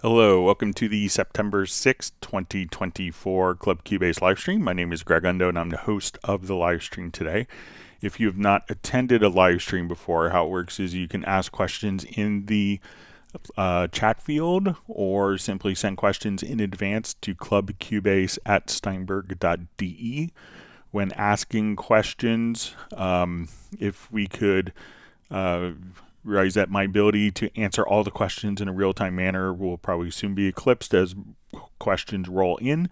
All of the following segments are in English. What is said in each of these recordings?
Hello, welcome to the September 6th, 2024 Club Cubase livestream. My name is Greg Undo and I'm the host of the livestream today. If you have not attended a livestream before, how it works is you can ask questions in the chat field or simply send questions in advance to clubcubase@steinberg.de. When asking questions, if we could realize that my ability to answer all the questions in a real-time manner will probably soon be eclipsed as questions roll in.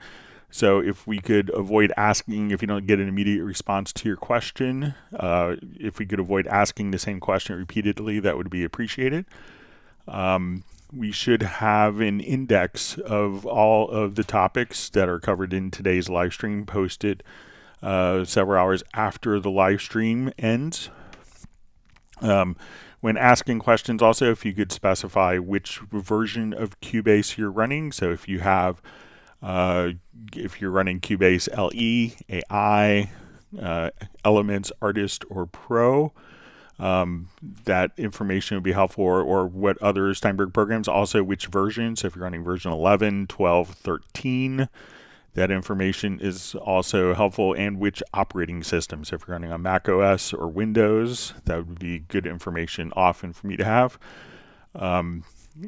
So if we could avoid asking, if you don't get an immediate response to your question, if we could avoid asking the same question repeatedly, that would be appreciated. We should have an index of all of the topics that are covered in today's live stream posted several hours after the live stream ends. When asking questions also, if you could specify which version of Cubase you're running. So if you have, if you're running Cubase LE, AI, Elements, Artist, or Pro, that information would be helpful, or what other Steinberg programs, also which version. So if you're running version 11, 12, 13, that information is also helpful, and which operating system. So if you're running on Mac OS or Windows, that would be good information often for me to have.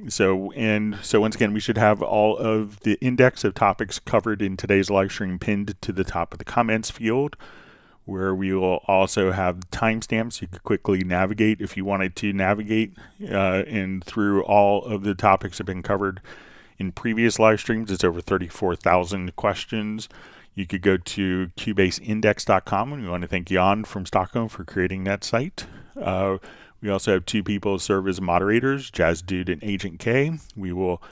So once again, we should have all of the index of topics covered in today's live stream pinned to the top of the comments field, where we will also have timestamps. You could quickly navigate if you wanted to navigate in through all of the topics that have been covered in previous live streams. It's over 34,000 questions. You could go to cubaseindex.com, and we want to thank Jan from Stockholm for creating that site. We also have two people serve as moderators, Jazz Dude and Agent K. We will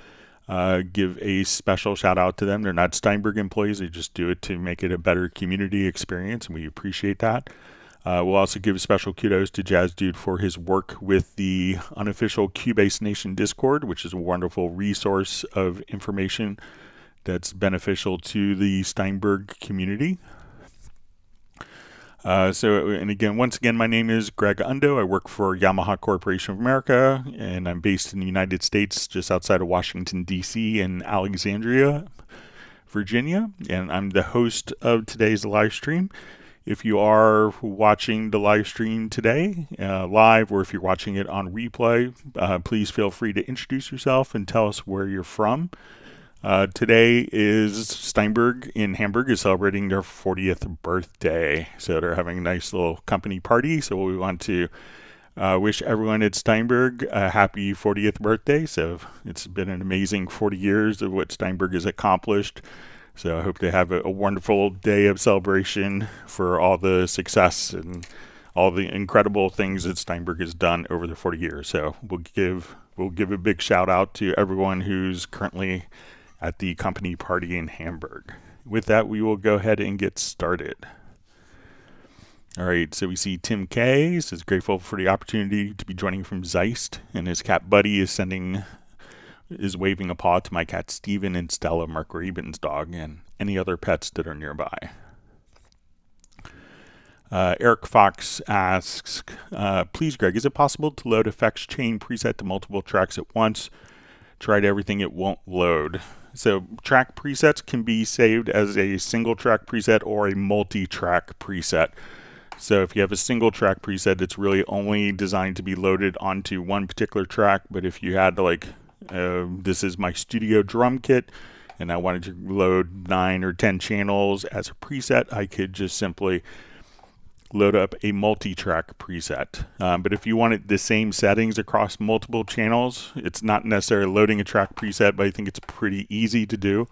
give a special shout out to them. They're not Steinberg employees. They just do it to make it a better community experience, and we appreciate that. We'll also give special kudos to Jazz Dude for his work with the unofficial Cubase Nation Discord, which is a wonderful resource of information that's beneficial to the Steinberg community. And again, once again, my name is Greg Undo. I work for Yamaha Corporation of America, and I'm based in the United States, just outside of Washington, D.C. and Alexandria, Virginia, and I'm the host of today's live stream. If you are watching the live stream today, live, or if you're watching it on replay, please feel free to introduce yourself and tell us where you're from. Today is Steinberg in Hamburg is celebrating their 40th birthday. So they're having a nice little company party. So we want to wish everyone at Steinberg a happy 40th birthday. So it's been an amazing 40 years of what Steinberg has accomplished. So I hope they have a wonderful day of celebration for all the success and all the incredible things that Steinberg has done over the 40 years. So we'll give a big shout out to everyone who's currently at the company party in Hamburg. With that, we will go ahead and get started. All right, so we see Tim K says grateful for the opportunity to be joining from Zeist, and his cat Buddy is waving a paw to my cat Steven and Stella, Mark Raben's dog, and any other pets that are nearby. Eric Fox asks, please Greg, is it possible to load effects chain preset to multiple tracks at once? Tried everything, it won't load. So track presets can be saved as a single track preset or a multi-track preset. So if you have a single track preset, it's really only designed to be loaded onto one particular track. But if you had like, this is my studio drum kit, and I wanted to load 9 or 10 channels as a preset, I could just simply load up a multi-track preset. But if you wanted the same settings across multiple channels, it's not necessarily loading a track preset, but I think it's pretty easy to do.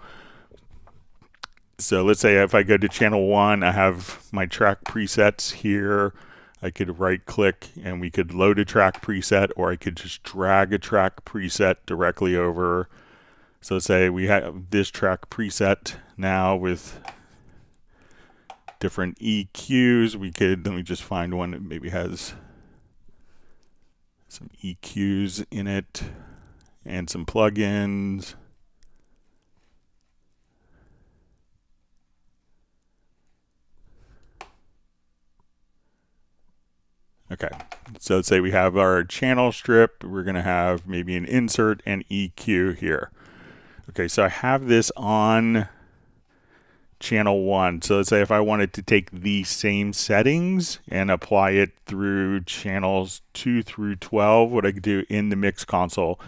So let's say if I go to channel 1, I have my track presets here. I could right click and we could load a track preset, or I could just drag a track preset directly over. So let's say we have this track preset now with different EQs. Let me just find one that maybe has some EQs in it and some plugins. Okay, so let's say we have our channel strip. We're going to have maybe an insert and EQ here. Okay, so I have this on channel 1. So let's say if I wanted to take the same settings and apply it through channels 2 through 12, what I could do in the mix console,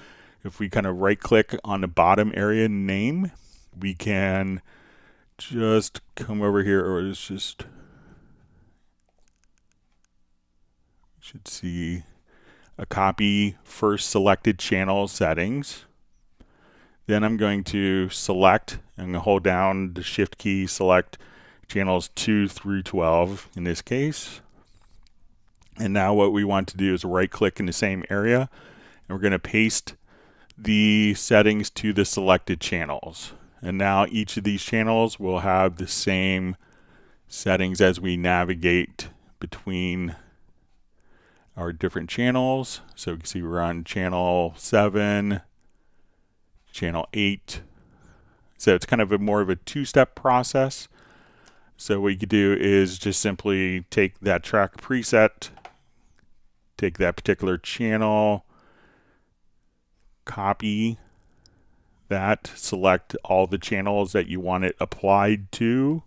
if we kind of right click on the bottom area name, we can just come over here, or it's just, should see a copy first selected channel settings. Then I'm going to select, I'm going to hold down the shift key, select channels 2 through 12 in this case. And now what we want to do is right click in the same area, and we're going to paste the settings to the selected channels. And now each of these channels will have the same settings as we navigate between our different channels. So you can see we're on channel 7, channel 8. So it's kind of more of a two-step process. So what you could do is just simply take that track preset, take that particular channel, copy that, select all the channels that you want it applied to,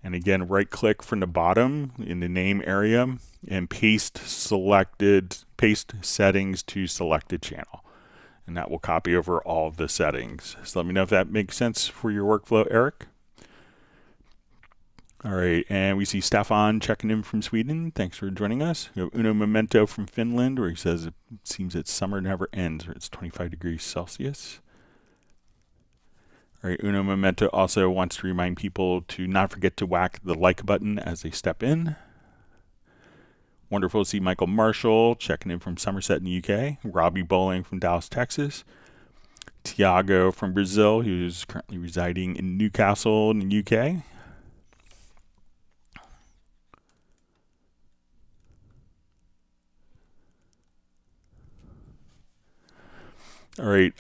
and again right click from the bottom in the name area and paste settings to selected channel, and that will copy over all of the settings. So let me know if that makes sense for your workflow, Eric. All right, and we see Stefan checking in from Sweden. Thanks for joining us. We have Uno Memento from Finland, where he says it seems that summer never ends, or it's 25 degrees Celsius. All right, Uno Memento also wants to remind people to not forget to whack the like button as they step in. Wonderful to see Michael Marshall checking in from Somerset in the UK. Robbie Bowling from Dallas, Texas. Tiago from Brazil, who's currently residing in Newcastle in the UK. All right,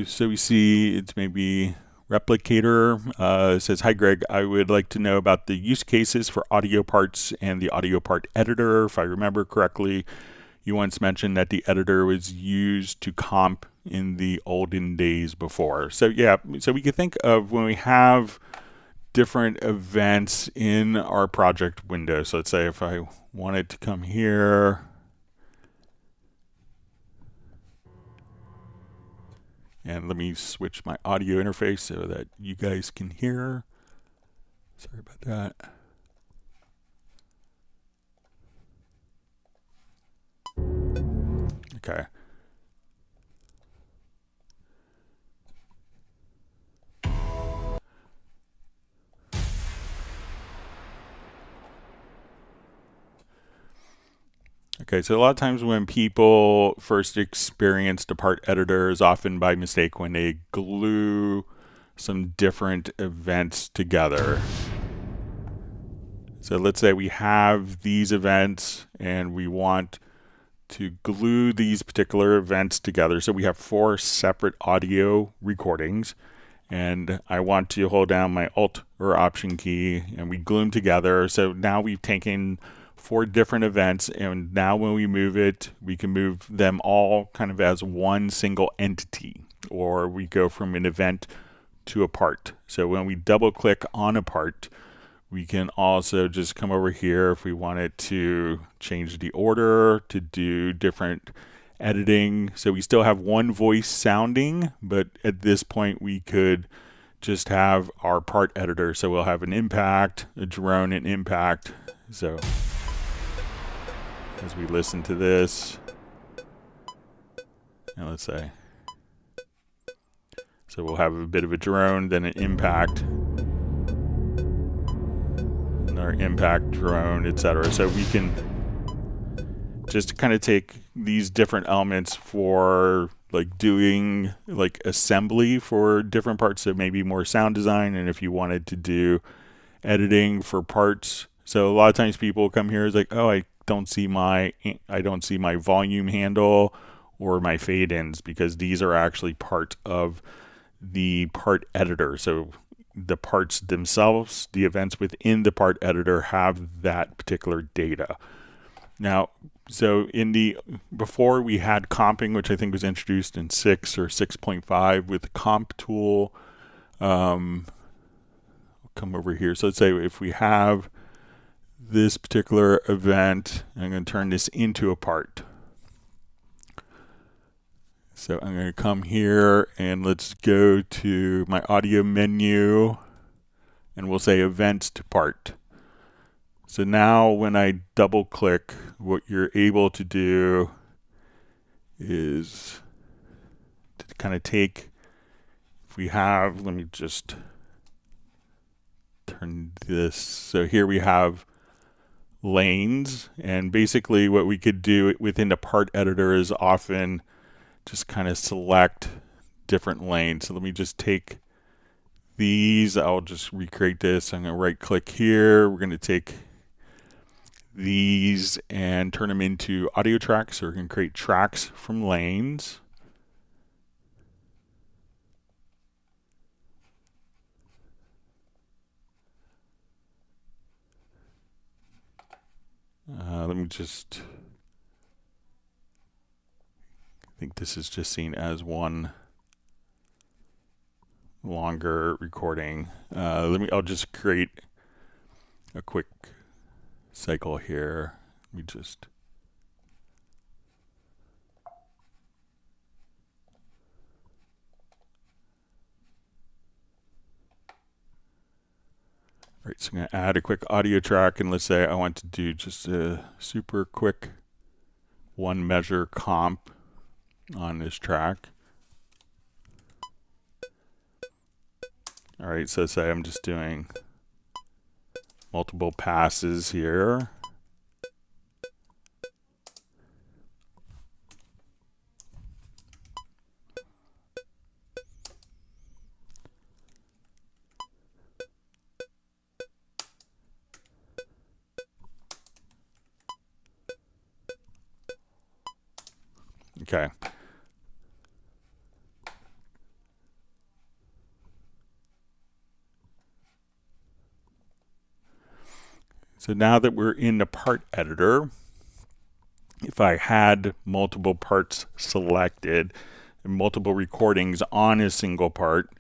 so we see it's maybe Replicator. Says, hi Greg, I would like to know about the use cases for audio parts and the audio part editor. If I remember correctly, you once mentioned that the editor was used to comp in the olden days before. So yeah, so we could think of when we have different events in our project window. So let's say if I wanted to come here, and let me switch my audio interface so that you guys can hear. Sorry about that. Okay. Okay, so a lot of times when people first experience the part editor is often by mistake when they glue some different events together. So let's say we have these events and we want to glue these particular events together. So we have 4 separate audio recordings, and I want to hold down my Alt or Option key and we glue them together. So now we've taken 4 different events, and now when we move it, we can move them all kind of as one single entity, or we go from an event to a part. So when we double click on a part, we can also just come over here if we wanted to change the order, to do different editing. So we still have one voice sounding, but at this point we could just have our part editor. So we'll have an impact, a drone, and impact. So as we listen to this, and let's say, so we'll have a bit of a drone, then an impact, another impact, drone, etc. So we can just kind of take these different elements for like doing like assembly for different parts. So maybe more sound design, and if you wanted to do editing for parts. So a lot of times people come here is like, oh, I don't see my volume handle or my fade ins, because these are actually part of the part editor. So the parts themselves, the events within the part editor, have that particular data. Now, so before we had comping, which I think was introduced in 6 or 6.5 with the comp tool. Come over here. So let's say if we have this particular event, I'm going to turn this into a part. So I'm going to come here and let's go to my audio menu and we'll say events to part. So now when I double click, what you're able to do is to kind of take, if we have, let me just turn this. So here we have lanes, and basically what we could do within the part editor is often just kind of select different lanes. So let me just take these. I'll just recreate this. I'm going to right click here. We're going to take these and turn them into audio tracks. So we can create tracks from lanes. Let me just, I think this is just seen as one longer recording. I'll just create a quick cycle here. Let me just, all right, so I'm going to add a quick audio track, and let's say I want to do just a super quick one measure comp on this track. All right, so say I'm just doing multiple passes here. Okay. So now that we're in the part editor, if I had multiple parts selected and multiple recordings on a single part,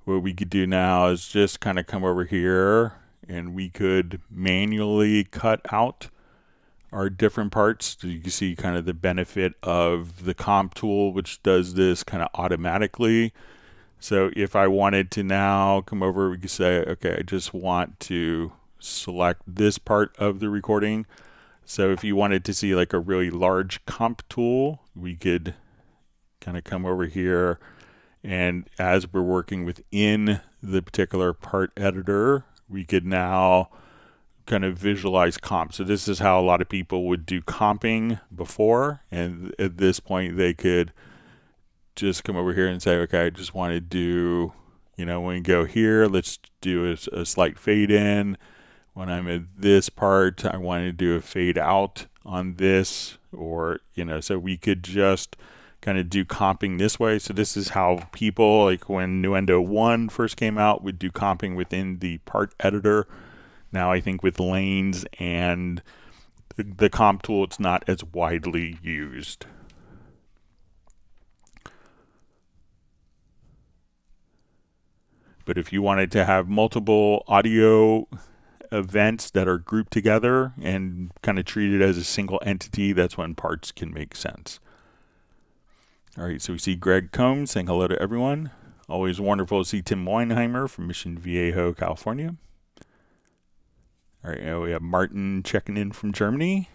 what we could do now is just kind of come over here and we could manually cut out our different parts. So you can see kind of the benefit of the comp tool, which does this kind of automatically. So if I wanted to now come over, we could say, okay, I just want to select this part of the recording. So if you wanted to see like a really large comp tool, we could kind of come over here, and as we're working within the particular part editor, we could now kind of visualize comp. So this is how a lot of people would do comping before, and at this point they could just come over here and say, okay, I just want to do, when we go here, let's do a slight fade in. When I'm at this part, I want to do a fade out on this, or, so we could just kind of do comping this way. So this is how people, like when Nuendo 1 first came out, would do comping within the part editor. Now I think with lanes and the comp tool, it's not as widely used. But if you wanted to have multiple audio events that are grouped together and kind of treated as a single entity, that's when parts can make sense. All right, so we see Greg Combs saying hello to everyone. Always wonderful to see Tim Weinheimer from Mission Viejo, California. All right, now we have Martin checking in from Germany.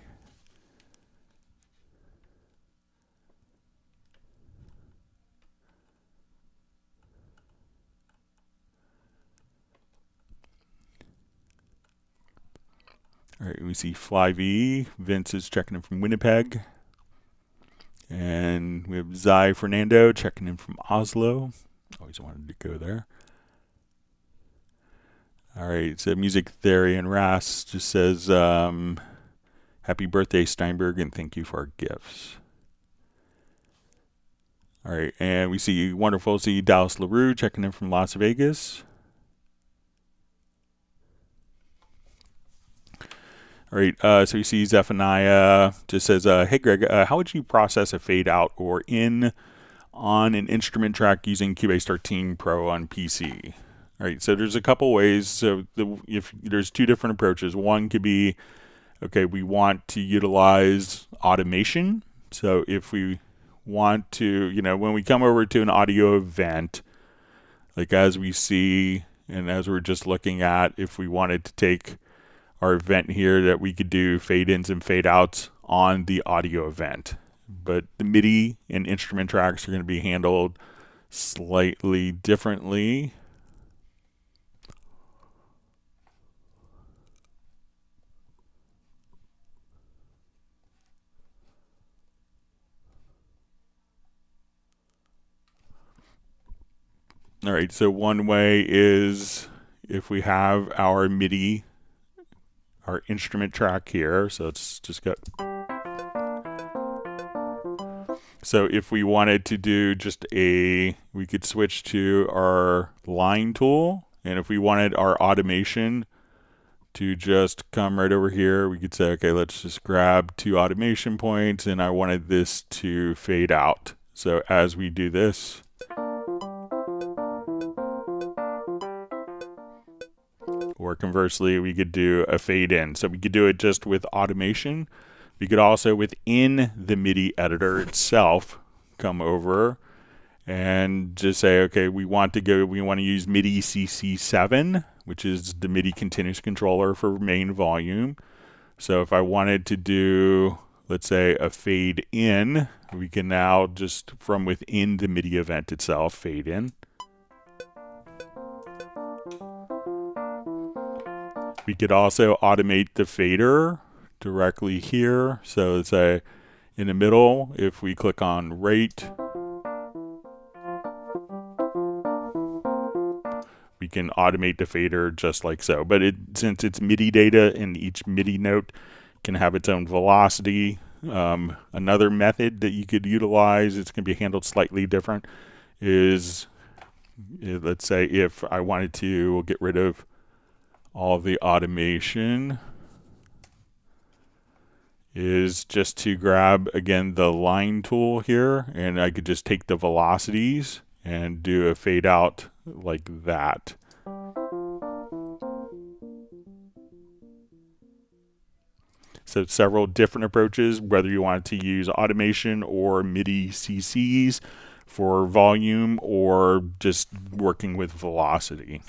All right, we see Fly V. Vince is checking in from Winnipeg. And we have Zai Fernando checking in from Oslo. Always wanted to go there. All right, so Music Theory and Ras just says, happy birthday, Steinberg, and thank you for our gifts. All right, and we see wonderful see Dallas LaRue checking in from Las Vegas. All right, so you see Zephaniah just says, hey Greg, how would you process a fade out or in on an instrument track using Cubase 13 Pro on PC? All right, so there's a couple ways. So if there's two different approaches. One could be, okay, we want to utilize automation. So if we want to, when we come over to an audio event, like as we see, and as we're just looking at, if we wanted to take our event here, that we could do fade ins and fade outs on the audio event. But the MIDI and instrument tracks are going to be handled slightly differently. All right, so one way is if we have our MIDI, our instrument track here, so let's just go. So if we wanted to do just we could switch to our line tool, and if we wanted our automation to just come right over here, we could say, okay, let's just grab 2 automation points, and I wanted this to fade out. So as we do this, or conversely, we could do a fade in. So we could do it just with automation. We could also, within the MIDI editor itself, come over and just say, okay, we want to use MIDI CC7, which is the MIDI continuous controller for main volume. So if I wanted to do, let's say, a fade in, we can now just from within the MIDI event itself, fade in. We could also automate the fader directly here. So let's say in the middle, if we click on rate, we can automate the fader just like so. But since it's MIDI data and each MIDI note can have its own velocity, another method that you could utilize, it's going to be handled slightly different, is let's say if I wanted to get rid of all the automation, is just to grab, again, the line tool here, and I could just take the velocities and do a fade out like that. So several different approaches, whether you want to use automation or MIDI CCs for volume or just working with velocity.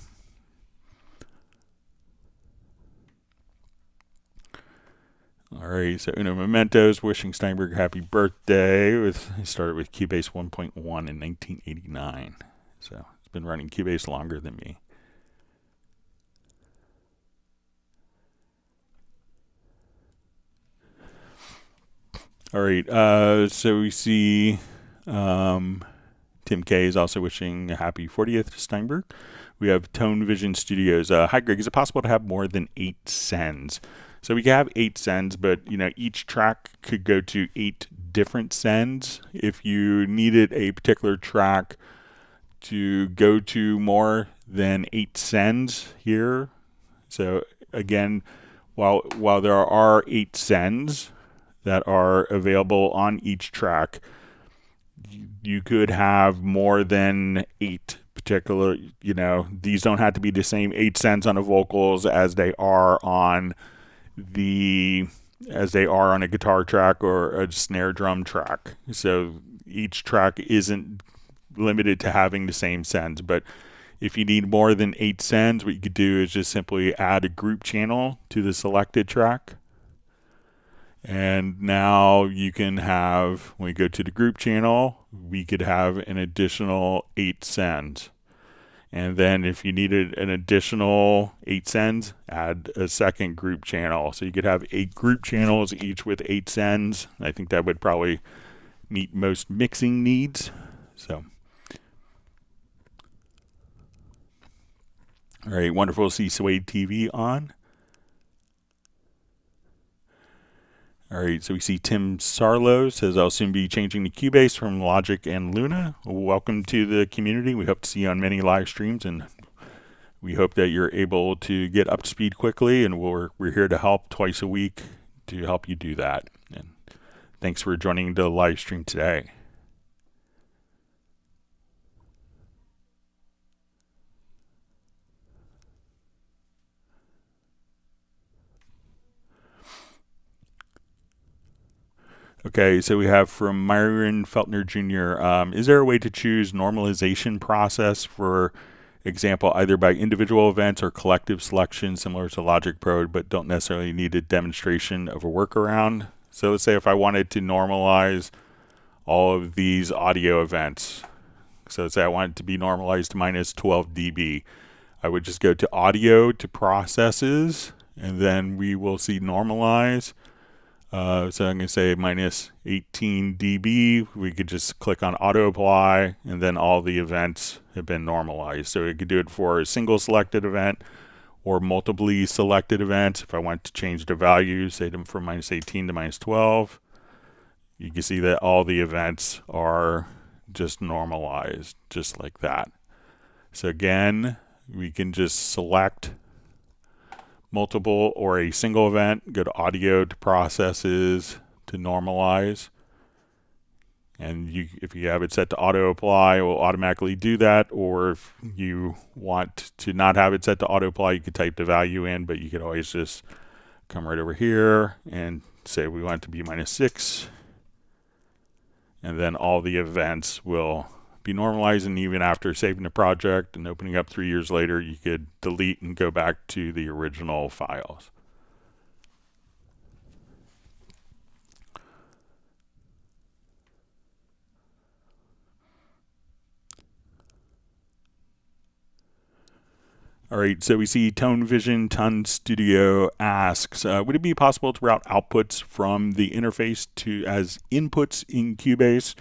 All right, so Uno Mementos wishing Steinberg happy birthday. He started with Cubase 1.1 in 1989. So he's been running Cubase longer than me. All right, so we see Tim K is also wishing a happy 40th to Steinberg. We have Tone Vision Studios. Hi, Greg. Is it possible to have more than 8 sends? So we can have 8 sends, but each track could go to 8 different sends. If you needed a particular track to go to more than 8 sends here, so again, while there are 8 sends that are available on each track, you could have more than 8 particular. These don't have to be the same 8 sends on the vocals as they are on a guitar track or a snare drum track. So each track isn't limited to having the same sends. But if you need more than 8 sends, what you could do is just simply add a group channel to the selected track. And now you can have, when we go to the group channel, we could have an additional 8 sends. And then if you needed an additional 8 sends, add a second group channel. So you could have 8 group channels, each with 8 sends. I think that would probably meet most mixing needs. So, all right, wonderful to see Suede TV on. All right, so we see Tim Sarlo says, I'll soon be changing to Cubase from Logic and Luna. Welcome to the community. We hope to see you on many live streams, and we hope that you're able to get up to speed quickly, and we're here to help twice a week to help you do that. And thanks for joining the live stream today. Okay, so we have from Myron Feltner Jr. Is there a way to choose normalization process, for example, either by individual events or collective selection, similar to Logic Pro, but don't necessarily need a demonstration of a workaround? So let's say if I wanted to normalize all of these audio events. So let's say I want it to be normalized to minus 12 dB. I would just go to Audio, to Processes, and then we will see Normalize. So I'm going to say minus 18 dB. We could just click on Auto Apply, and then all the events have been normalized. So we could do it for a single selected event or multiply selected events. If I want to change the value, say them from minus 18 to minus 12, you can see that all the events are just normalized, just like that. So again, we can just select multiple or a single event, go to Audio, to Processes, to Normalize, and if you have it set to Auto Apply, it will automatically do that. Or if you want to not have it set to Auto Apply, you could type the value in, but you could always just come right over here and say we want it to be minus 6, and then all the events will be normalized. And even after saving the project and opening up 3 years later, you could delete and go back to the original files. All right, so we see Tone Vision Ton Studio asks, would it be possible to route outputs from the interface to as inputs in Cubase?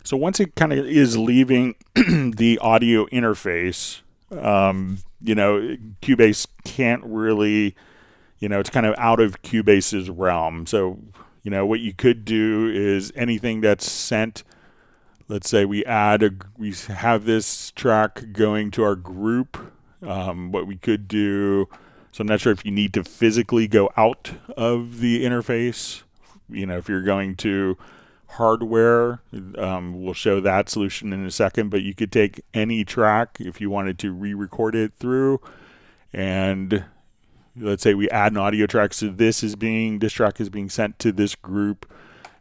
So once it kind of is leaving the audio interface, Cubase can't really, it's kind of out of Cubase's realm. So, what you could do is anything that's sent, let's say we have this track going to our group. What we could do, so I'm not sure if you need to physically go out of the interface. If you're going to hardware, we'll show that solution in a second, but you could take any track if you wanted to re-record it through, and let's say we add an audio track, so this track is being sent to this group,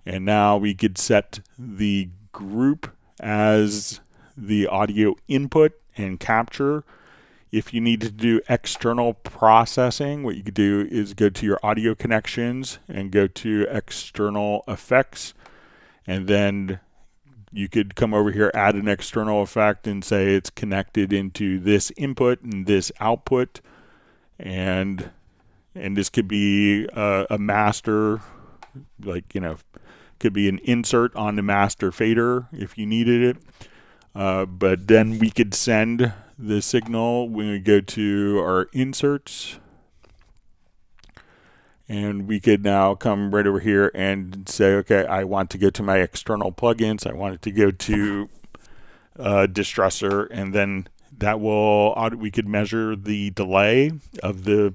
and now we could set the group as the audio input and capture. If you need to do external processing, what you could do is go to your audio connections and go to external effects, and then you could come over here, add an external effect, and say it's connected into this input and this output. And this could be a master, could be an insert on the master fader if you needed it. But then we could send the signal when we go to our inserts. And we could now come right over here and say, okay, I want to go to my external plugins. I want it to go to Distressor, and then we could measure the delay of the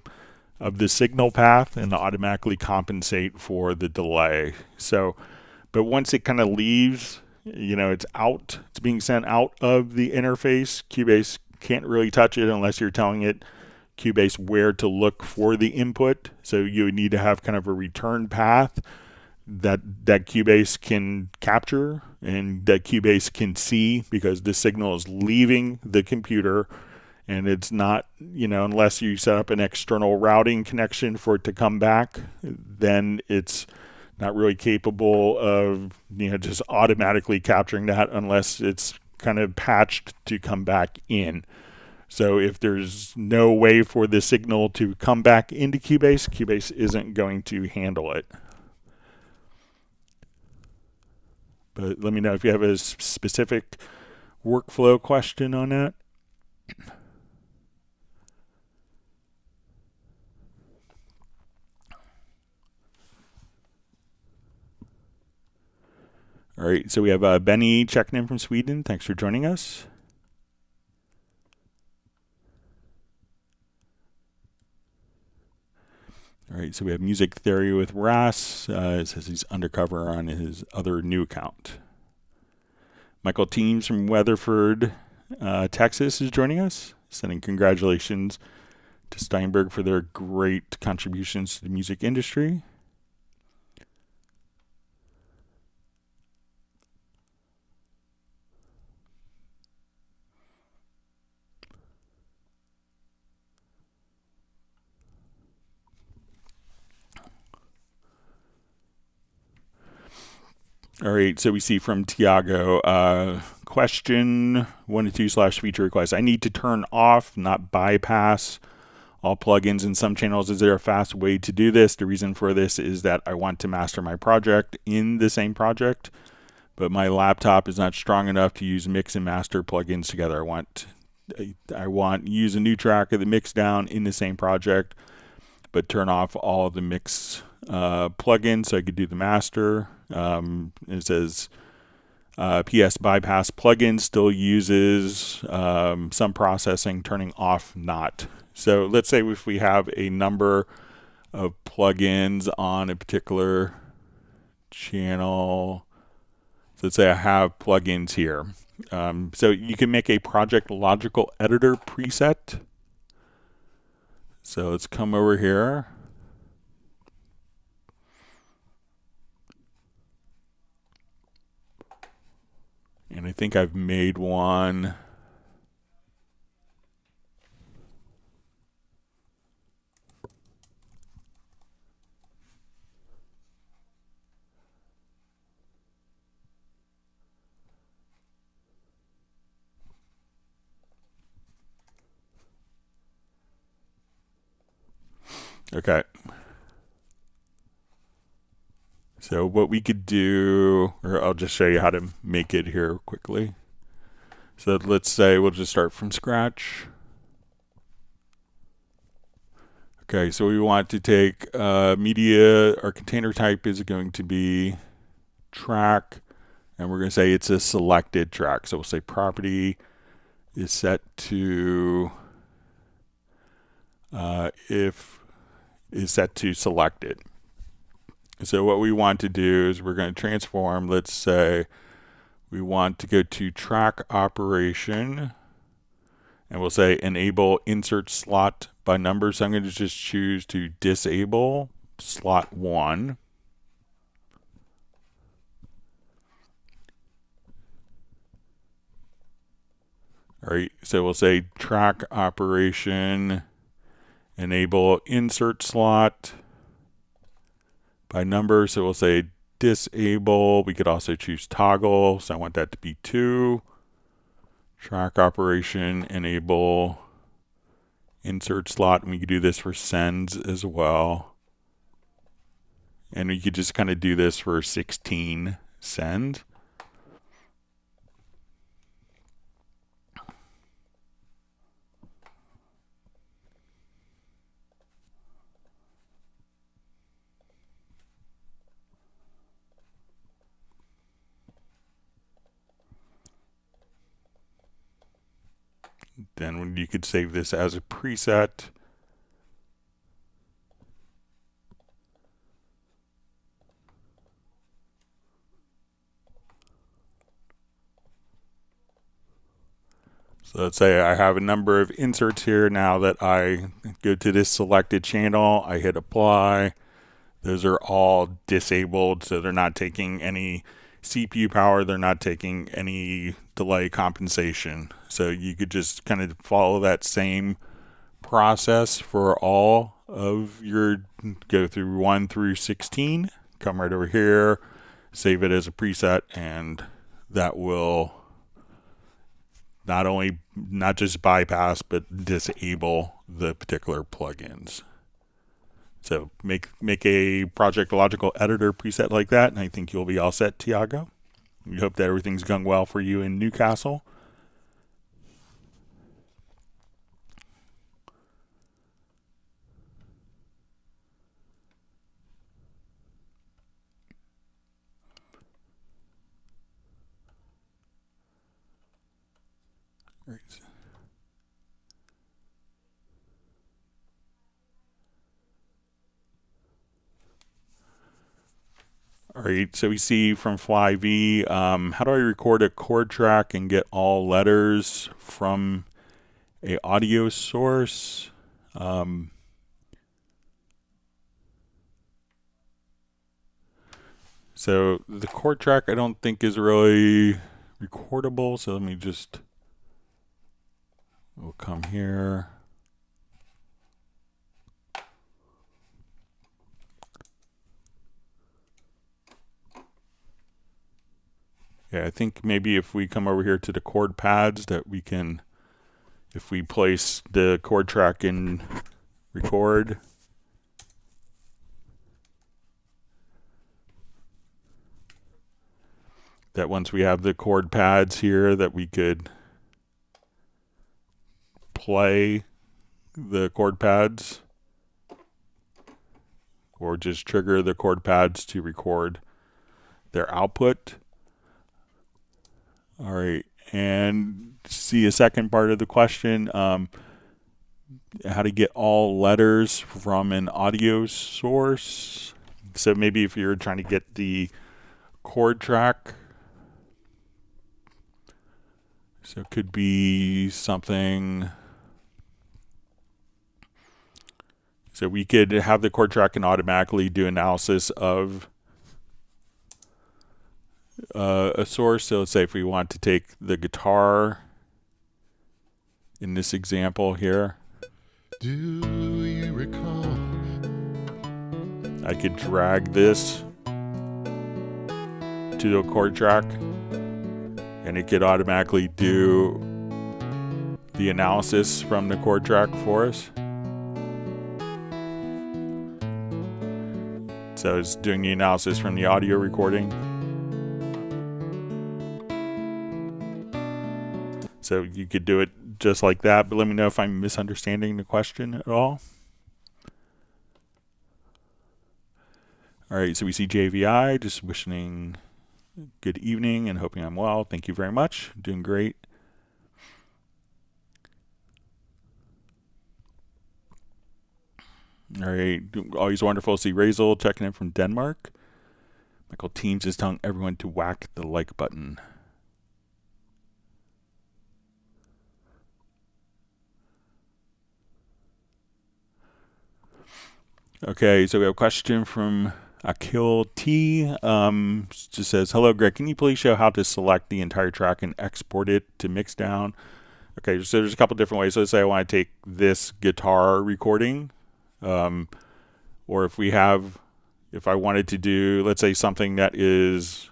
signal path and automatically compensate for the delay. So, but once it kind of leaves, it's being sent out of the interface. Cubase can't really touch it unless you're telling it, Cubase, where to look for the input. So you would need to have kind of a return path that Cubase can capture and that Cubase can see, because the signal is leaving the computer, and it's not, unless you set up an external routing connection for it to come back, then it's not really capable of, just automatically capturing that unless it's kind of patched to come back in. So if there's no way for the signal to come back into Cubase, Cubase isn't going to handle it. But let me know if you have a specific workflow question on that. All right, so we have Benny checking in from Sweden. Thanks for joining us. All right, so we have music theory with Ras. It says he's undercover on his other new account. Michael Teams from Weatherford, Texas is joining us, sending congratulations to Steinberg for their great contributions to the music industry. All right, so we see from Tiago, question 1 to 2 / feature request. I need to turn off, not bypass, all plugins in some channels. Is there a fast way to do this? The reason for this is that I want to master my project in the same project, but my laptop is not strong enough to use mix and master plugins together. I want use a new track of the Mixdown in the same project, but turn off all the mix plugins so I could do the master. It says PS bypass plugin still uses some processing, turning off not. So let's say if we have a number of plugins on a particular channel. So let's say I have plugins here. So you can make a project logical editor preset. So let's come over here. And I think I've made one. Okay. So what we could do, or I'll just show you how to make it here quickly. So let's say we'll just start from scratch. Okay, so we want to take media, our container type is going to be track, and we're going to say it's a selected track. So we'll say property is set to if is set to selected. So what we want to do is we're going to transform. Let's say we want to go to track operation, and we'll say enable insert slot by number. So I'm going to just choose to disable slot 1. All right, so we'll say track operation, enable insert slot by number. So we'll say disable. We could also choose toggle. So I want that to be 2. Track operation, enable insert slot. And we could do this for sends as well. And we could just kind of do this for 16 send. Then you could save this as a preset. So let's say I have a number of inserts here. Now that I go to this selected channel, I hit apply. Those are all disabled, so they're not taking any CPU power. They're not taking any delay compensation. So you could just kind of follow that same process for all of your, go through 1 through 16, come right over here, save it as a preset, and that will not just bypass, but disable the particular plugins. So make a project logical editor preset like that, and I think you'll be all set, Tiago. We hope that everything's going well for you in Newcastle. Right. right, so we see from Fly-V, how do I record a chord track and get all letters from a audio source? So the chord track I don't think is really recordable, so let me just, we'll come here. Yeah, I think maybe if we come over here to the chord pads that we can, if we place the chord track in record, that once we have the chord pads here that we could play the chord pads or just trigger the chord pads to record their output. All right, and see a second part of the question, how to get all letters from an audio source. So maybe if you're trying to get the chord track, so it could be something, so we could have the chord track and automatically do analysis of a source. So let's say if we want to take the guitar in this example here, do you recall? I could drag this to the chord track and it could automatically do the analysis from the chord track for us. So it's doing the analysis from the audio recording. So you could do it just like that, but let me know if I'm misunderstanding the question at all. All right, so we see JVI, just wishing good evening and hoping I'm well. Thank you very much. Doing great. All right, always wonderful to see Razel checking in from Denmark. Michael Teams is telling everyone to whack the like button. Okay, so we have a question from Akil T. Just says, hello, Greg. Can you please show how to select the entire track and export it to Mixdown? Okay, so there's a couple different ways. So let's say I want to take this guitar recording, or if I wanted to do, let's say something that is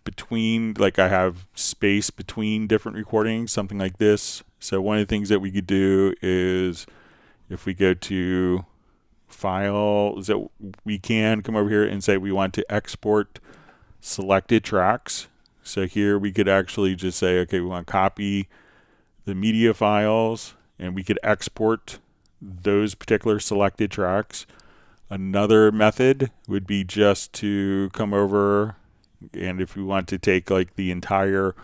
between, like I have space between different recordings, something like this. So one of the things that we could do is if we go to File, so we can come over here and say we want to export selected tracks. So here we could actually just say, okay, we want to copy the media files and we could export those particular selected tracks. Another method would be just to come over, and if we want to take like the entire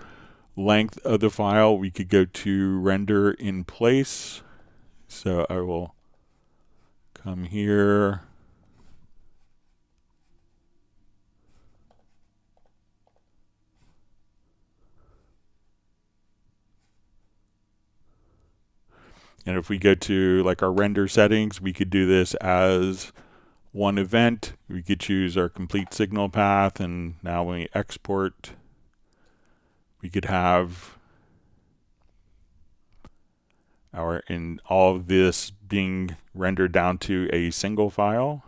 length of the file, we could go to render in place. So I will come here. And if we go to like our render settings, we could do this as one event. We could choose our complete signal path, and now when we export, we could have in all of this being rendered down to a single file.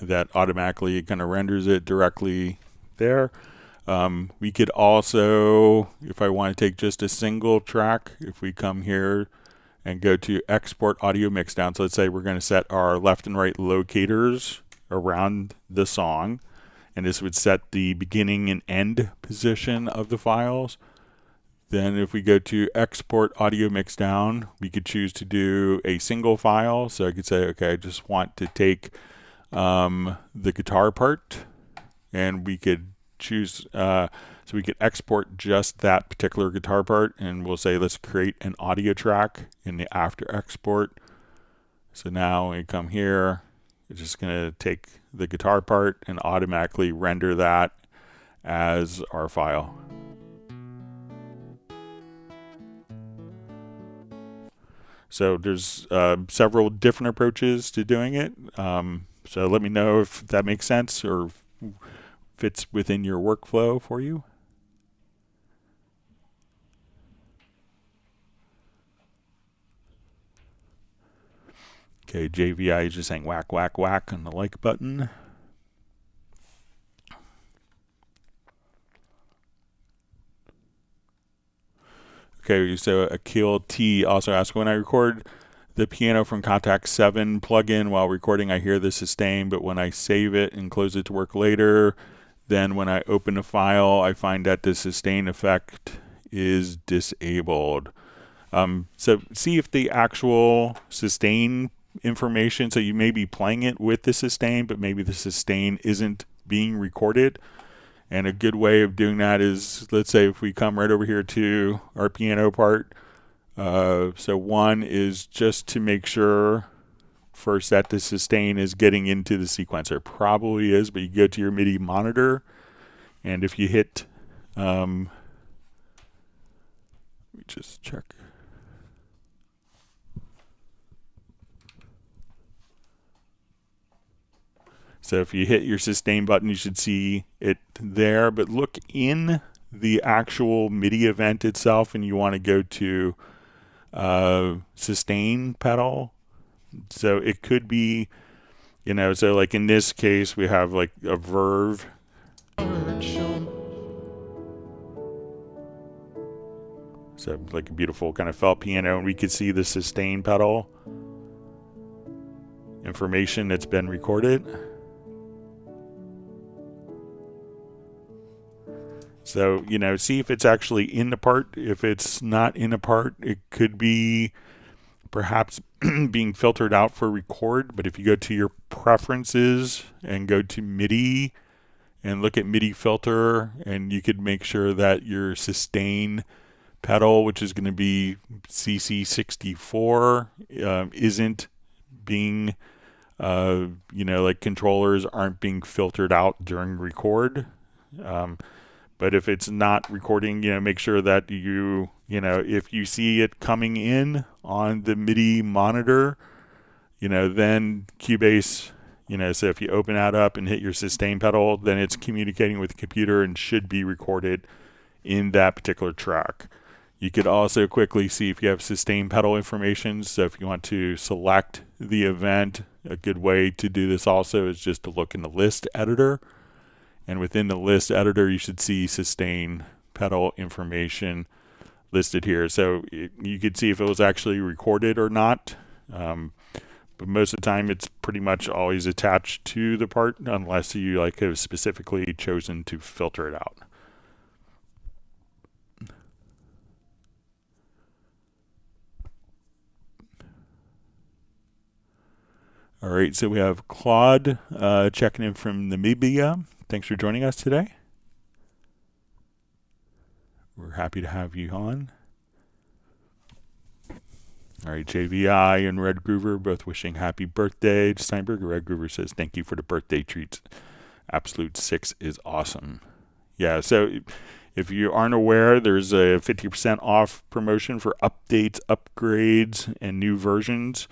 That automatically kind of renders it directly there. We could also, if I want to take just a single track, if we come here and go to export audio mixdown, so let's say we're going to set our left and right locators around the song, and this would set the beginning and end position of the files, Then if we go to export audio mixdown, we could choose to do a single file. So I could say, okay, I just want to take the guitar part, and we could choose, so we could export just that particular guitar part, and we'll say, let's create an audio track in the after export. So now when we come here, it's just going to take the guitar part and automatically render that as our file. So there's several different approaches to doing it. So let me know if that makes sense or fits within your workflow for you. Okay, JVI is just saying whack, whack, whack on the like button. Okay, so Akil T also asked, when I record the piano from Contact 7 plugin while recording, I hear the sustain, but when I save it and close it to work later, then when I open the file, I find that the sustain effect is disabled. So see if the actual sustain information, so you may be playing it with the sustain, but maybe the sustain isn't being recorded. And a good way of doing that is, let's say if we come right over here to our piano part, so one is just to make sure first that the sustain is getting into the sequencer. Probably is, but you go to your MIDI monitor, and if you hit, let me just check. So if you hit your sustain button, you should see it there, but look in the actual MIDI event itself, and you want to go to sustain pedal. So it could be, you know, so like in this case, we have like a verve. So like a beautiful kind of felt piano, and we could see the sustain pedal information that's been recorded. So, you know, see if it's actually in the part. If it's not in a part, it could be perhaps being filtered out for record. But if you go to your preferences and go to MIDI and look at MIDI filter, and you could make sure that your sustain pedal, which is going to be CC64, isn't being, you know, like controllers aren't being filtered out during record. But if it's not recording, you know, make sure that you know, if you see it coming in on the MIDI monitor, you know, then Cubase, you know, so if you open that up and hit your sustain pedal, then it's communicating with the computer and should be recorded in that particular track. You could also quickly see if you have sustain pedal information. So if you want to select the event, a good way to do this also is just to look in the list editor. And within the list editor, you should see sustain pedal information listed here. So you could see if it was actually recorded or not. But most of the time, it's pretty much always attached to the part, unless you like have specifically chosen to filter it out. All right, so we have Claude checking in from Namibia. Thanks for joining us today. We're happy to have you on. All right, JVI and Red Groover both wishing happy birthday to Steinberg. Red Groover says, thank you for the birthday treats. Absolute 6 is awesome. Yeah, so if you aren't aware, there's a 50% off promotion for updates, upgrades, and new versions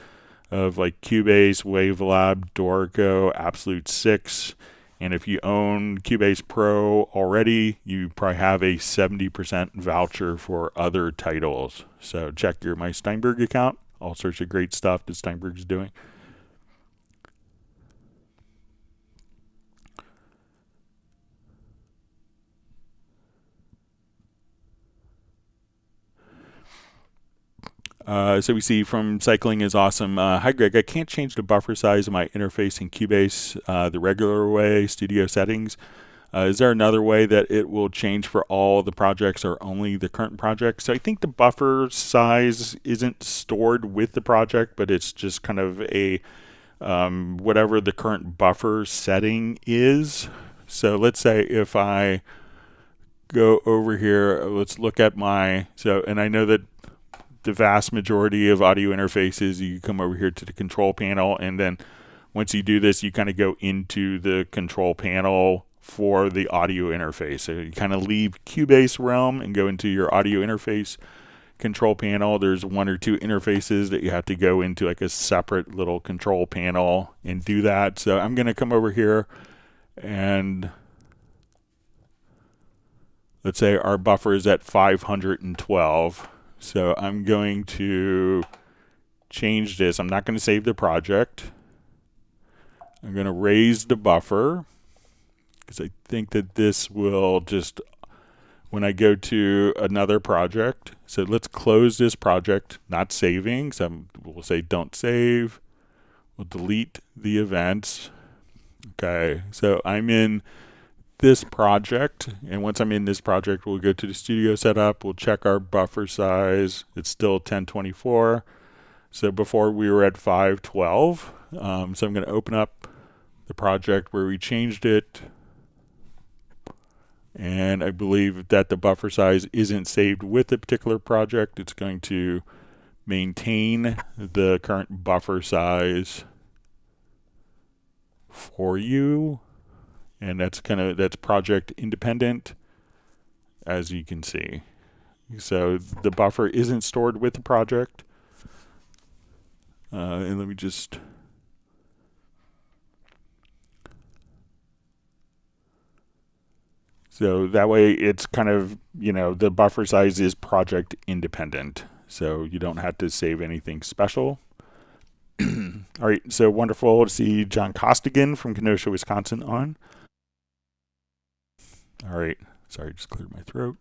of like Cubase, Wavelab, Dorico, Absolute 6. And if you own Cubase Pro already, you probably have a 70% voucher for other titles. So check your My Steinberg account. All sorts of great stuff that Steinberg's doing. So we see from Cycling is awesome. Hi, Greg. I can't change the buffer size of my interface in Cubase the regular way, studio settings. Is there another way that it will change for all the projects or only the current project? So I think the buffer size isn't stored with the project, but it's just kind of a whatever the current buffer setting is. So let's say if I go over here, let's look at and I know that the vast majority of audio interfaces, you come over here to the control panel, and then once you do this, you kind of go into the control panel for the audio interface. So you kind of leave Cubase realm and go into your audio interface control panel. There's one or two interfaces that you have to go into like a separate little control panel and do that. So I'm going to come over here and let's say our buffer is at 512. So I'm going to change this. I'm not going to save the project. I'm going to raise the buffer because I think that this will just, when I go to another project, so let's close this project, not saving. So we'll say don't save. We'll delete the events. Okay, so I'm in this project, and once I'm in this project, we'll go to the studio setup. We'll check our buffer size. It's still 1024. So before we were at 512. So I'm going to open up the project where we changed it. And I believe that the buffer size isn't saved with the particular project. It's going to maintain the current buffer size for you. And that's project independent, as you can see. So the buffer isn't stored with the project. And let me just... So that way it's kind of, the buffer size is project independent. So you don't have to save anything special. All right, so wonderful to see John Costigan from Kenosha, Wisconsin on. All right, sorry, just cleared my throat.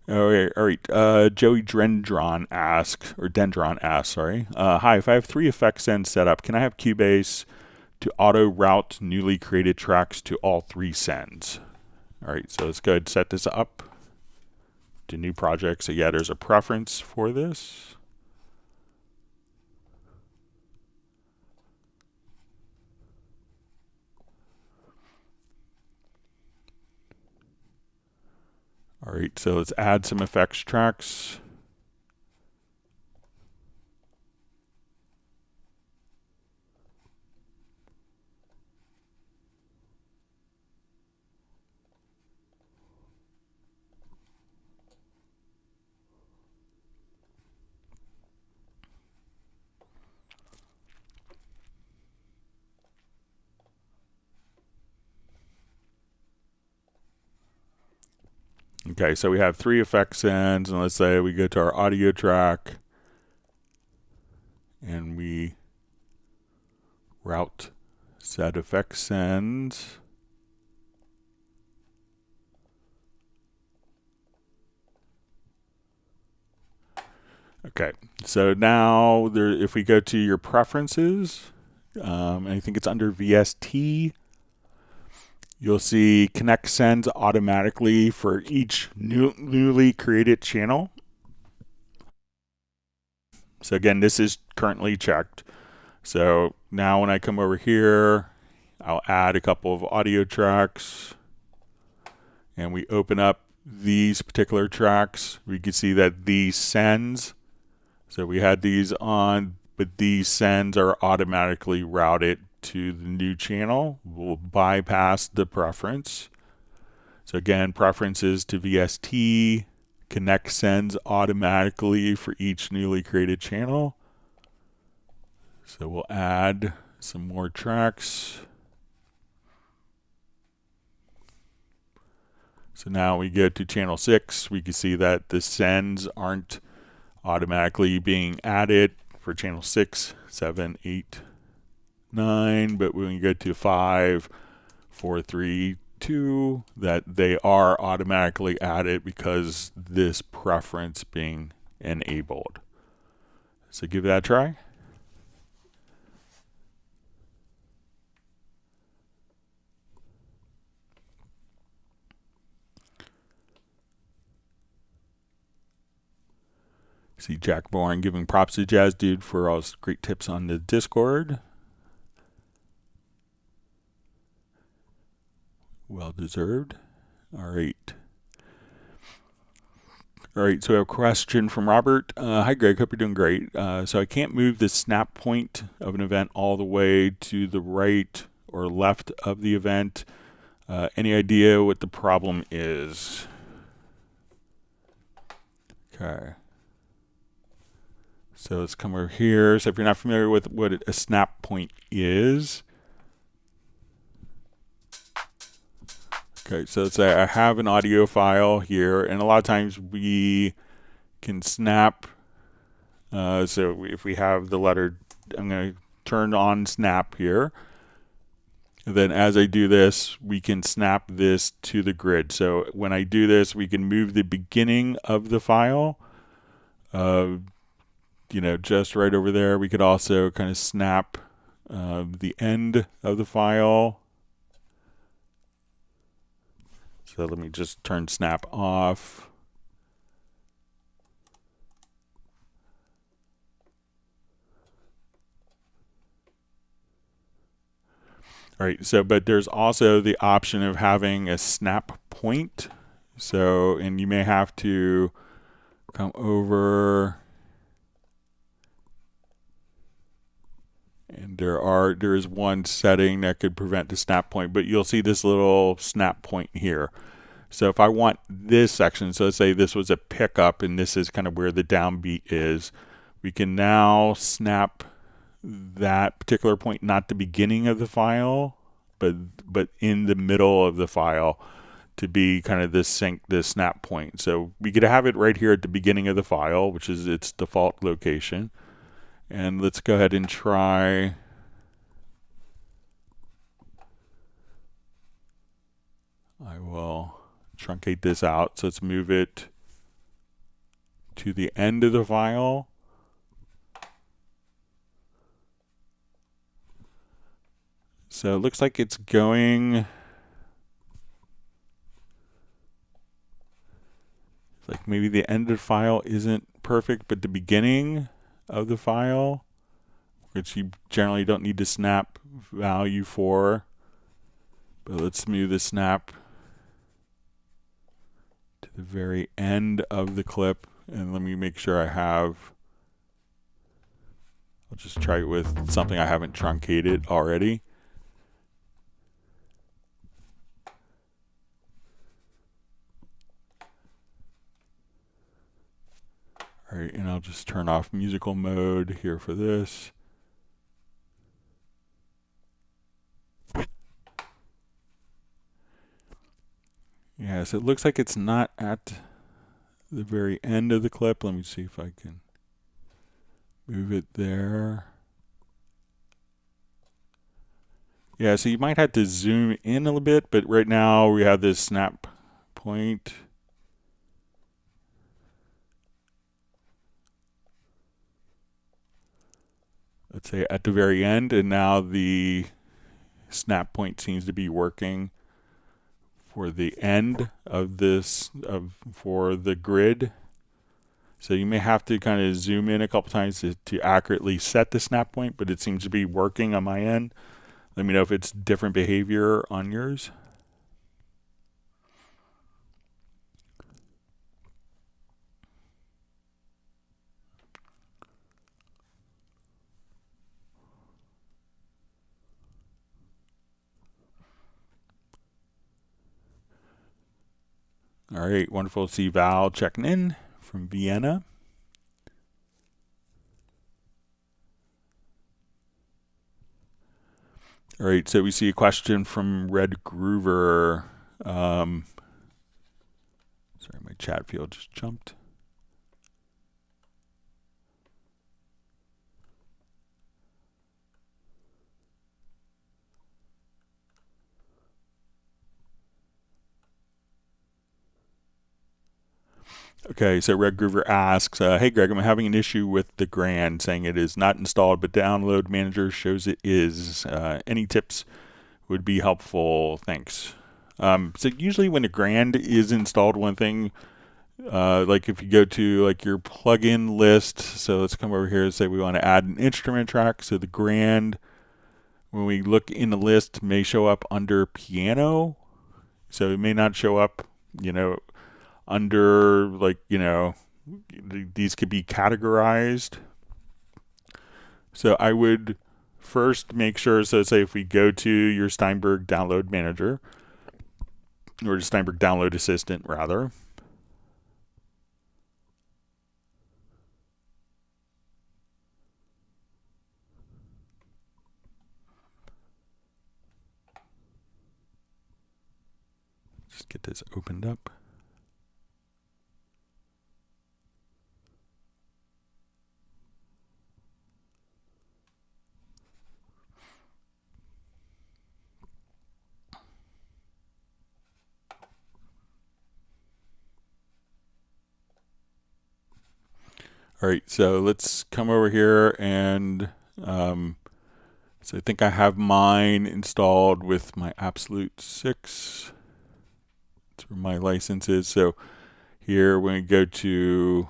All right. Joey Dendron asks, hi, if I have 3 effect sends set up, can I have Cubase to auto route newly created tracks to all 3 sends? All right, so let's go ahead and set this up to new projects. So yeah, there's a preference for this. All right, so let's add some effects tracks. Okay, so we have 3 effect sends, and let's say we go to our audio track and we route set effect sends. Okay, so now if we go to your preferences, I think it's under VST, you'll see connect sends automatically for each newly created channel. So again, this is currently checked. So now when I come over here, I'll add a couple of audio tracks, and we open up these particular tracks. We can see that these sends, so we had these on, but these sends are automatically routed to the new channel. We'll bypass the preference. So again, preferences to VST, connect sends automatically for each newly created channel. So we'll add some more tracks. So now we go to channel 6, we can see that the sends aren't automatically being added for channel 6, 7, 8, 9, but when we go to 5, 4, 3, 2, that they are automatically added because this preference being enabled. So give that a try. See Jack Bourne giving props to Jazz Dude for all his great tips on the Discord. Well deserved. All right. All right, so a question from Robert. Hi, Greg. Hope you're doing great. So I can't move the snap point of an event all the way to the right or left of the event. Any idea what the problem is? Okay. So let's come over here. So if you're not familiar with what a snap point is, okay, so let's say I have an audio file here, and a lot of times we can snap. So if we have the letter, I'm going to turn on snap here. And then as I do this, we can snap this to the grid. So when I do this, we can move the beginning of the file, just right over there. We could also kind of snap the end of the file. So let me just turn snap off. All right, so but there's also the option of having a snap point. So, and you may have to come over, and there is one setting that could prevent the snap point, but you'll see this little snap point here. So if I want this section, so let's say this was a pickup and this is kind of where the downbeat is, we can now snap that particular point, not the beginning of the file, but in the middle of the file, to be kind of this snap point. So we could have it right here at the beginning of the file, which is its default location. And let's go ahead and try. I will truncate this out. So let's move it to the end of the file. So it looks like it's going, like maybe the end of the file isn't perfect, but the beginning of the file, which you generally don't need to snap value for, but let's move the snap to the very end of the clip, and let me make sure I have, I'll just try it with something I haven't truncated already. All right, and I'll just turn off musical mode here for this. Yeah, so it looks like it's not at the very end of the clip. Let me see if I can move it there. Yeah, so you might have to zoom in a little bit, but right now we have this snap point. Let's say at the very end, and now the snap point seems to be working for the end of this, for the grid. So you may have to kind of zoom in a couple times to accurately set the snap point, but it seems to be working on my end. Let me know if it's different behavior on yours. All right, wonderful to see Val checking in from Vienna. All right, so we see a question from Red Groover. Sorry, my chat field just jumped. Okay, so Red Groover asks, hey Greg, I'm having an issue with the Grand, saying it is not installed, but Download Manager shows it is. Any tips would be helpful, thanks. So usually when the Grand is installed, one thing like if you go to like your plugin list, so let's come over here and say we want to add an instrument track. So the grand, when we look in the list, may show up under piano. So it may not show up, under like, these could be categorized. So I would first make sure, so say if we go to your Steinberg download manager, or the Steinberg download assistant rather, just get this opened up. All right, so let's come over here and so I think I have mine installed with my Absolute 6. That's where my license is. So here when we go to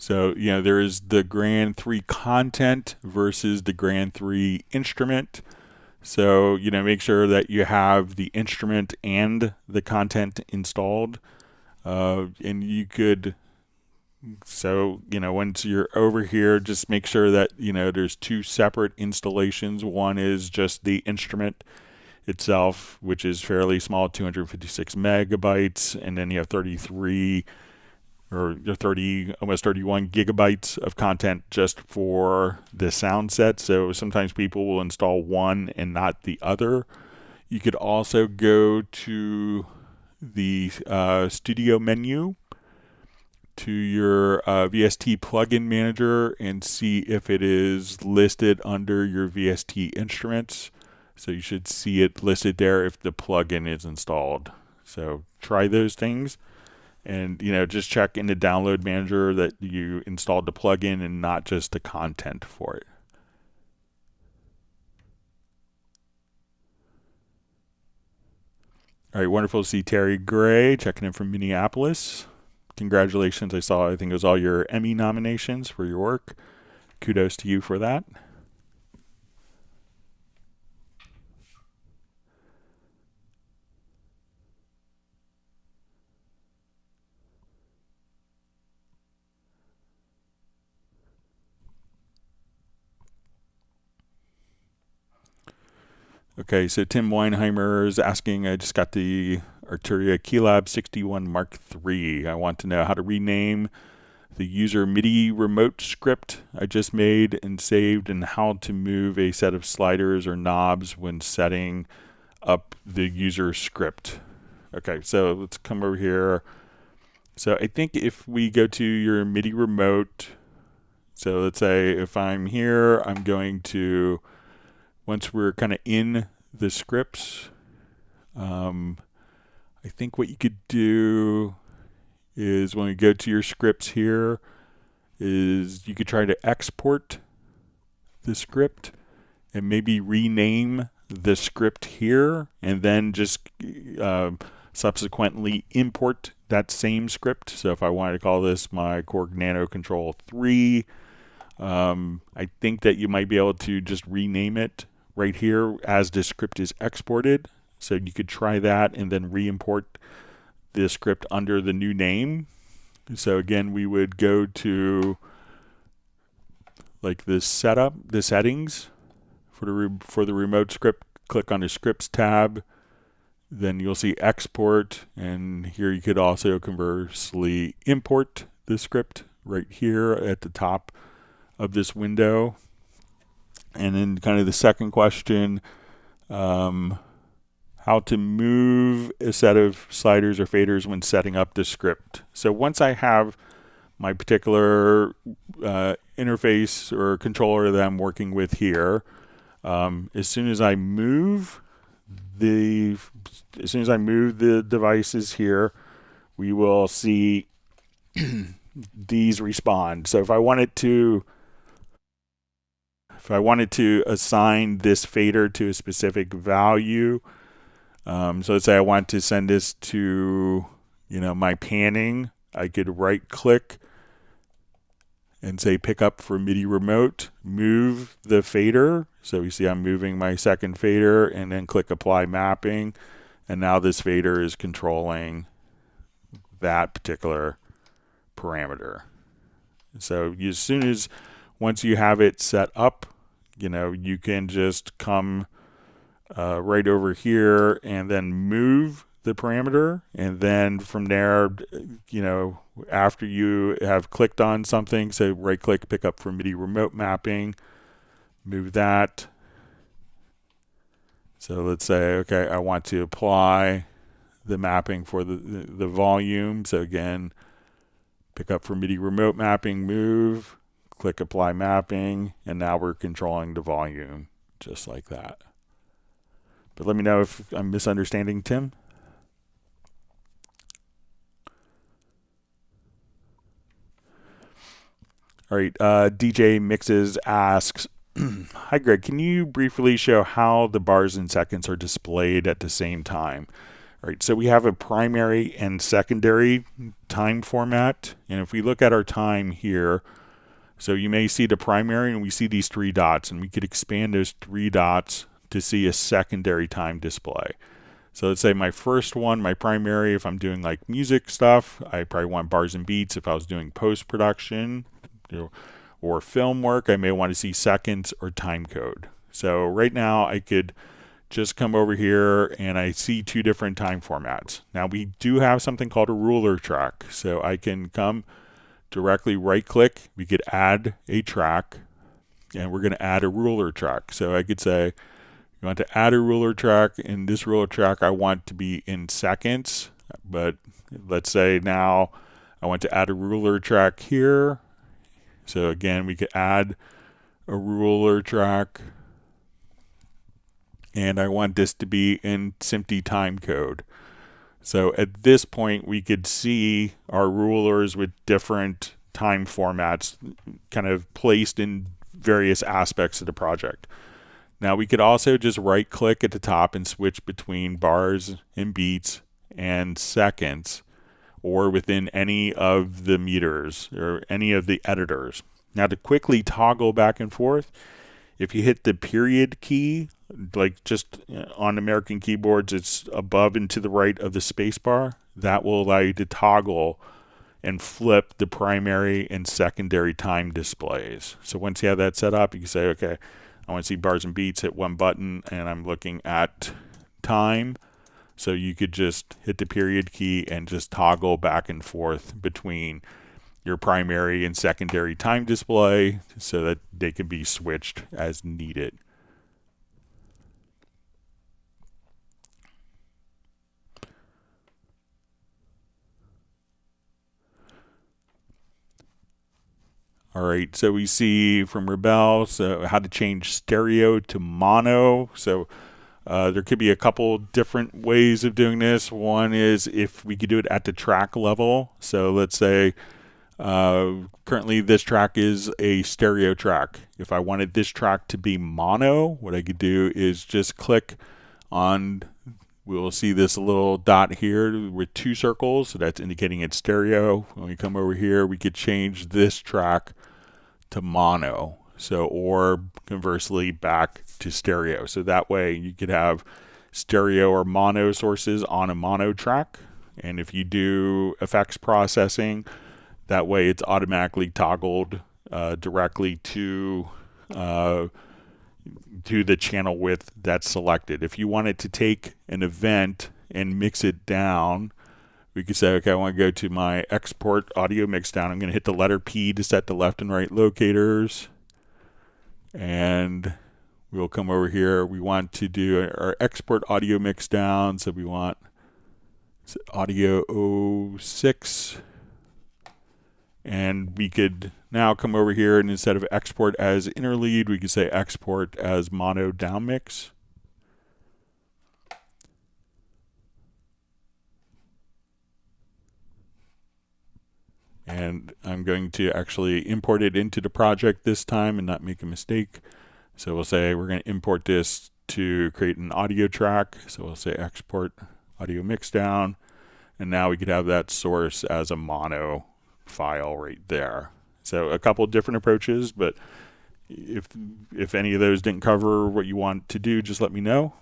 there is the Grand 3 content versus the Grand 3 instrument. So, make sure that you have the instrument and the content installed. And you could, once you're over here, just make sure that, there's two separate installations. One is just the instrument itself, which is fairly small, 256 megabytes, and then you have 33 or 30, almost 31 gigabytes of content just for the sound set. So sometimes people will install one and not the other. You could also go to the studio menu to your VST plugin manager and see if it is listed under your VST instruments. So you should see it listed there if the plugin is installed. So try those things. And, just check in the download manager that you installed the plugin and not just the content for it. All right, wonderful to see Terry Gray checking in from Minneapolis. Congratulations. I think it was all your Emmy nominations for your work. Kudos to you for that. Okay, so Tim Weinheimer is asking, I just got the Arturia Keylab 61 Mark III. I want to know how to rename the user MIDI remote script I just made and saved, and how to move a set of sliders or knobs when setting up the user script. Okay, so let's come over here. So I think if we go to your MIDI remote, so let's say if I'm here, I'm going to, once we're kind of in the scripts, I think what you could do is when we go to your scripts here, is you could try to export the script and maybe rename the script here, and then just subsequently import that same script. So if I wanted to call this my Korg Nano Control 3, I think that you might be able to just rename it right here as the script is exported. So you could try that and then re-import the script under the new name. So again, we would go to like the settings for the remote script. Click on the scripts tab. Then you'll see export, and here you could also conversely import the script right here at the top of this window. And then kind of the second question, how to move a set of sliders or faders when setting up the script. So once I have my particular interface or controller that I'm working with here, as soon as I move the devices here, we will see these respond. So if I wanted to if I wanted to assign this fader to a specific value, so let's say I want to send this to, my panning, I could right click and say pick up for MIDI remote, move the fader. So you see I'm moving my second fader, and then click apply mapping. And now this fader is controlling that particular parameter. So as soon as once you have it set up, you can just come right over here and then move the parameter, and then from there, after you have clicked on something, say right click, pick up for MIDI remote mapping, move that. So let's say, okay, I want to apply the mapping for the volume. So again, pick up for MIDI remote mapping, move, click apply mapping, and now we're controlling the volume just like that. But let me know if I'm misunderstanding, Tim. All right, DJ Mixes asks, hi Greg, can you briefly show how the bars and seconds are displayed at the same time? All right, so we have a primary and secondary time format, and if we look at our time here, so you may see the primary and we see these 3 dots, and we could expand those 3 dots to see a secondary time display. So let's say my first one, my primary, if I'm doing like music stuff, I probably want bars and beats. If I was doing post-production, or film work, I may want to see seconds or time code. So right now I could just come over here and I see 2 different time formats. Now we do have something called a ruler track. So I can come directly right click, we could add a track, and we're going to add a ruler track. So I could say, you want to add a ruler track, and this ruler track I want to be in seconds, but let's say now I want to add a ruler track here. So again, we could add a ruler track, and I want this to be in SMPTE time code. So at this point, we could see our rulers with different time formats kind of placed in various aspects of the project. Now we could also just right click at the top and switch between bars and beats and seconds, or within any of the meters or any of the editors. Now to quickly toggle back and forth, if you hit the period key, like just on American keyboards, it's above and to the right of the space bar, that will allow you to toggle and flip the primary and secondary time displays. So once you have that set up, you can say, okay, I want to see bars and beats, hit one button, and I'm looking at time. So you could just hit the period key and just toggle back and forth between your primary and secondary time display so that they can be switched as needed. All right, so we see from Rebel, so how to change stereo to mono. So there could be a couple different ways of doing this. One is if we could do it at the track level. So let's say currently this track is a stereo track. If I wanted this track to be mono, what I could do is just click on, we'll see this little dot here with 2 circles. So that's indicating it's stereo. When we come over here, we could change this track to mono. So, or conversely back to stereo. So that way you could have stereo or mono sources on a mono track. And if you do effects processing, that way it's automatically toggled directly to the channel width that's selected. If you wanted to take an event and mix it down, we could say, okay, I want to go to my export audio mixdown. I'm going to hit the letter P to set the left and right locators. And we'll come over here. We want to do our export audio mixdown. So we want audio 06. And we could now come over here, and instead of export as interlead, we could say export as mono downmix. And I'm going to actually import it into the project this time and not make a mistake. So we'll say we're going to import this to create an audio track. So we'll say export audio mixdown. And now we could have that source as a mono file right there. So a couple different approaches, but if any of those didn't cover what you want to do, just let me know.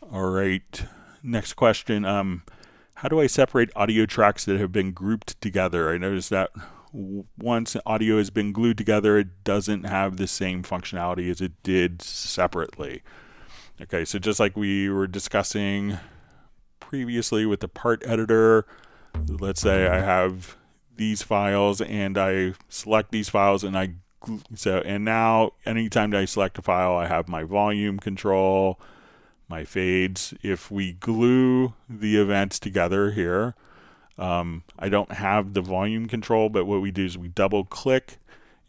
All right, next question. How do I separate audio tracks that have been grouped together? I noticed that once audio has been glued together, it doesn't have the same functionality as it did separately. Okay, so just like we were discussing previously with the part editor, let's say I have these files and I select these files and and now anytime I select a file, I have my volume control, my fades. If we glue the events together here, I don't have the volume control, but what we do is we double click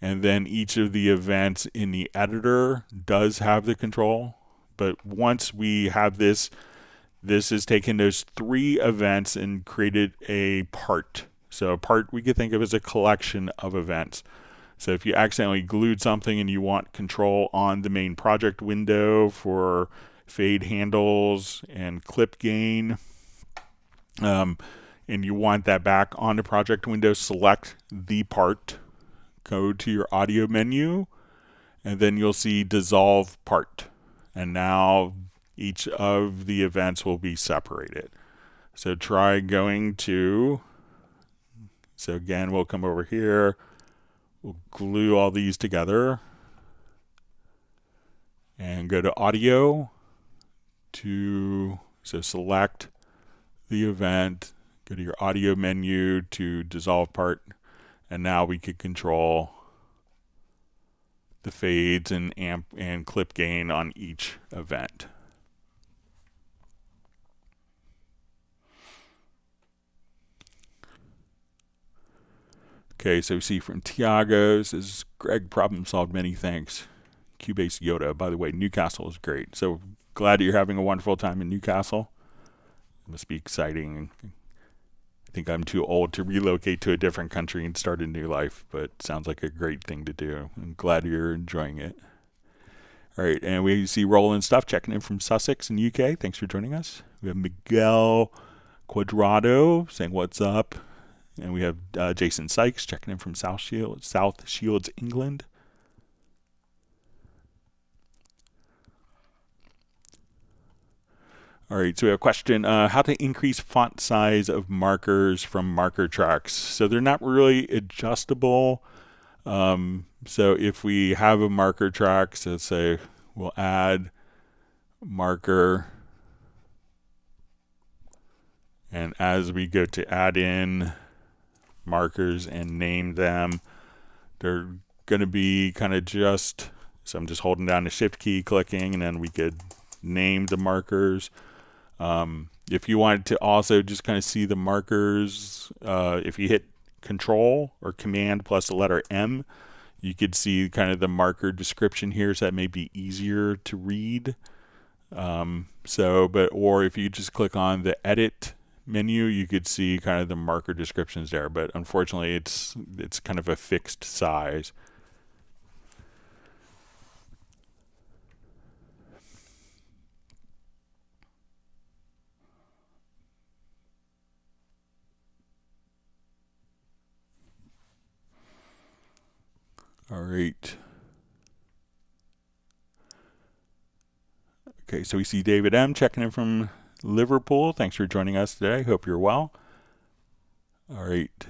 and then each of the events in the editor does have the control. But once we have this has taken those 3 events and created a part. So a part we could think of as a collection of events. So if you accidentally glued something and you want control on the main project window for fade handles and clip gain, and you want that back on the project window, select the part, go to your audio menu, and then you'll see dissolve part. And now each of the events will be separated. So try going to, so again, we'll come over here, we'll glue all these together and go to audio so select the event, go to your audio menu to dissolve part, and now we could control the fades and amp and clip gain on each event. Okay, so we see from Tiago, says, Greg, problem solved, many thanks. Cubase Yoda, by the way, Newcastle is great. So glad that you're having a wonderful time in Newcastle. It must be exciting. I think I'm too old to relocate to a different country and start a new life, but sounds like a great thing to do. I'm glad you're enjoying it. All right, and we see Roland Stuff checking in from Sussex in UK. Thanks for joining us. We have Miguel Quadrado saying what's up. And we have Jason Sykes checking in from South Shields, England. All right, so we have a question, how to increase font size of markers from marker tracks. So they're not really adjustable. So if we have a marker track, so let's say we'll add marker. And as we go to add in markers and name them, they're going to be kind of just, so I'm just holding down the shift key, clicking, and then we could name the markers. If you wanted to also just kind of see the markers, if you hit control or command plus the letter M, you could see kind of the marker description here, so that may be easier to read. Or if you just click on the edit menu, you could see kind of the marker descriptions there, but unfortunately it's kind of a fixed size. All right. Okay, so we see David M checking in from Liverpool. Thanks for joining us today. Hope you're well. All right.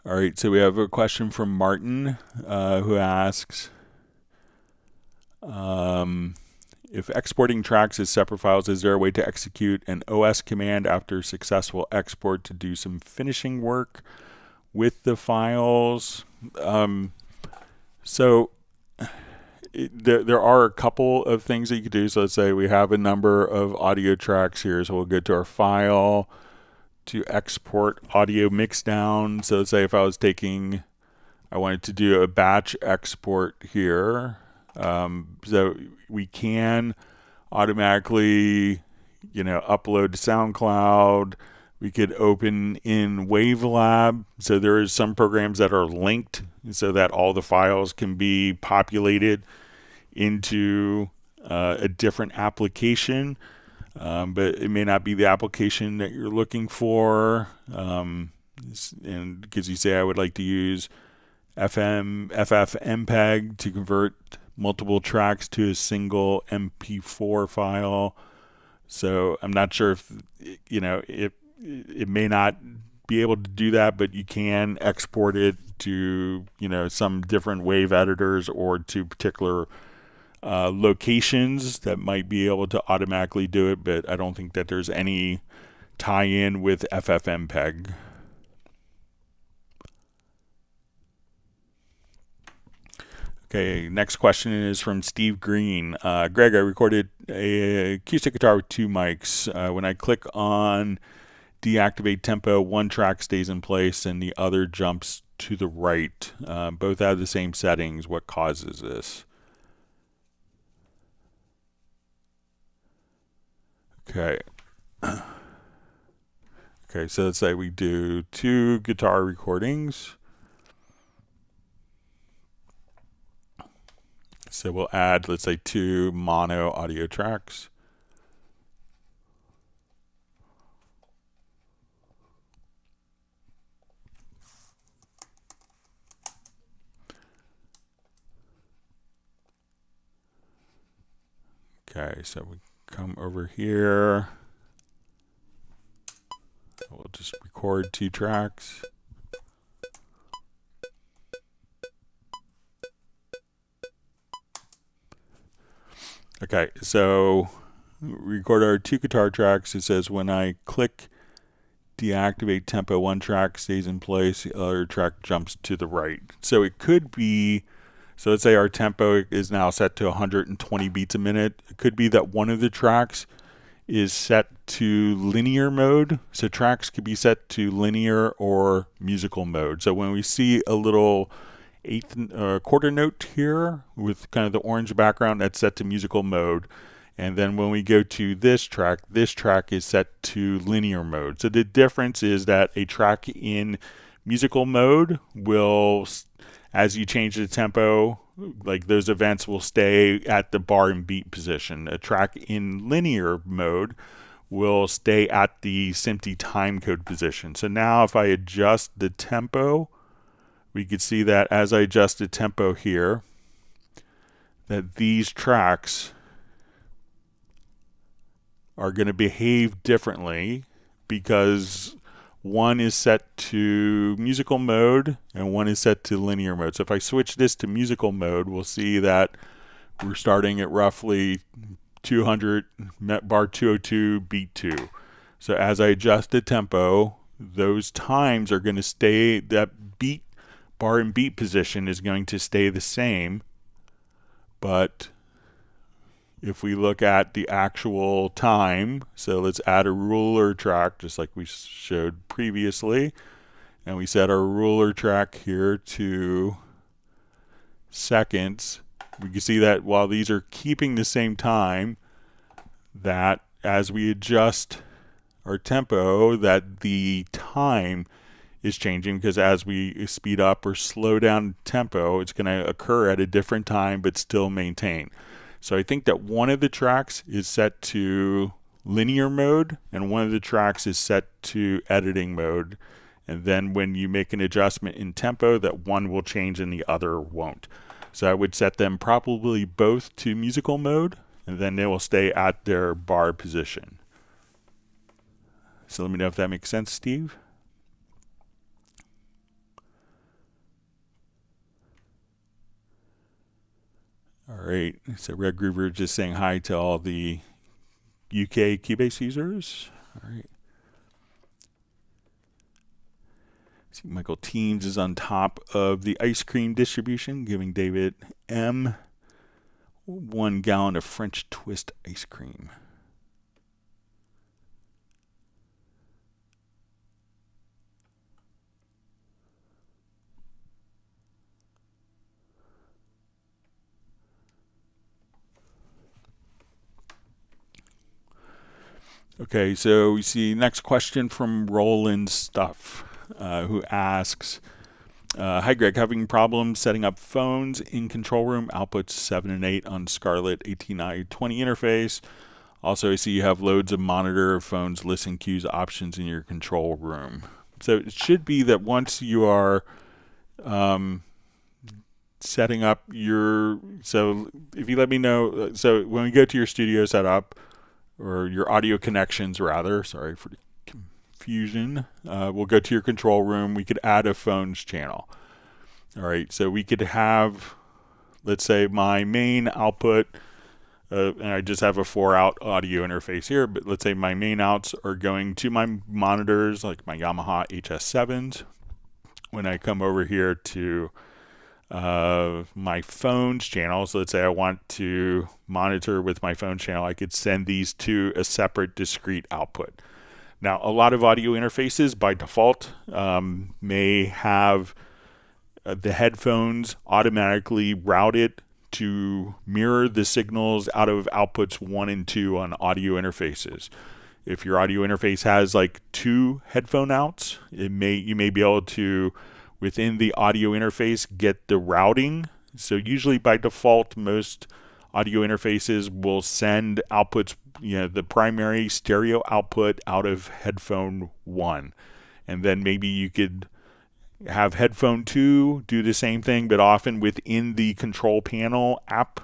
All right, so we have a question from Martin who asks, if exporting tracks as separate files, is there a way to execute an OS command after successful export to do some finishing work with the files? So there are a couple of things that you could do. So let's say we have a number of audio tracks here. So we'll go to our file to export audio mixdown. So let's say if I wanted to do a batch export here. So we can automatically, upload to SoundCloud. We could open in Wavelab. So there is some programs that are linked so that all the files can be populated into a different application. But it may not be the application that you're looking for. And because you say I would like to use FFmpeg to convert multiple tracks to a single MP4 file. So I'm not sure if, it may not be able to do that, but you can export it to, some different wave editors or to particular locations that might be able to automatically do it, but I don't think that there's any tie-in with FFmpeg. Okay, next question is from Steve Green. Greg, I recorded a acoustic guitar with 2 mics. When I click on deactivate tempo, one track stays in place and the other jumps to the right. Both have the same settings. What causes this? Okay. Okay, so let's say we do 2 guitar recordings. So we'll add, let's say, 2 mono audio tracks. Okay, so we come over here. We'll just record 2 tracks. Okay, so record our 2 guitar tracks. It says when I click deactivate tempo, one track stays in place, the other track jumps to the right. So it could be, so let's say our tempo is now set to 120 beats a minute. It could be that one of the tracks is set to linear mode. So tracks could be set to linear or musical mode. So when we see a little quarter note here with kind of the orange background, that's set to musical mode. And then when we go to this track is set to linear mode. So the difference is that a track in musical mode will, as you change the tempo, like those events will stay at the bar and beat position. A track in linear mode will stay at the SMPTE timecode position. So now if I adjust the tempo, we could see that as I adjust the tempo here, that these tracks are going to behave differently because one is set to musical mode and one is set to linear mode. So if I switch this to musical mode, we'll see that we're starting at roughly 200, bar 202, beat 2. So as I adjust the tempo, those times are going to stay, that beat, bar and beat position is going to stay the same. But if we look at the actual time, so let's add a ruler track just like we showed previously, and we set our ruler track here to seconds. We can see that while these are keeping the same time, that as we adjust our tempo, that the time is changing, because as we speed up or slow down tempo, it's going to occur at a different time but still maintain. So I think that one of the tracks is set to linear mode and one of the tracks is set to editing mode. And then when you make an adjustment in tempo, that one will change and the other won't. So I would set them probably both to musical mode, and then they will stay at their bar position. So let me know if that makes sense, Steve. All right, so Red Groover just saying hi to all the UK Cubase users. All right. See, Michael Teens is on top of the ice cream distribution, giving David M 1 gallon of French twist ice cream. Okay, so we see next question from Roland Stuff, who asks, hi Greg, having problems setting up phones in control room, outputs 7 and 8 on Scarlett 18i20 interface. Also, I see you have loads of monitor, phones, listen queues, options in your control room. So it should be that once you are setting up your, so if you let me know, so when we go to your studio setup, or your audio connections rather, sorry for the confusion, we'll go to your control room, we could add a phones channel. All right, so we could have, let's say my main output, and I just have a 4-out audio interface here, but let's say my main outs are going to my monitors, like my Yamaha HS7s. When I come over here to my phones channel, so let's say I want to monitor with my phone channel, I could send these to a separate discrete output. Now, a lot of audio interfaces by default may have the headphones automatically routed to mirror the signals out of outputs 1 and 2 on audio interfaces. If your audio interface has like 2 headphone outs, you may be able to, within the audio interface, get the routing. So usually by default, most audio interfaces will send outputs, the primary stereo output out of headphone 1. And then maybe you could have headphone 2 do the same thing, but often within the control panel app,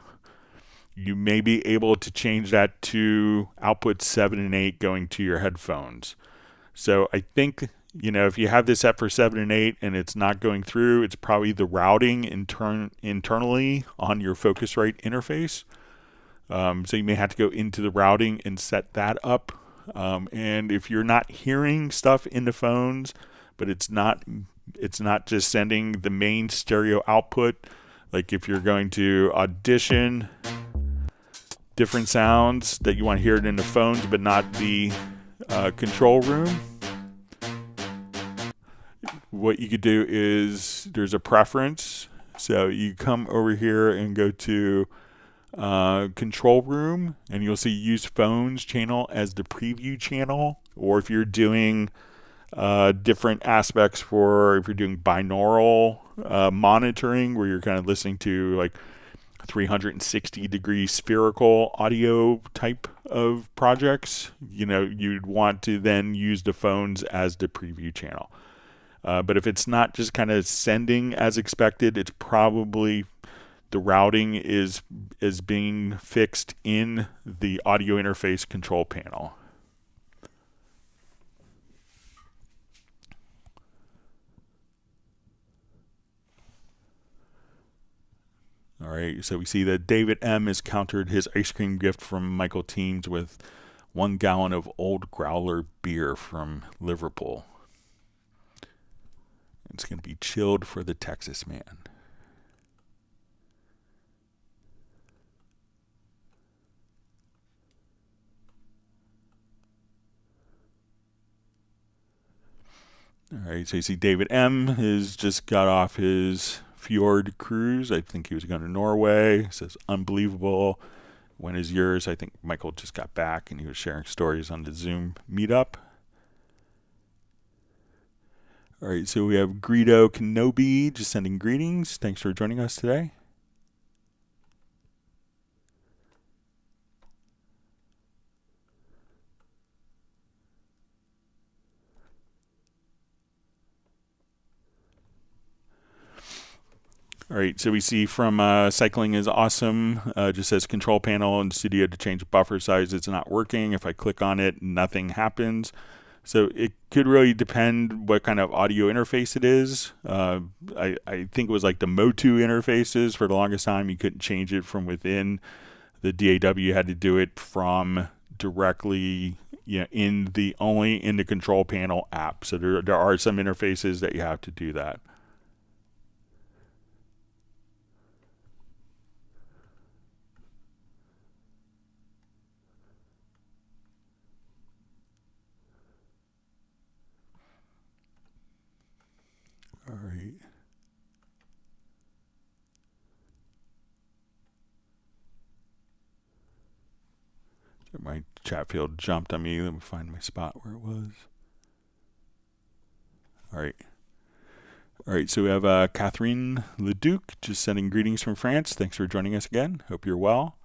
you may be able to change that to outputs 7 and 8 going to your headphones. So I think, if you have this set for 7 and 8 and it's not going through, it's probably the routing internally on your Focusrite interface. So you may have to go into the routing and set that up. And if you're not hearing stuff in the phones, but it's not just sending the main stereo output, like if you're going to audition different sounds that you want to hear it in the phones but not the control room, what you could do is there's a preference. So you come over here and go to control room, and you'll see use phones channel as the preview channel. Or if you're doing different aspects for, if you're doing binaural monitoring, where you're kind of listening to like 360 degree spherical audio type of projects, you'd want to then use the phones as the preview channel. But if it's not just kind of sending as expected, it's probably the routing is being fixed in the audio interface control panel. All right, so we see that David M. has countered his ice cream gift from Michael Teams with 1 gallon of Old Growler beer from Liverpool. It's going to be chilled for the Texas man. All right, so you see David M. has just got off his fjord cruise. I think he was going to Norway. It says, unbelievable. When is yours? I think Michael just got back and he was sharing stories on the Zoom meetup. All right, so we have Greedo Kenobi just sending greetings. Thanks for joining us today. All right, so we see from Cycling is Awesome, just says control panel in studio to change buffer size. It's not working. If I click on it, nothing happens. So it could really depend what kind of audio interface it is. I think it was like the Motu interfaces for the longest time. You couldn't change it from within the DAW. You had to do it from directly in the control panel app. So there are some interfaces that you have to do that. My chat field jumped on me. Let me find my spot where it was. All right. All right, so we have Catherine Leduc just sending greetings from France. Thanks for joining us again. Hope you're well.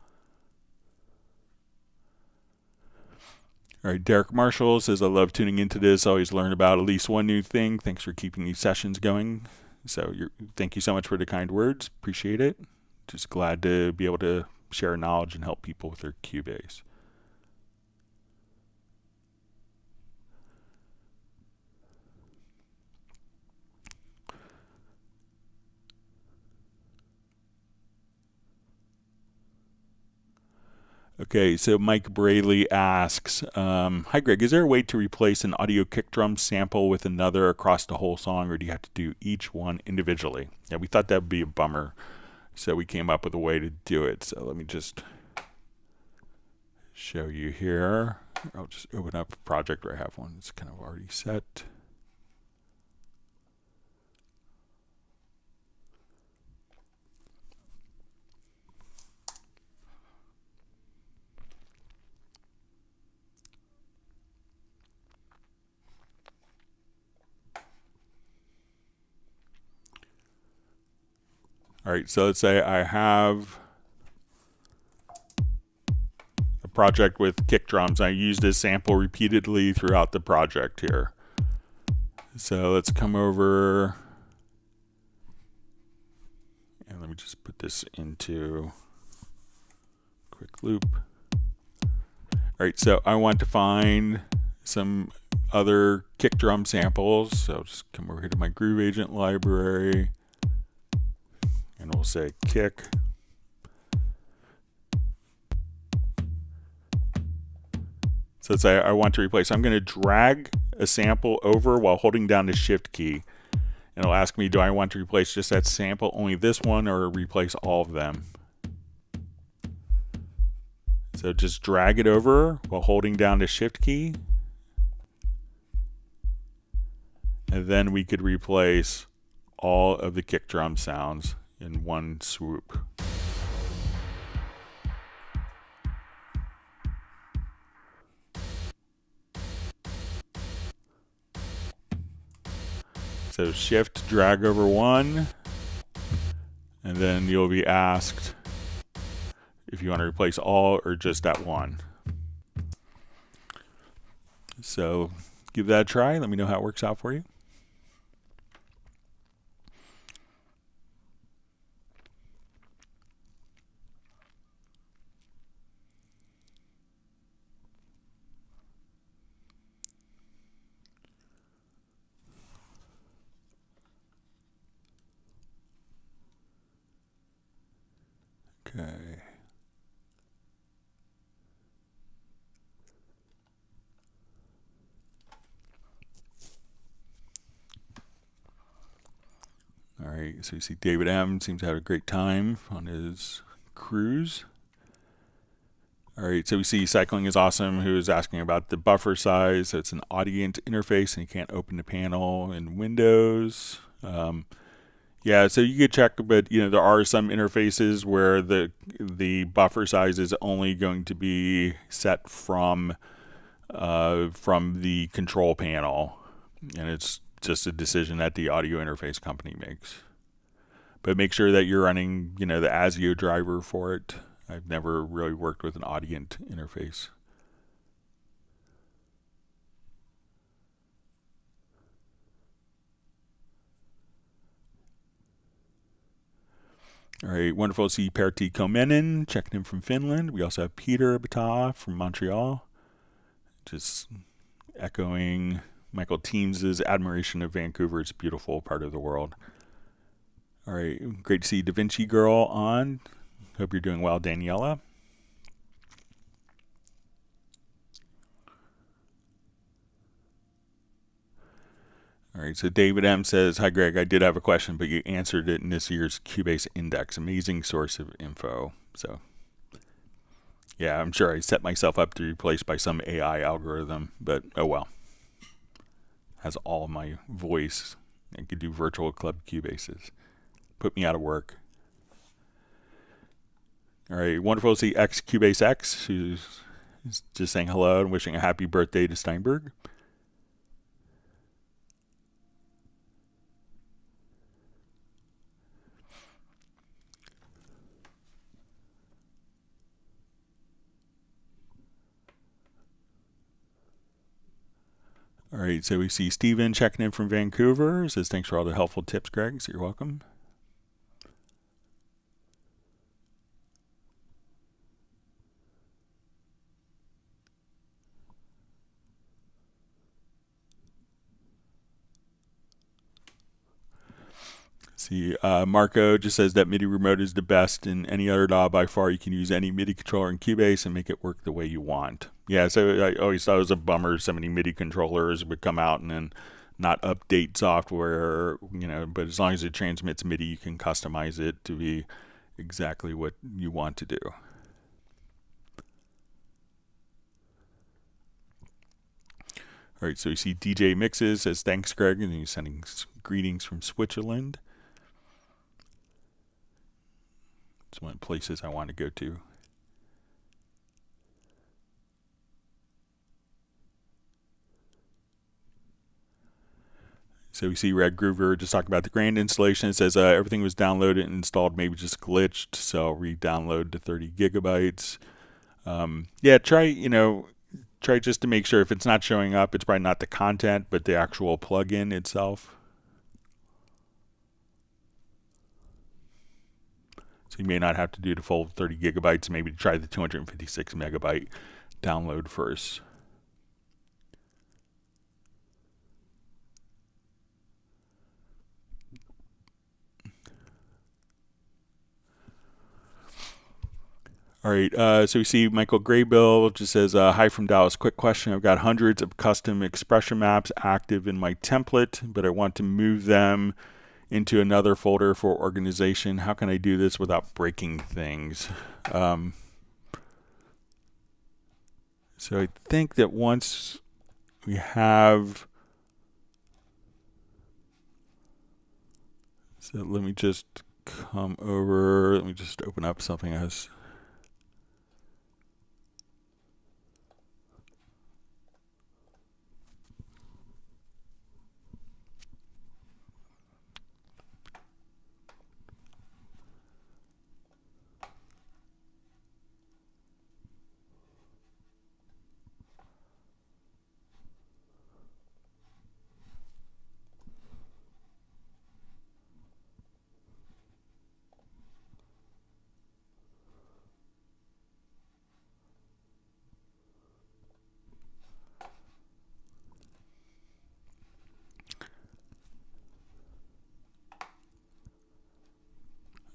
All right, Derek Marshall says, I love tuning into this. Always learn about at least one new thing. Thanks for keeping these sessions going. So thank you so much for the kind words. Appreciate it. Just glad to be able to share knowledge and help people with their Cubase. Okay, so Mike Braley asks, hi Greg, is there a way to replace an audio kick drum sample with another across the whole song, or do you have to do each one individually? Yeah, we thought that would be a bummer, so we came up with a way to do it. So let me just show you here. I'll just open up a project where I have one that's kind of already set. All right, so let's say I have a project with kick drums. I use this sample repeatedly throughout the project here. So let's come over and let me just put this into quick loop. All right, so I want to find some other kick drum samples. So I'll just come over here to my Groove Agent library. And we'll say kick. So let's say I want to replace. I'm going to drag a sample over while holding down the shift key. And it'll ask me, do I want to replace just that sample, only this one, or replace all of them? So just drag it over while holding down the shift key. And then we could replace all of the kick drum sounds in one swoop. So shift, drag over one, and then you'll be asked if you want to replace all or just that one. So give that a try. Let me know how it works out for you. Okay. All right, so you see David M. seems to have a great time on his cruise. All right, so we see Cycling is Awesome, who is asking about the buffer size. So it's an audience interface, and you can't open the panel in Windows. Yeah, so you could check, but there are some interfaces where the buffer size is only going to be set from the control panel, and it's just a decision that the audio interface company makes. But make sure that you're running, the ASIO driver for it. I've never really worked with an audience interface. All right, wonderful to see Pertti Komenen checking in from Finland. We also have Peter Bata from Montreal, just echoing Michael Teams's admiration of Vancouver. It's a beautiful part of the world. All right, great to see Da Vinci Girl on. Hope you're doing well, Daniela. All right, so David M. says, hi, Greg, I did have a question, but you answered it in this year's Cubase Index. Amazing source of info. So, yeah, I'm sure I set myself up to be replaced by some AI algorithm, but oh well. Has all my voice and could do virtual club Cubases. Put me out of work. All right, wonderful to see Cubase X, who's just saying hello and wishing a happy birthday to Steinberg. All right, so we see Steven checking in from Vancouver. Says, thanks for all the helpful tips, Greg. So you're welcome. See, Marco just says that MIDI remote is the best in any other DAW by far. You can use any MIDI controller in Cubase and make it work the way you want. Yeah, so I always thought it was a bummer so many MIDI controllers would come out and then not update software, but as long as it transmits MIDI, you can customize it to be exactly what you want to do. All right, so you see DJ Mixes says, thanks, Greg, and he's sending greetings from Switzerland. It's one of the places I want to go to. So we see Red Groover just talking about the grand installation. It says everything was downloaded and installed, maybe just glitched, so I'll re-download to 30 gigabytes. Yeah, try just to make sure if it's not showing up, it's probably not the content, but the actual plugin itself. So you may not have to do the full 30 gigabytes, maybe try the 256 megabyte download first. All right, so we see Michael Graybill just says, hi from Dallas. Quick question. I've got hundreds of custom expression maps active in my template, but I want to move them into another folder for organization. How can I do this without breaking things? So I think that once we have... So let me just come over. Let me just open up something else.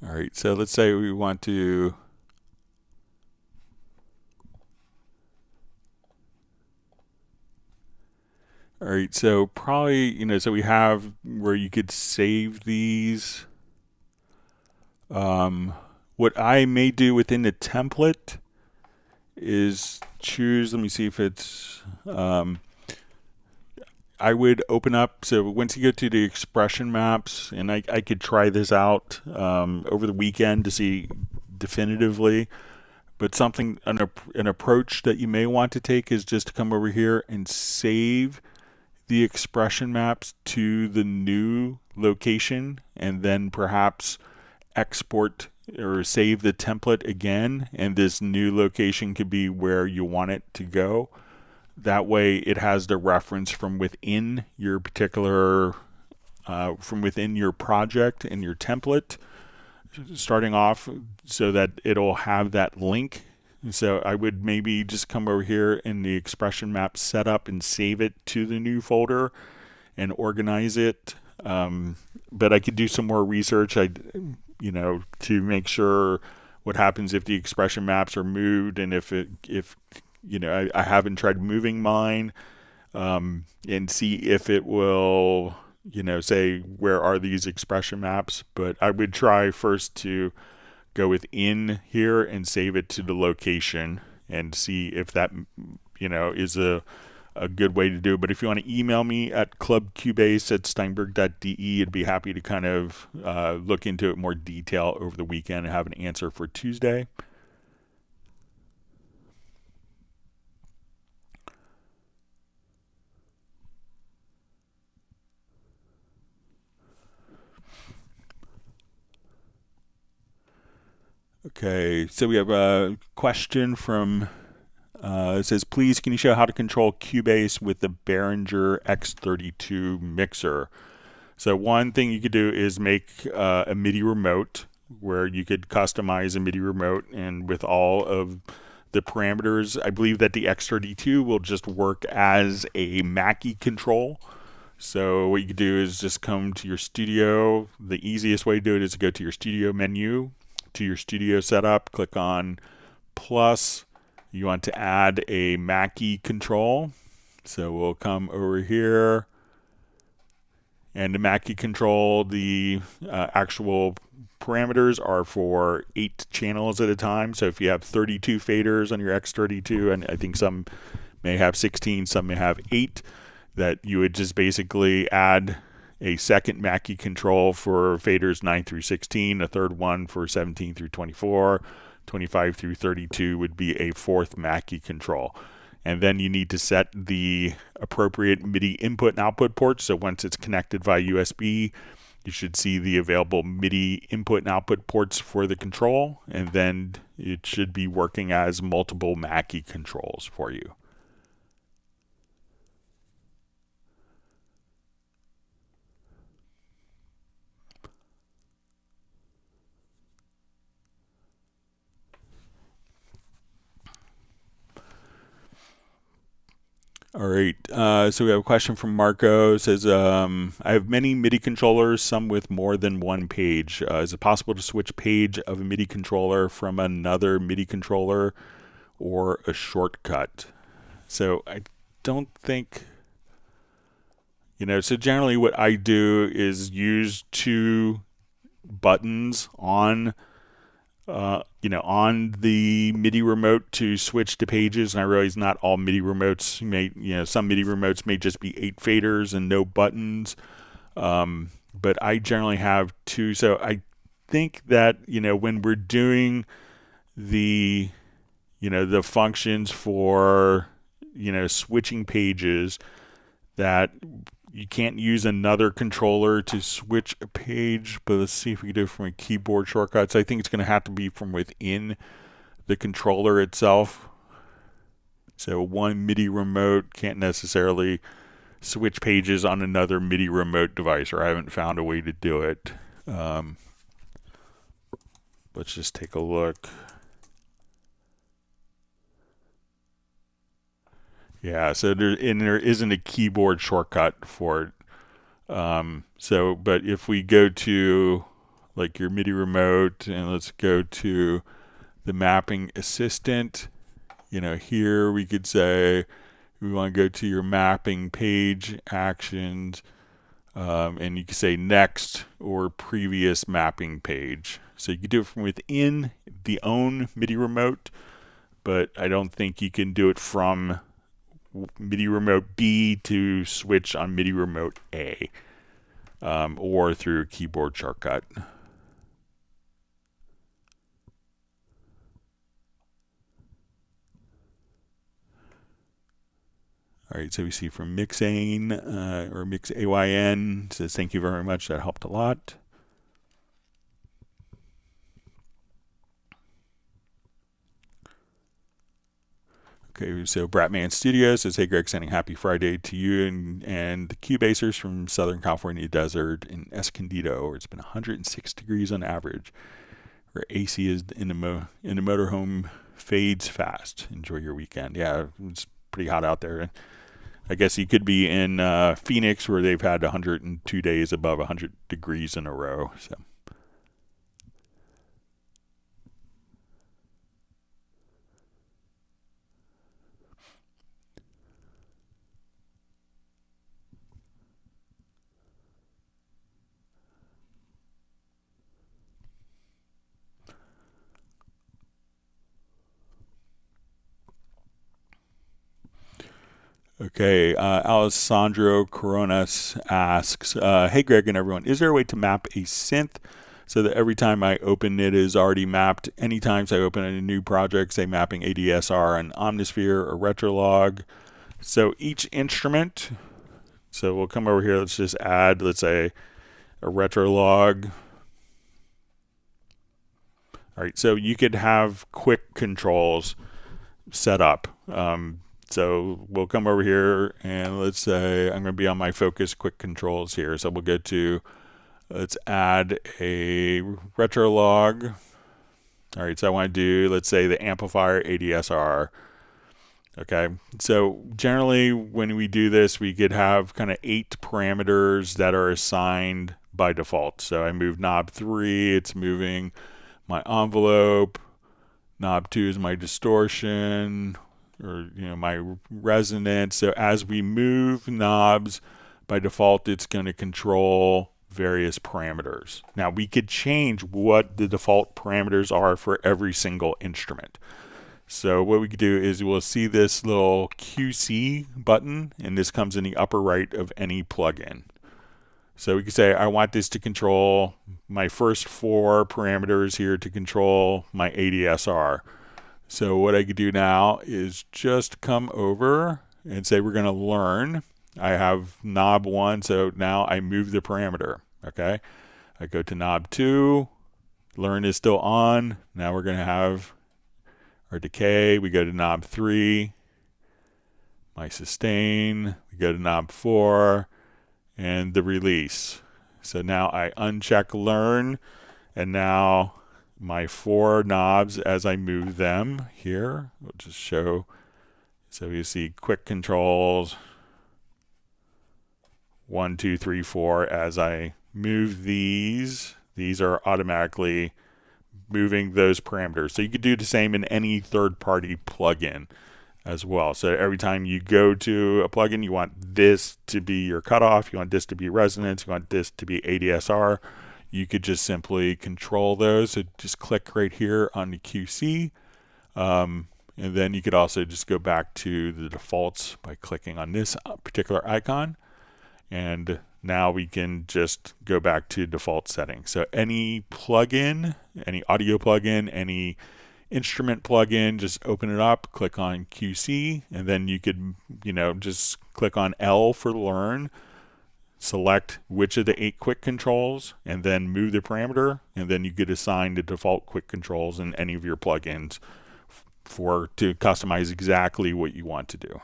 All right, so let's say we want to all right, so probably, so we have where you could save these. What I may do within the template is choose, let me see if it's, I would open up, so once you go to the expression maps, and I could try this out over the weekend to see definitively, but an approach that you may want to take is just to come over here and save the expression maps to the new location, and then perhaps export or save the template again, and this new location could be where you want it to go. That way it has the reference from within your particular, from within your project and your template, starting off, so that it'll have that link. So I would maybe just come over here in the expression map setup and save it to the new folder and organize it. But I could do some more research, to make sure what happens if the expression maps are moved, and if I haven't tried moving mine, and see if it will, say where are these expression maps. But I would try first to go within here and save it to the location and see if that, is a good way to do it. But if you want to email me at clubcubase@steinberg.de, I'd be happy to kind of look into it more detail over the weekend and have an answer for Tuesday. Okay, so we have a question from, it says, please can you show how to control Cubase with the Behringer X32 mixer? So one thing you could do is make a MIDI remote where you could customize a MIDI remote, and with all of the parameters, I believe that the X32 will just work as a Mackie control. So what you could do is just come to your studio. The easiest way to do it is to go to your studio menu, to your studio setup, click on plus. You want to add a Mackie control. So we'll come over here, and the Mackie control, the actual parameters are for 8 channels at a time. So if you have 32 faders on your X32, and I think some may have 16, some may have 8, that you would just basically add a second Mackie control for faders 9 through 16, a third one for 17 through 24, 25 through 32 would be a fourth Mackie control. And then you need to set the appropriate MIDI input and output ports. So once it's connected via USB, you should see the available MIDI input and output ports for the control, and then it should be working as multiple Mackie controls for you. All right, so we have a question from Marco. It says, I have many MIDI controllers, some with more than one page. Is it possible to switch page of a MIDI controller from another MIDI controller, or a shortcut? So I don't think, so generally what I do is use 2 buttons on on the MIDI remote to switch to pages. And I realize not all MIDI remotes some MIDI remotes may just be 8 faders and no buttons. But I generally have 2. So I think that, when we're doing the, the functions for, switching pages, that you can't use another controller to switch a page, but let's see if we can do it from a keyboard shortcut. So I think it's going to have to be from within the controller itself. So one MIDI remote can't necessarily switch pages on another MIDI remote device, or I haven't found a way to do it. Let's just take a look. Yeah, so there isn't a keyboard shortcut for it. But if we go to like your MIDI remote, and let's go to the mapping assistant, here we could say we want to go to your mapping page actions, and you can say next or previous mapping page. So you can do it from within the own MIDI remote, but I don't think you can do it from MIDI remote B to switch on MIDI remote A, or through a keyboard shortcut. All right, so we see from Mixane, or MixAYN, says thank you very much, that helped a lot. Okay, so Bratman Studios says, hey Greg, sending happy Friday to you and the Cubasers from Southern California desert in Escondido, where it's been 106 degrees on average, where AC is in the motorhome fades fast. Enjoy your weekend. Yeah, it's pretty hot out there. I guess you could be in Phoenix, where they've had 102 days above 100 degrees in a row. So. Okay, Alessandro Coronas asks, hey Greg and everyone, is there a way to map a synth so that every time I open it is already mapped? Anytime I open a new project, say mapping ADSR and Omnisphere or Retrolog. So each instrument, so we'll come over here, let's just add, let's say, a Retrolog. All right, so you could have quick controls set up. So we'll come over here and let's say I'm going to be on my focus quick controls here. So we'll go to, let's add a retro log. All right, so I want to do, let's say, the amplifier ADSR. Okay, so generally when we do this, we could have kind of 8 parameters that are assigned by default. So I move knob 3, it's moving my envelope. Knob 2 is my distortion, or my resonance. So as we move knobs, by default, it's going to control various parameters. Now we could change what the default parameters are for every single instrument. So what we could do is we'll see this little QC button, and this comes in the upper right of any plugin. So we could say I want this to control my first 4 parameters here to control my ADSR. So what I could do now is just come over and say we're going to learn. I have knob 1, so now I move the parameter. Okay, I go to knob 2, learn is still on. Now we're going to have our decay. We go to knob 3, my sustain. We go to knob 4, and the release. So now I uncheck learn, and now my 4 knobs, as I move them here, we'll just show. So you see quick controls 1, 2, 3, 4. As I move these are automatically moving those parameters. So you could do the same in any third-party plugin as well. So every time you go to a plugin, you want this to be your cutoff, you want this to be resonance, you want this to be ADSR. You could just simply control those. So just click right here on the QC. And then you could also just go back to the defaults by clicking on this particular icon. And now we can just go back to default settings. So any plugin, any audio plugin, any instrument plugin, just open it up, click on QC, and then you could, just click on L for learn, select which of the 8 quick controls, and then move the parameter, and then you could assign the default quick controls in any of your plugins to customize exactly what you want to do.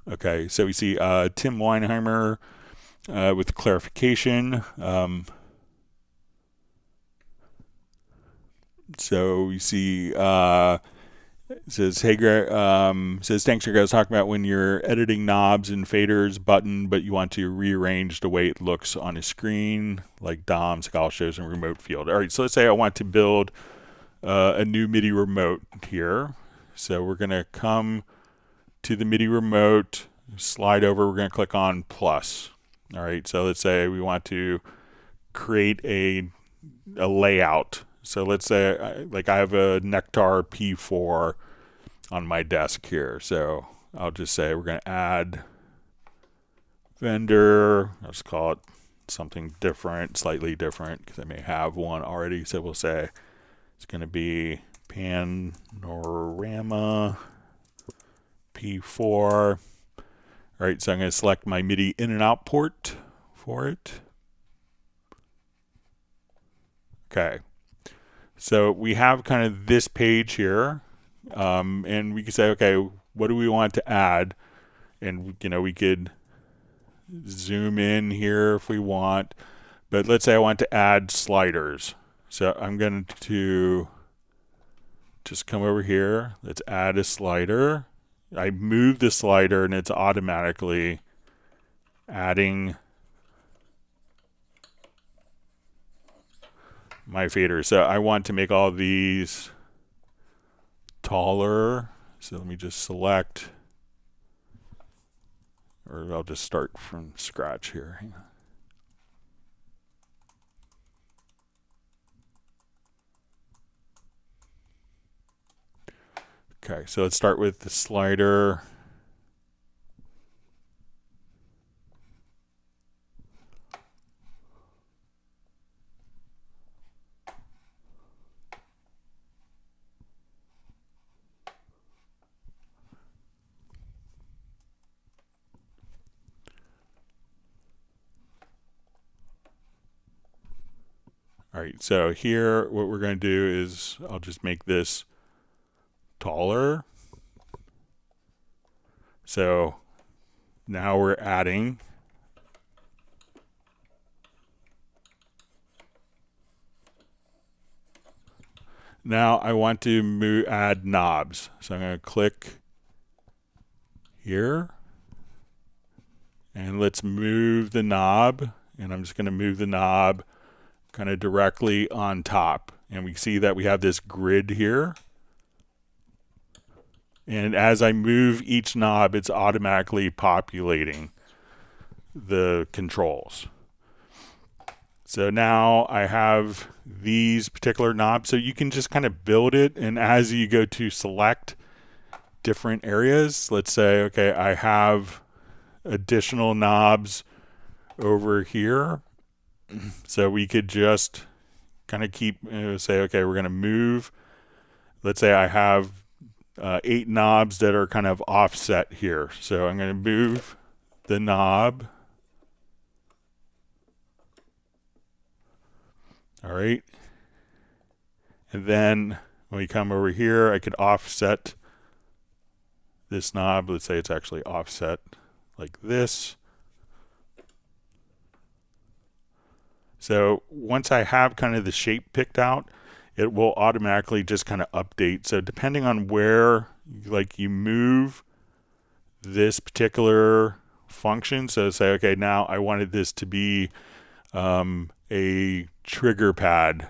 Okay, so we see Tim Weinheimer with clarification. So we see it says, hey Greg, says thanks Greg, I was talking about when you're editing knobs and faders button, but you want to rearrange the way it looks on a screen, like DOM, Scala shows, and remote field. All right, so let's say I want to build a new MIDI remote here. So we're going to come to the MIDI remote, slide over, we're going to click on plus. All right, so let's say we want to create a layout. So let's say I have a Nectar P4 on my desk here. So I'll just say we're going to add vendor. Let's call it something different, slightly different, because I may have one already. So we'll say it's going to be Panorama P4. All right, so I'm going to select my MIDI in and out port for it. Okay, so we have kind of this page here, and we can say, okay, what do we want to add? And we could zoom in here if we want, but let's say I want to add sliders. So I'm going to just come over here. Let's add a slider. I move the slider and it's automatically adding my fader. So I want to make all these taller. So let me just select, or I'll just start from scratch here. Hang on. Okay, so let's start with the slider. All right, so here what we're going to do is I'll just make this taller. So now we're adding now I want to add knobs. So I'm going to click here and let's move the knob, and I'm just going to move the knob kind of directly on top, and we see that we have this grid here, and as I move each knob it's automatically populating the controls. So now I have these particular knobs, so you can just kind of build it, and as you go to select different areas, let's say okay, I have additional knobs over here, so we could just kind of keep say okay, we're going to move, let's say I have 8 knobs that are kind of offset here, so I'm going to move the knob. All right, and then when we come over here I could offset this knob. Let's say it's actually offset like this. So once I have kind of the shape picked out, it will automatically just kind of update. So depending on where like you move this particular function, so say okay, now I wanted this to be a trigger pad,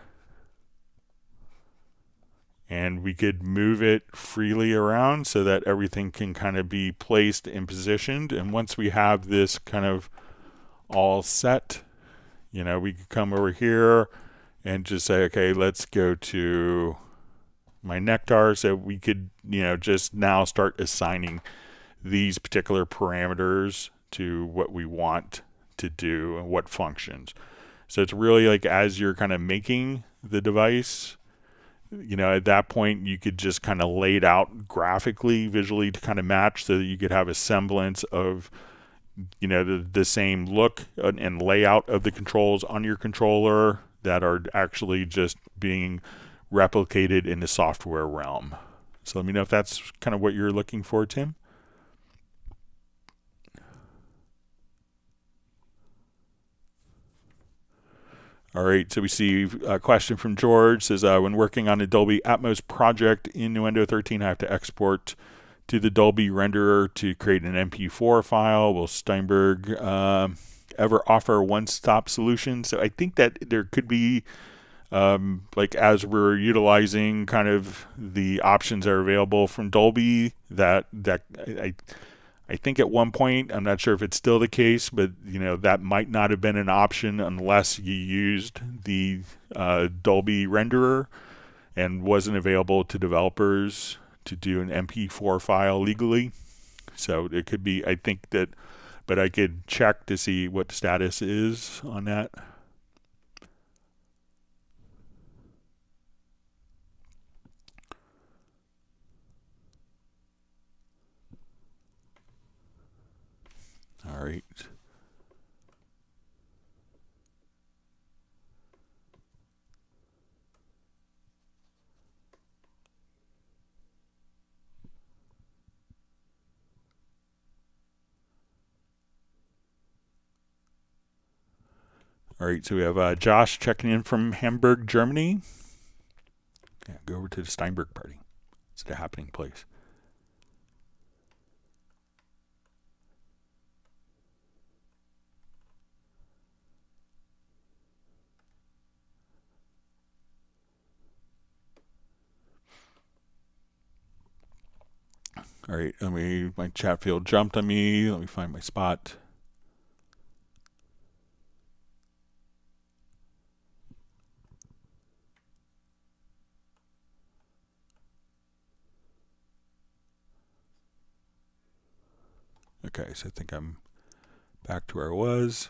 and we could move it freely around so that everything can kind of be placed and positioned. And once we have this kind of all set, you know, we could come over here and just say okay, let's go to my nectar, so we could, you know, just now start assigning these particular parameters to what we want to do and what functions. So it's really like as you're kind of making the device, you know, at that point you could just kind of lay it out graphically, visually, to kind of match, so that you could have a semblance of, you know, the same look and layout of the controls on your controller that are actually just being replicated in the software realm. So let me know if that's kind of what you're looking for, Tim. All right, so we see a question from George. Says, when working on a Dolby Atmos project in Nuendo 13, I have to export to the Dolby renderer to create an MP4 file. Will Steinberg ever offer a one-stop solution? So I think that there could be, like as we're utilizing kind of the options that are available from Dolby, that I think at one point, I'm not sure if it's still the case, but you know, that might not have been an option unless you used the Dolby renderer and wasn't available to developers to do an MP4 file legally. So it could be, I think that, but I could check to see what the status is on that. All right. All right, so we have Josh checking in from Hamburg, Germany. Yeah, go over to the Steinberg party. It's the happening place. All right, my chat field jumped on me. Let me find my spot. Okay, so I think I'm back to where I was.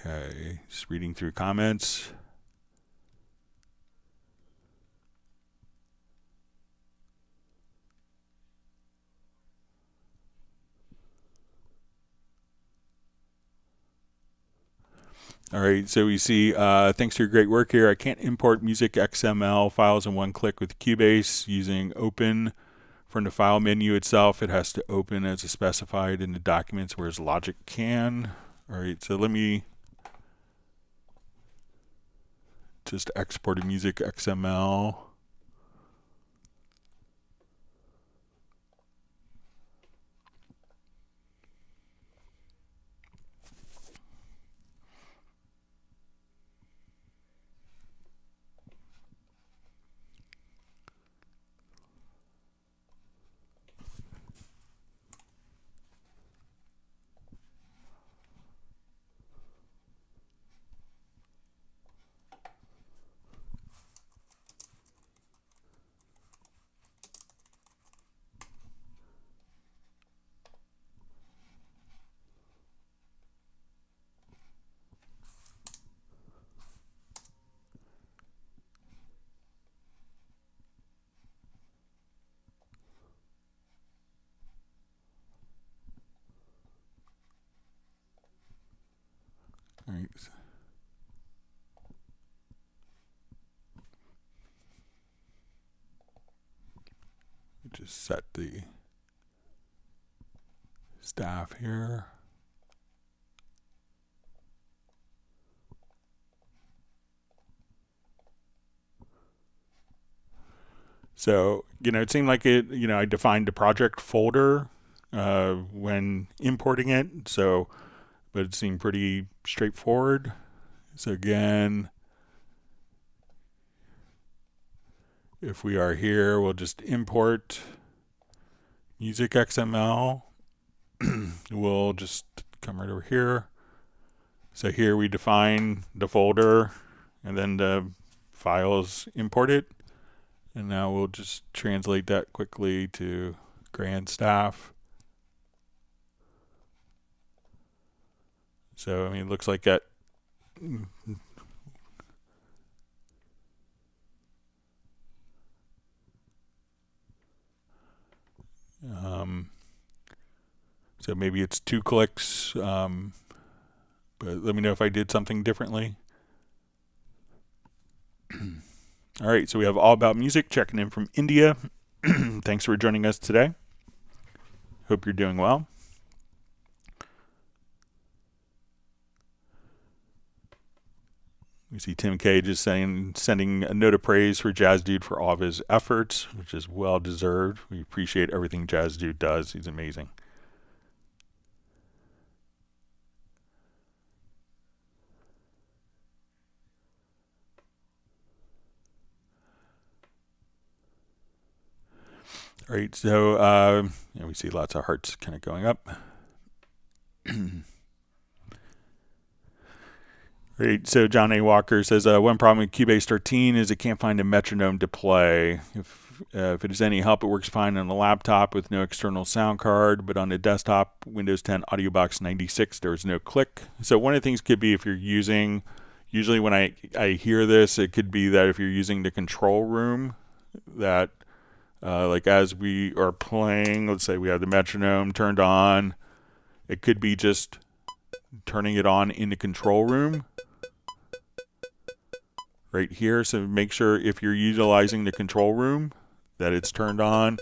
Okay, just reading through comments. All right, so we see, thanks to your great work here, I can't import music XML files in one click with Cubase using open from the file menu itself. It has to open as specified in the documents, whereas Logic can. All right, so let me just export a music XML. All right. Just set the staff here. So, it seemed like I defined the project folder when importing it. So, but it seemed pretty straightforward. So again, if we are here, we'll just import music XML. We'll just come right over here. So here we define the folder and then the files imported. And now we'll just translate that quickly to Grand Staff. So, it looks like that. So maybe it's 2 clicks, but let me know if I did something differently. All right, so we have All About Music checking in from India. Thanks for joining us today. Hope you're doing well. We see Tim K just sending a note of praise for Jazz Dude for all of his efforts, which is well deserved. We appreciate everything Jazz Dude does. He's amazing. All right, so we see lots of hearts kind of going up. Right, so John A. Walker says, one problem with Cubase 13 is it can't find a metronome to play. If it is any help, it works fine on the laptop with no external sound card, but on the desktop, Windows 10 Audio Box 96, there is no click. So one of the things could be if you're using, usually when I hear this, it could be that if you're using the control room, that like as we are playing, let's say we have the metronome turned on, it could be just turning it on in the control room right here. So make sure if you're utilizing the control room that it's turned on.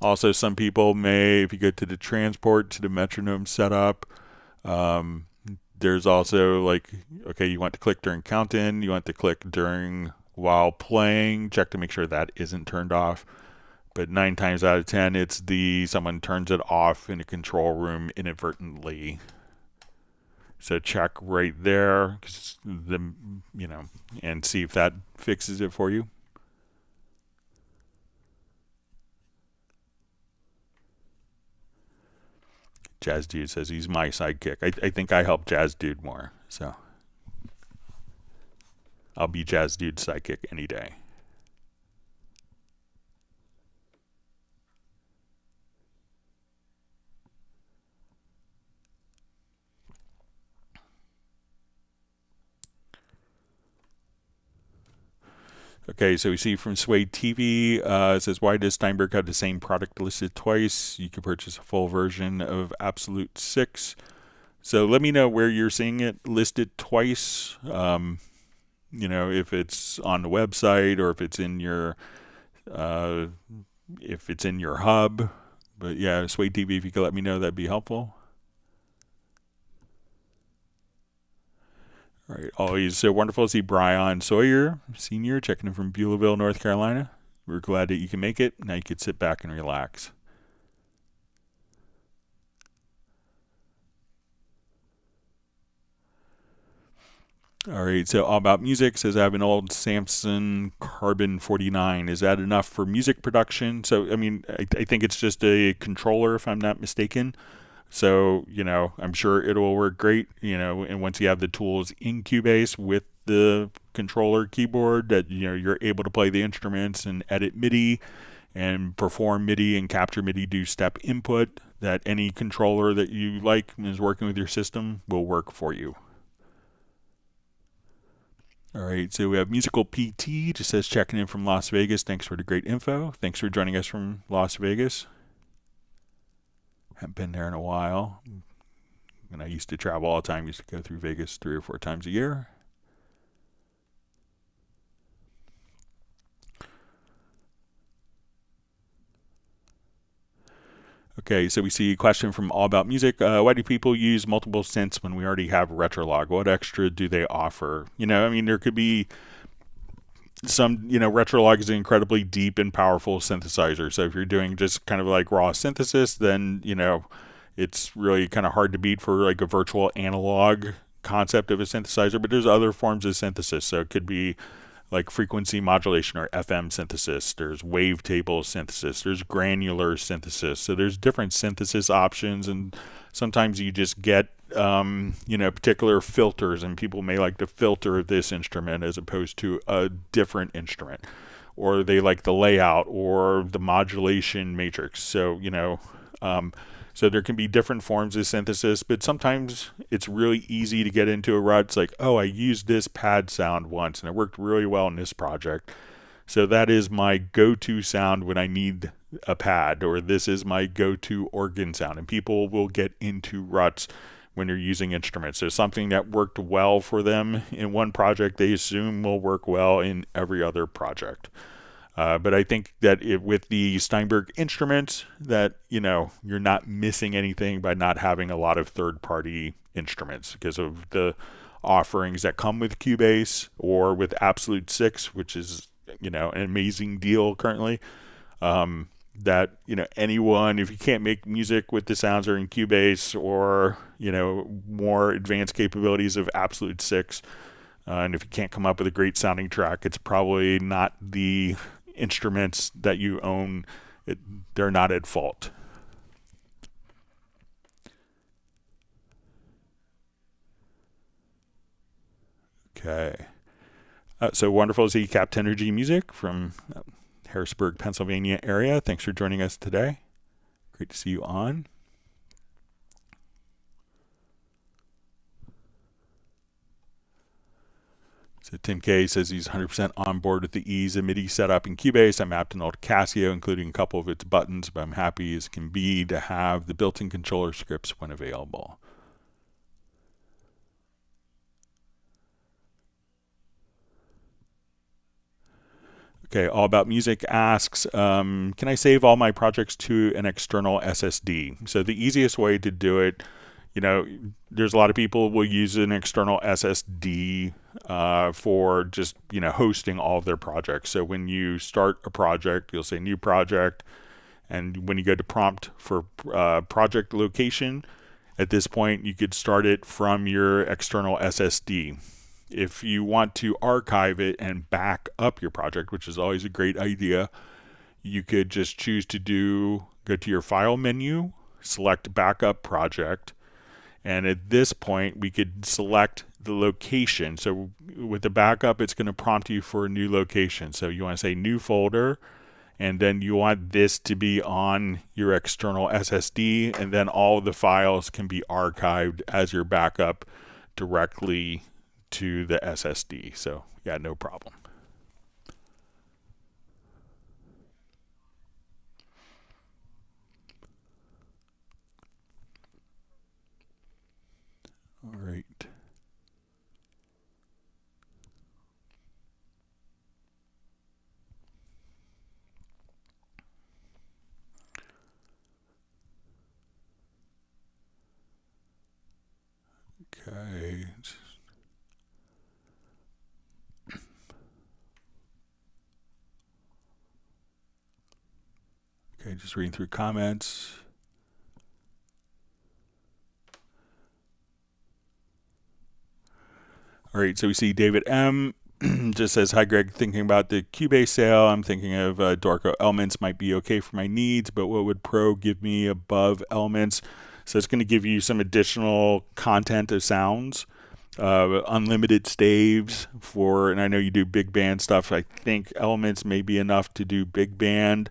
Also, some people may, if you go to the transport to the metronome setup, there's also like, okay, you want to click during count-in, you want to click during while playing, check to make sure that isn't turned off. But 9 times out of 10, it's someone turns it off in the control room inadvertently. So check right there, and see if that fixes it for you. Jazz Dude says he's my sidekick. I think I help Jazz Dude more, so I'll be Jazz Dude's sidekick any day. Okay, so we see from Sway TV, it says, why does Steinberg have the same product listed twice? You could purchase a full version of Absolute 6 So let me know where you're seeing it listed twice. If it's on the website or uh, if it's in your hub. But yeah, Sway TV, if you could let me know, that'd be helpful. All right, always so wonderful to see Brian Sawyer, Senior, checking in from Beulahville, North Carolina. We're glad that you can make it. Now you can sit back and relax. All right, so All About Music says I have an old Samson Carbon 49. Is that enough for music production? So, I mean, I think it's just a controller, if I'm not mistaken. So, I'm sure it'll work great, and once you have the tools in Cubase with the controller keyboard that, you're able to play the instruments and edit MIDI and perform MIDI and capture MIDI, do step input, that any controller that you like and is working with your system will work for you. All right, so we have Musical PT, just says checking in from Las Vegas. Thanks for the great info. Thanks for joining us from Las Vegas. Haven't been there in a while. And I used to travel all the time. Used to go through Vegas 3 or 4 times a year. Okay, so we see a question from All About Music. Why do people use multiple synths when we already have Retrolog? What extra do they offer? There could be some, Retrolog is an incredibly deep and powerful synthesizer. So if you're doing just kind of like raw synthesis, then, it's really kind of hard to beat for like a virtual analog concept of a synthesizer. But there's other forms of synthesis. So it could be like frequency modulation or FM synthesis. There's wavetable synthesis. There's granular synthesis. So there's different synthesis options, and sometimes you just get particular filters, and people may like to filter this instrument as opposed to a different instrument, or they like the layout or the modulation matrix. So so there can be different forms of synthesis, but sometimes it's really easy to get into a rut. It's like, oh, I used this pad sound once and it worked really well in this project. So that is my go-to sound when I need a pad, or this is my go-to organ sound. And people will get into ruts when you're using instruments. So something that worked well for them in one project, they assume will work well in every other project. But I think that with the Steinberg instruments, that you're not missing anything by not having a lot of third-party instruments because of the offerings that come with Cubase or with Absolute 6, which is an amazing deal currently. That anyone, if you can't make music with the sounds that are in Cubase or more advanced capabilities of Absolute 6, and if you can't come up with a great sounding track, it's probably not the instruments that you own. They're not at fault. Okay. So wonderful to see Capped Energy Music from Harrisburg, Pennsylvania area. Thanks for joining us today. Great to see you on. So Tim K says he's 100% on board with the ease of MIDI setup in Cubase. I mapped an old Casio, including a couple of its buttons, but I'm happy as can be to have the built-in controller scripts when available. Okay, All About Music asks, can I save all my projects to an external SSD? So the easiest way to do it, there's a lot of people will use an external SSD for just, hosting all of their projects. So when you start a project, you'll say new project. And when you go to prompt for project location, at this point, you could start it from your external SSD. If you want to archive it and back up your project, which is always a great idea, you could just choose to go to your file menu, select backup project, and at this point we could select the location. So with the backup, it's going to prompt you for a new location. So you want to say new folder, and then you want this to be on your external SSD, and then all of the files can be archived as your backup directly to the SSD. So yeah, no problem. Okay, just reading through comments. All right, so we see David M. just says, hi, Greg, thinking about the Cubase sale. I'm thinking of Dorco Elements might be okay for my needs, but what would Pro give me above Elements? So it's going to give you some additional content of sounds, unlimited staves for, and I know you do big band stuff. I think Elements may be enough to do big band.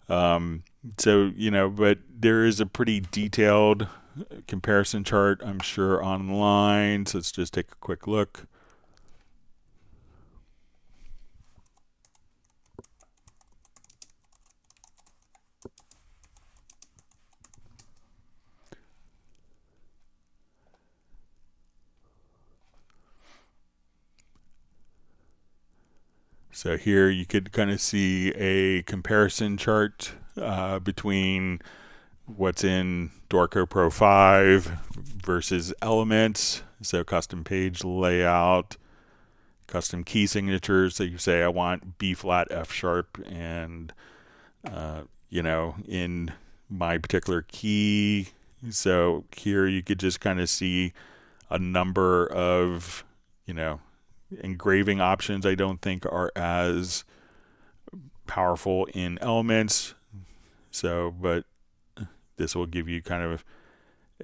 So, you know, but there is a pretty detailed comparison chart, I'm sure, online. So let's just take a quick look. So here you could kind of see a comparison chart between what's in Dorco Pro 5 versus Elements. So custom page layout, custom key signatures. So you say I want B flat, F sharp, and you know, in my particular key. So here you could just kind of see a number of, you know, engraving options. I don't think are as powerful in Elements. So, but this will give you kind of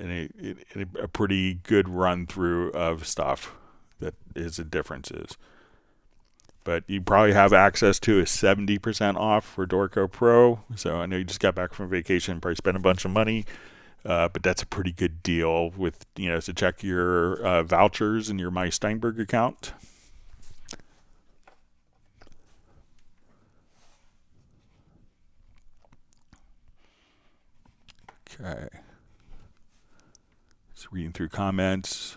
a pretty good run through of stuff that is the differences. But you probably have access to a 70% off for Dorco Pro. So I know you just got back from vacation, probably spent a bunch of money. But that's a pretty good deal with, you know, so check your vouchers in your My Steinberg account. Okay. Just reading through comments.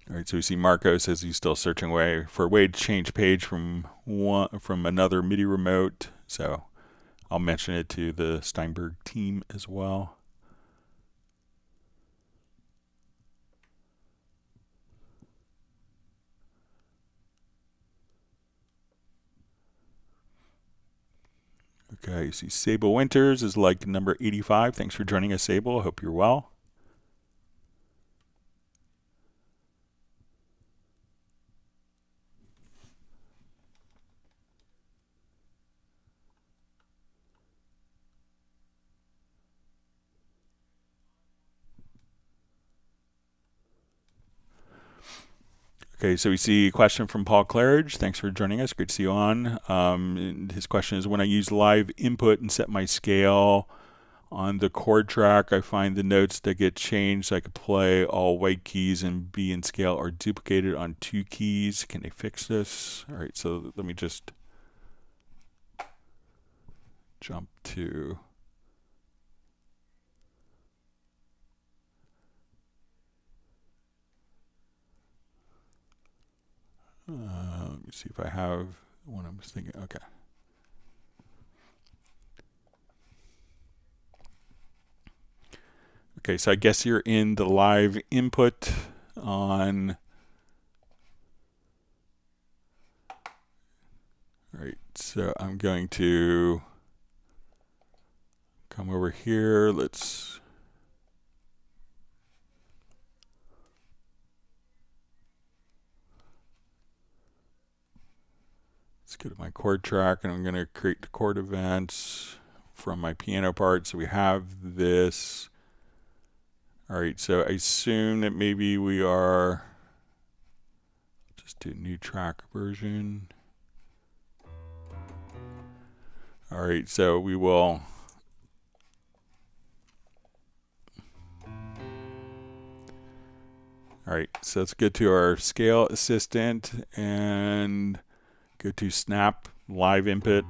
All right, so we see Marco says he's still searching for a way to change page from another MIDI remote. So I'll mention it to the Steinberg team as well. Okay, you see Sable Winters is like number 85. Thanks for joining us, Sable. I hope you're well. Okay, so we see a question from Paul Claridge. Thanks for joining us. Great to see you on. His question is, when I use live input and set my scale on the chord track, I find the notes that get changed. I could play all white keys and be in scale are duplicated on 2 keys. Can they fix this? All right, so let me just jump to... let me see if I have one I was thinking. Okay. Okay, so I guess you're in the live input on... All right, so I'm going to come over here. Let's go to my chord track, and I'm going to create the chord events from my piano part. So we have this. All right, so I assume that maybe we are, just do new track version. All right, so we will, all right, so let's get to our scale assistant and go to snap live input.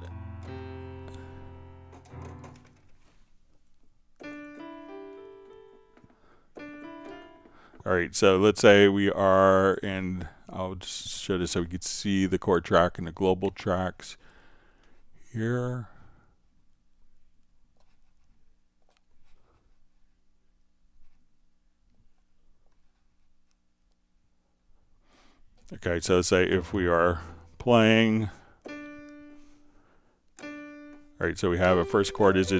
All right, so let's say we are, and I'll just show this so we can see the chord track and the global tracks here. Okay, so let's say if we are playing, all right, so we have a first chord is a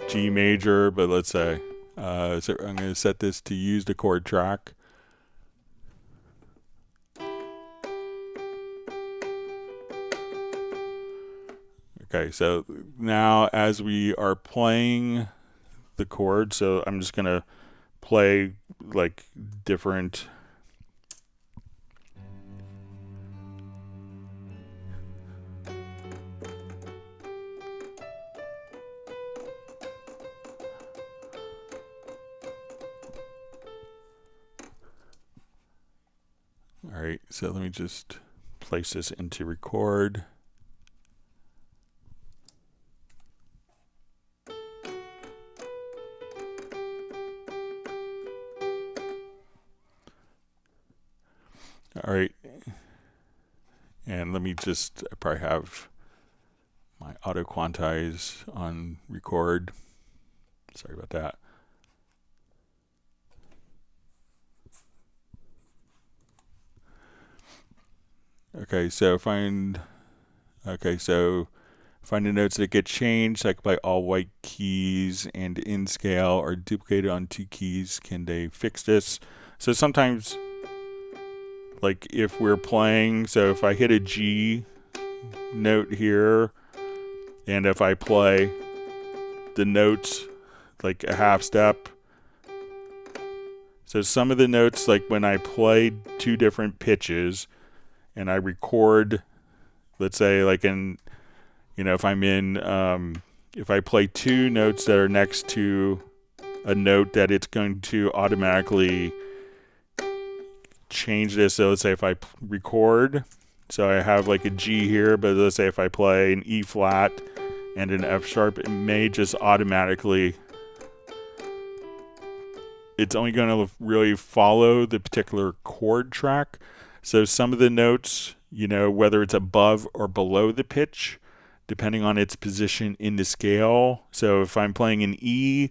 G major, but let's say, so I'm going to set this to use the chord track. Okay, so now as we are playing the chord, so I'm just going to play like different all right, so let me just place this into record. All right, and let me just, I probably have my auto quantize on record. Sorry about that. Okay, so find the notes that get changed, like by all white keys and in scale are duplicated on 2 keys. Can they fix this? So sometimes, like if we're playing, so if I hit a G note here, and if I play the notes like a half step, so some of the notes, like when I play 2 different pitches and I record, let's say like in, if I'm in, if I play 2 notes that are next to a note, that it's going to automatically change this. So let's say if I record, so I have like a G here, but let's say if I play an E flat and an F sharp, it may just automatically, it's only going to really follow the particular chord track. So some of the notes, whether it's above or below the pitch, depending on its position in the scale. So if I'm playing an E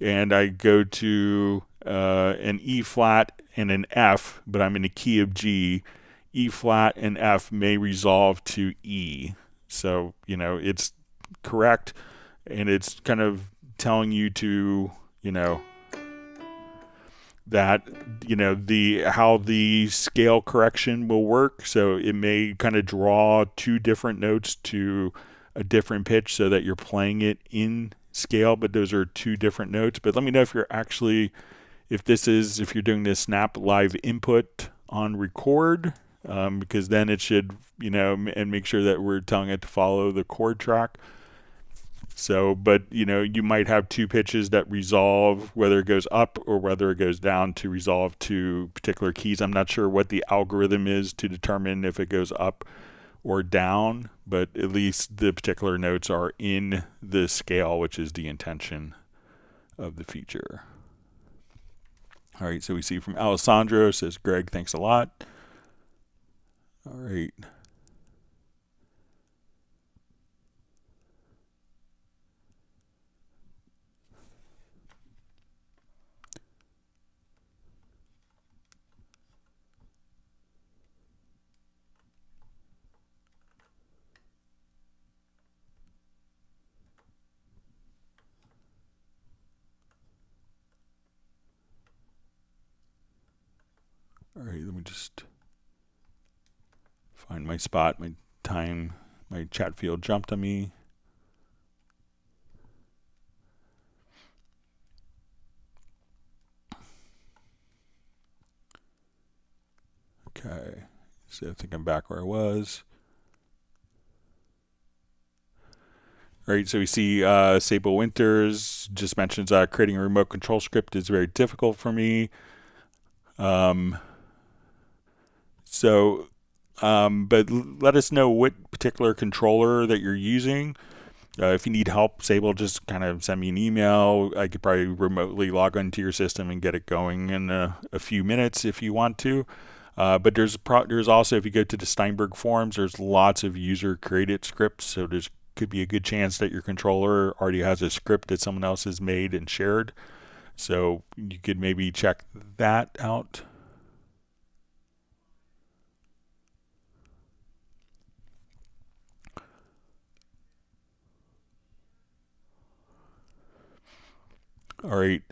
and I go to an E flat and an F, but I'm in the key of G, E flat and F may resolve to E. So, it's correct, and it's kind of telling you to, that, how the scale correction will work. So it may kind of draw 2 different notes to a different pitch so that you're playing it in scale, but those are 2 different notes. But let me know if you're actually, if you're doing this snap live input on record, because then it should, and make sure that we're telling it to follow the chord track. So, but you might have 2 pitches that resolve, whether it goes up or whether it goes down, to resolve to particular keys. I'm not sure what the algorithm is to determine if it goes up or down, but at least the particular notes are in the scale, which is the intention of the feature. All right, so we see from Alessandro, says, Greg, thanks a lot. All right. All right, let me just find my spot. My chat field jumped on me. Okay, so I think I'm back where I was. All right, so we see Sable Winters just mentions creating a remote control script is very difficult for me. But let us know what particular controller that you're using. If you need help, Sable, just kind of send me an email. I could probably remotely log into your system and get it going in a few minutes if you want to. But there's also, if you go to the Steinberg forums, there's lots of user-created scripts, so there's could be a good chance that your controller already has a script that someone else has made and shared. So you could maybe check that out. All right.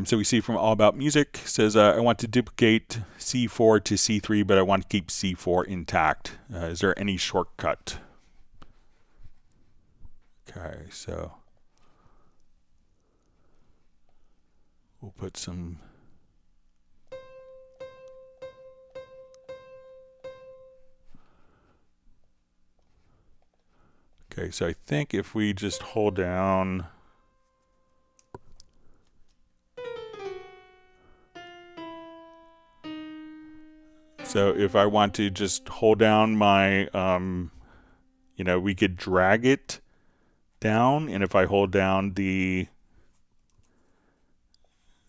So we see from All About Music says I want to duplicate C4 to C3, but I want to keep C4 intact. Is there any shortcut? Okay, so we'll put some. Okay, so I think if we just hold down. So if I want to just hold down my, we could drag it down, and if I hold down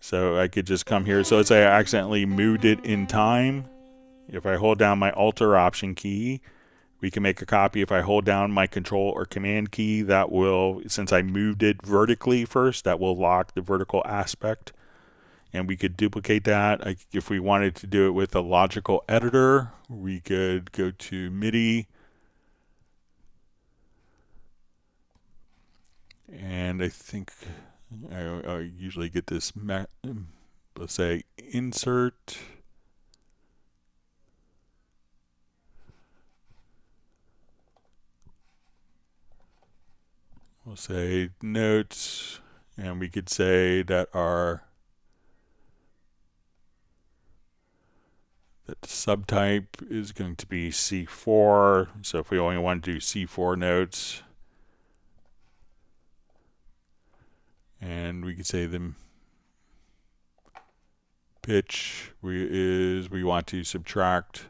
so I could just come here. So let's say I accidentally moved it in time. If I hold down my Alt or Option key, we can make a copy. If I hold down my Control or Command key, that will, since I moved it vertically first, that will lock the vertical aspect. And we could duplicate that. If we wanted to do it with a logical editor, we could go to MIDI. And I think I usually get this, let's say, insert. We'll say notes, and we could say that the subtype is going to be C4. So if we only want to do C4 notes, and we could say the pitch we want to subtract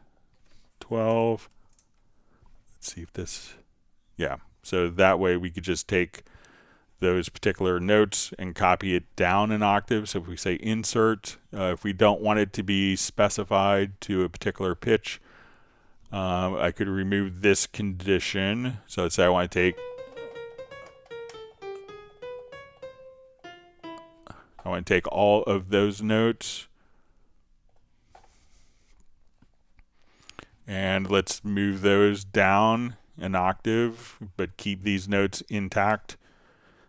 12. Let's see if this, yeah. So that way we could just take those particular notes and copy it down an octave. So if we say insert, if we don't want it to be specified to a particular pitch, I could remove this condition. So let's say I want to take all of those notes, and let's move those down an octave, but keep these notes intact.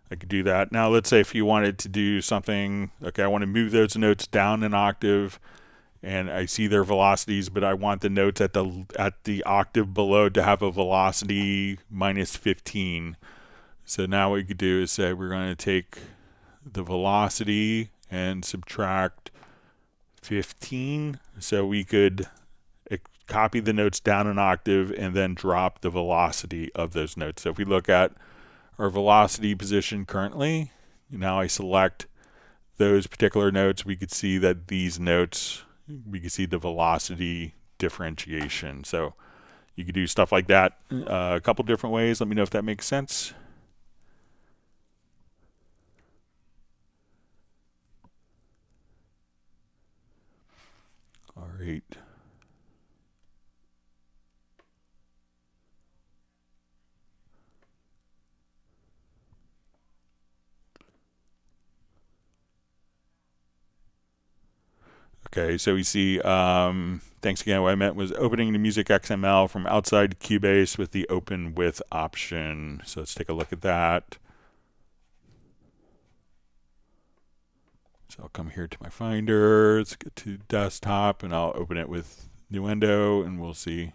I could do that. Now let's say if you wanted to do something, okay, I want to move those notes down an octave, and I see their velocities, but I want the notes at the octave below to have a velocity -15. So now what we could do is say we're going to take the velocity and subtract 15. So we could copy the notes down an octave and then drop the velocity of those notes. So if we look at our velocity position currently, now I select those particular notes, we could see that these notes, we could see the velocity differentiation. So you could do stuff like that a couple different ways. Let me know if that makes sense. All right. Okay, so we see, thanks again. What I meant was opening the music XML from outside Cubase with the open with option. So let's take a look at that. So I'll come here to my Finder, let's get to desktop, and I'll open it with Nuendo, and we'll see.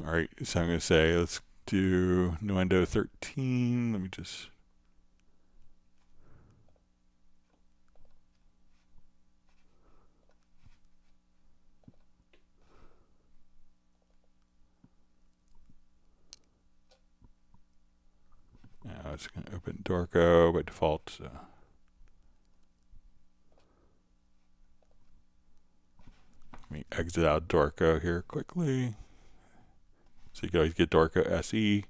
All right, so I'm going to say, let's do Nuendo 13. Let me just. Now it's going to open Dorco by default. So. Let me exit out Dorco here quickly. So you can always get Dorco SE.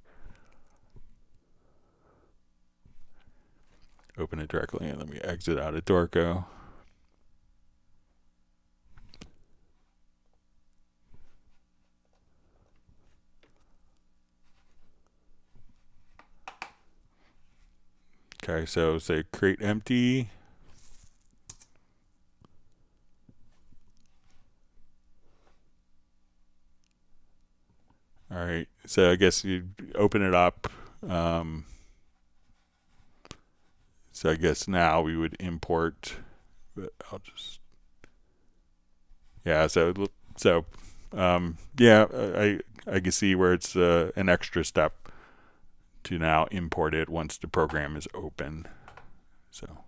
Open it directly, and let me exit out of Dorco. Okay, so say create empty. All right, so I guess you open it up. So I guess now we would import, but I'll just, yeah, yeah, I can see where it's an extra step to now import it once the program is open. So.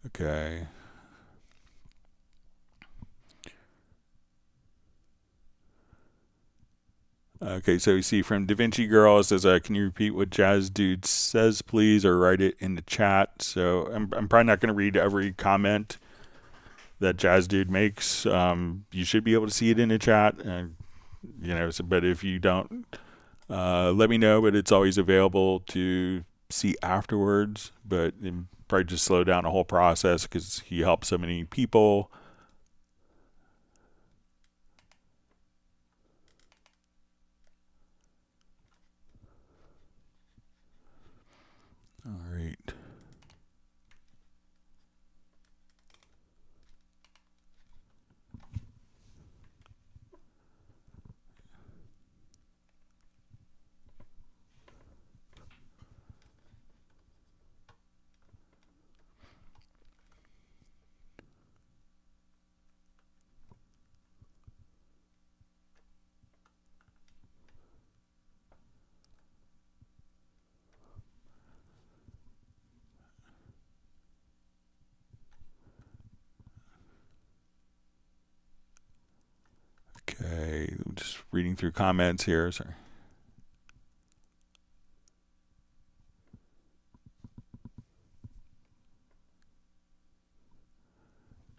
Okay. Okay, so you see from DaVinci Girl, it says, can you repeat what Jazz Dude says, please, or write it in the chat? So I'm probably not going to read every comment that Jazz Dude makes. You should be able to see it in the chat, but if you don't, let me know, but it's always available to see afterwards. But probably just slow down the whole process because he helps so many people. All right. Okay, just reading through comments here. Sorry.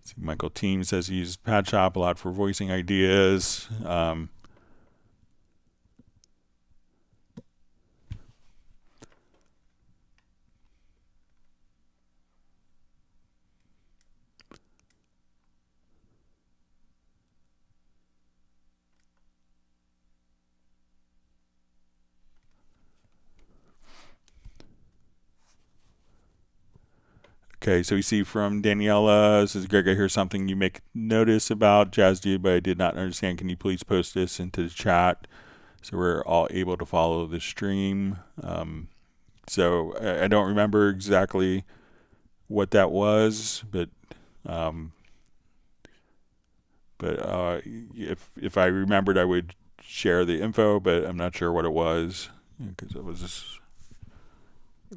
See, Michael Team says he uses Pad Shop a lot for voicing ideas. Okay, so we see from Daniela, says, Greg, I hear something you make notice about Jazz Dude, but I did not understand. Can you please post this into the chat so we're all able to follow the stream? So I don't remember exactly what that was, but if I remembered, I would share the info, but I'm not sure what it was because it was just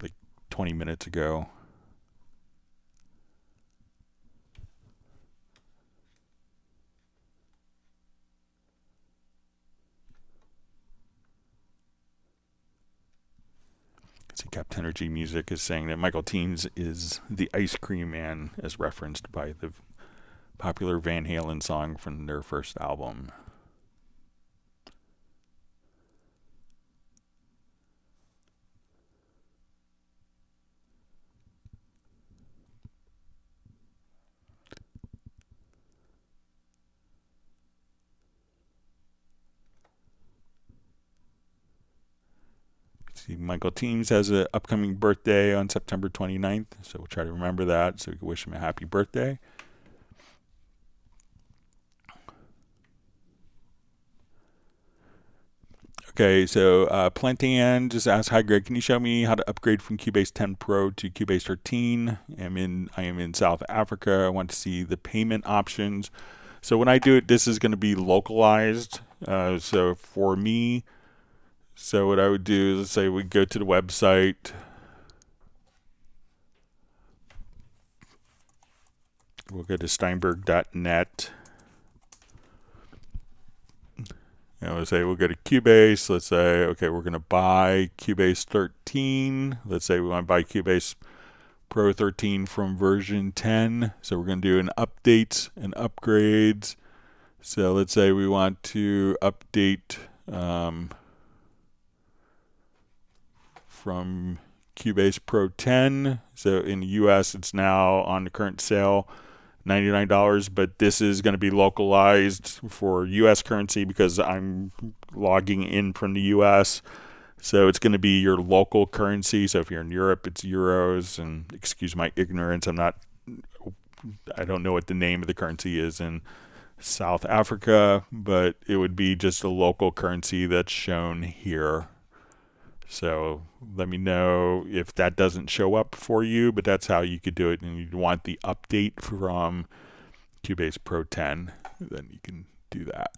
like 20 minutes ago. See, Captain Energy Music is saying that Michael Teens is the Ice Cream Man, as referenced by the popular Van Halen song from their first album. See, Michael Teams has an upcoming birthday on September 29th, so we'll try to remember that so we can wish him a happy birthday. Okay, so Plantan just asked, hi Greg, can you show me how to upgrade from Cubase 10 Pro to Cubase 13? I am in South Africa. I want to see the payment options. So when I do it, this is going to be localized. So for me, so what I would do is, let's say we go to the website. We'll go to steinberg.net. And let's say we'll go to Cubase. Let's say, okay, we're going to buy Cubase 13. Let's say we want to buy Cubase Pro 13 from version 10. So we're going to do an updates and upgrades. So let's say we want to update from Cubase Pro 10. So in the US, it's now on the current sale, $99, but this is going to be localized for US currency because I'm logging in from the US. So it's going to be your local currency. So if you're in Europe, it's euros. And excuse my ignorance, I don't know what the name of the currency is in South Africa, but it would be just a local currency that's shown here. So let me know if that doesn't show up for you, but that's how you could do it. And you want the update from Cubase Pro 10, then you can do that.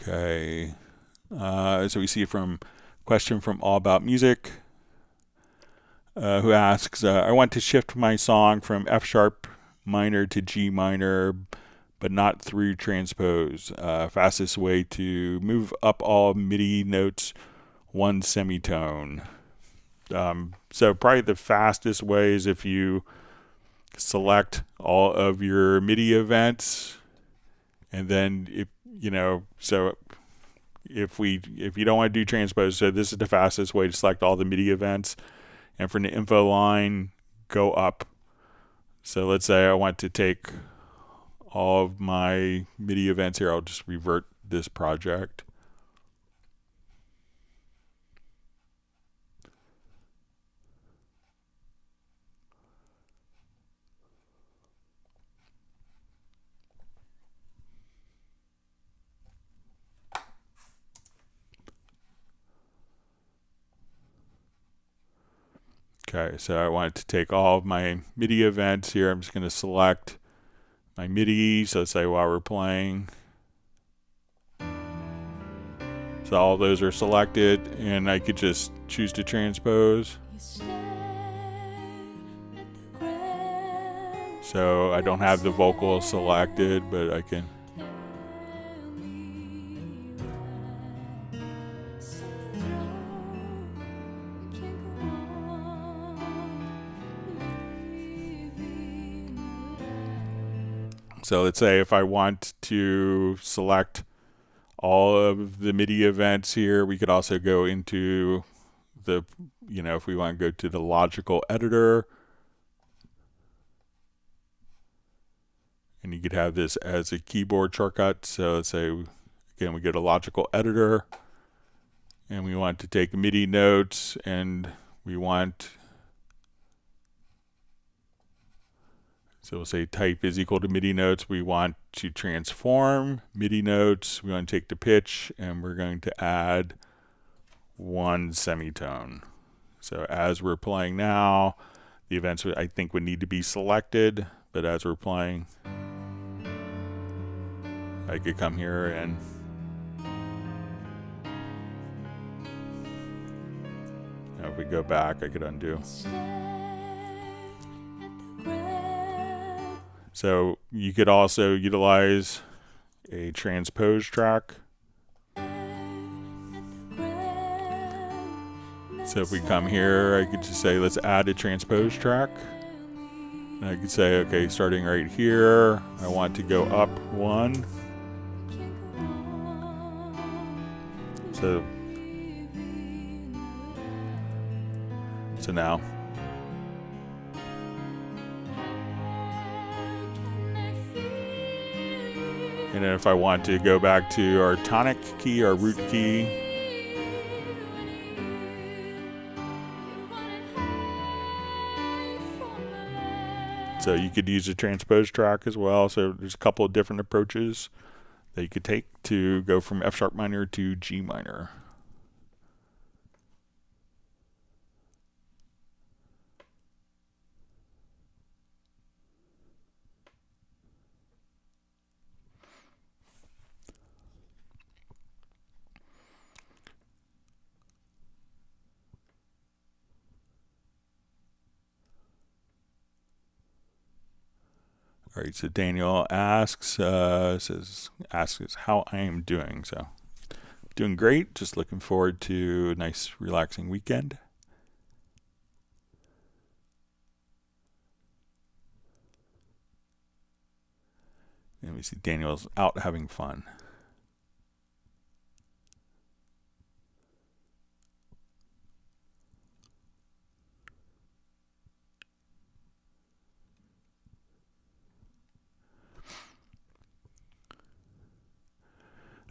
Okay, so we see from question from All About Music, who asks, I want to shift my song from F sharp minor to G minor, but not through transpose. Fastest way to move up all MIDI notes one semitone. So probably the fastest way is if you select all of your MIDI events, and then if you don't want to do transpose, so this is the fastest way to select all the MIDI events, and from the info line, go up. So let's say I want to take all of my MIDI events here. I'll just revert this project. Okay, so I wanted to take all of my MIDI events here. I'm just going to select my MIDI. So let's say while we're playing. So all those are selected, and I could just choose to transpose. So I don't have the vocal selected, but I can. So let's say if I want to select all of the MIDI events here, we could also go into the, if we want to go to the logical editor, and you could have this as a keyboard shortcut. So let's say, again, we go to logical editor, and we want to take MIDI notes, and we want, so we'll say type is equal to MIDI notes. We want to transform MIDI notes. We want to take the pitch, and we're going to add one semitone. So as we're playing now, the events I think would need to be selected, but as we're playing, I could come here and if we go back, I could undo. So you could also utilize a transpose track. So if we come here, I could just say, let's add a transpose track. And I could say, okay, starting right here, I want to go up one. So now. And then if I want to go back to our tonic key, our root key, so you could use a transpose track as well. So there's a couple of different approaches that you could take to go from F sharp minor to G minor. All right, so Daniel asks how I am doing. So doing great. Just looking forward to a nice, relaxing weekend. And we see Daniel's out having fun.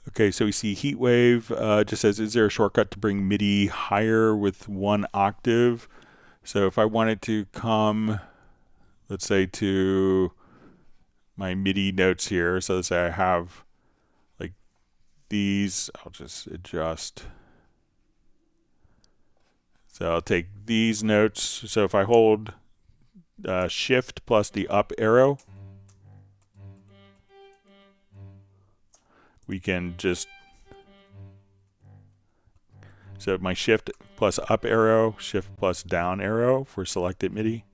Okay, so we see Heatwave just says, is there a shortcut to bring MIDI higher with 1 octave? So if I wanted to come, let's say, to my MIDI notes here, so let's say I have like these, I'll just adjust. So I'll take these notes. So if I hold Shift plus the up arrow, we can just, so my Shift plus up arrow, Shift plus down arrow for selected MIDI.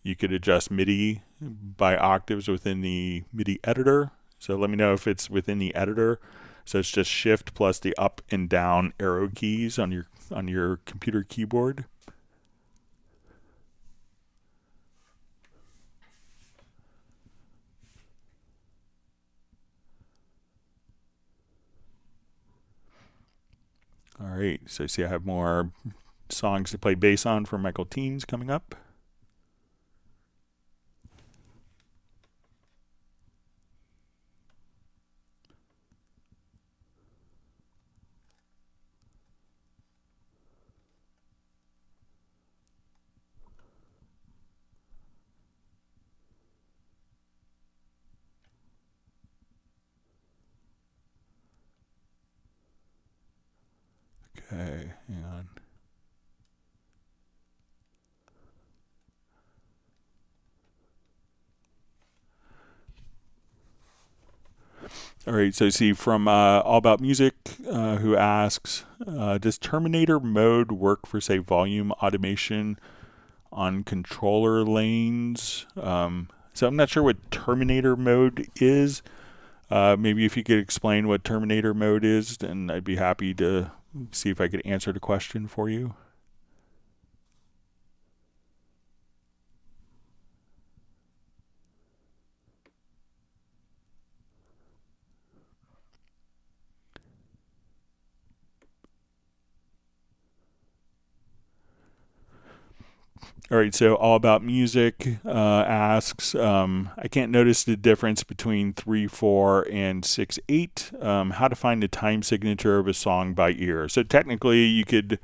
You could adjust MIDI by octaves within the MIDI editor. So let me know if it's within the editor. So it's just Shift plus the up and down arrow keys on your computer keyboard. All right, so see I have more songs to play bass on for Michael Teens coming up. Okay, hang on. All right, so see from All About Music, who asks, does Terminator mode work for, say, volume automation on controller lanes? So I'm not sure what Terminator mode is. Maybe if you could explain what Terminator mode is, then I'd be happy to see if I could answer the question for you. All right, so All About Music asks, I can't notice the difference between 3/4 and 6/8. How to find the time signature of a song by ear? So technically, you could,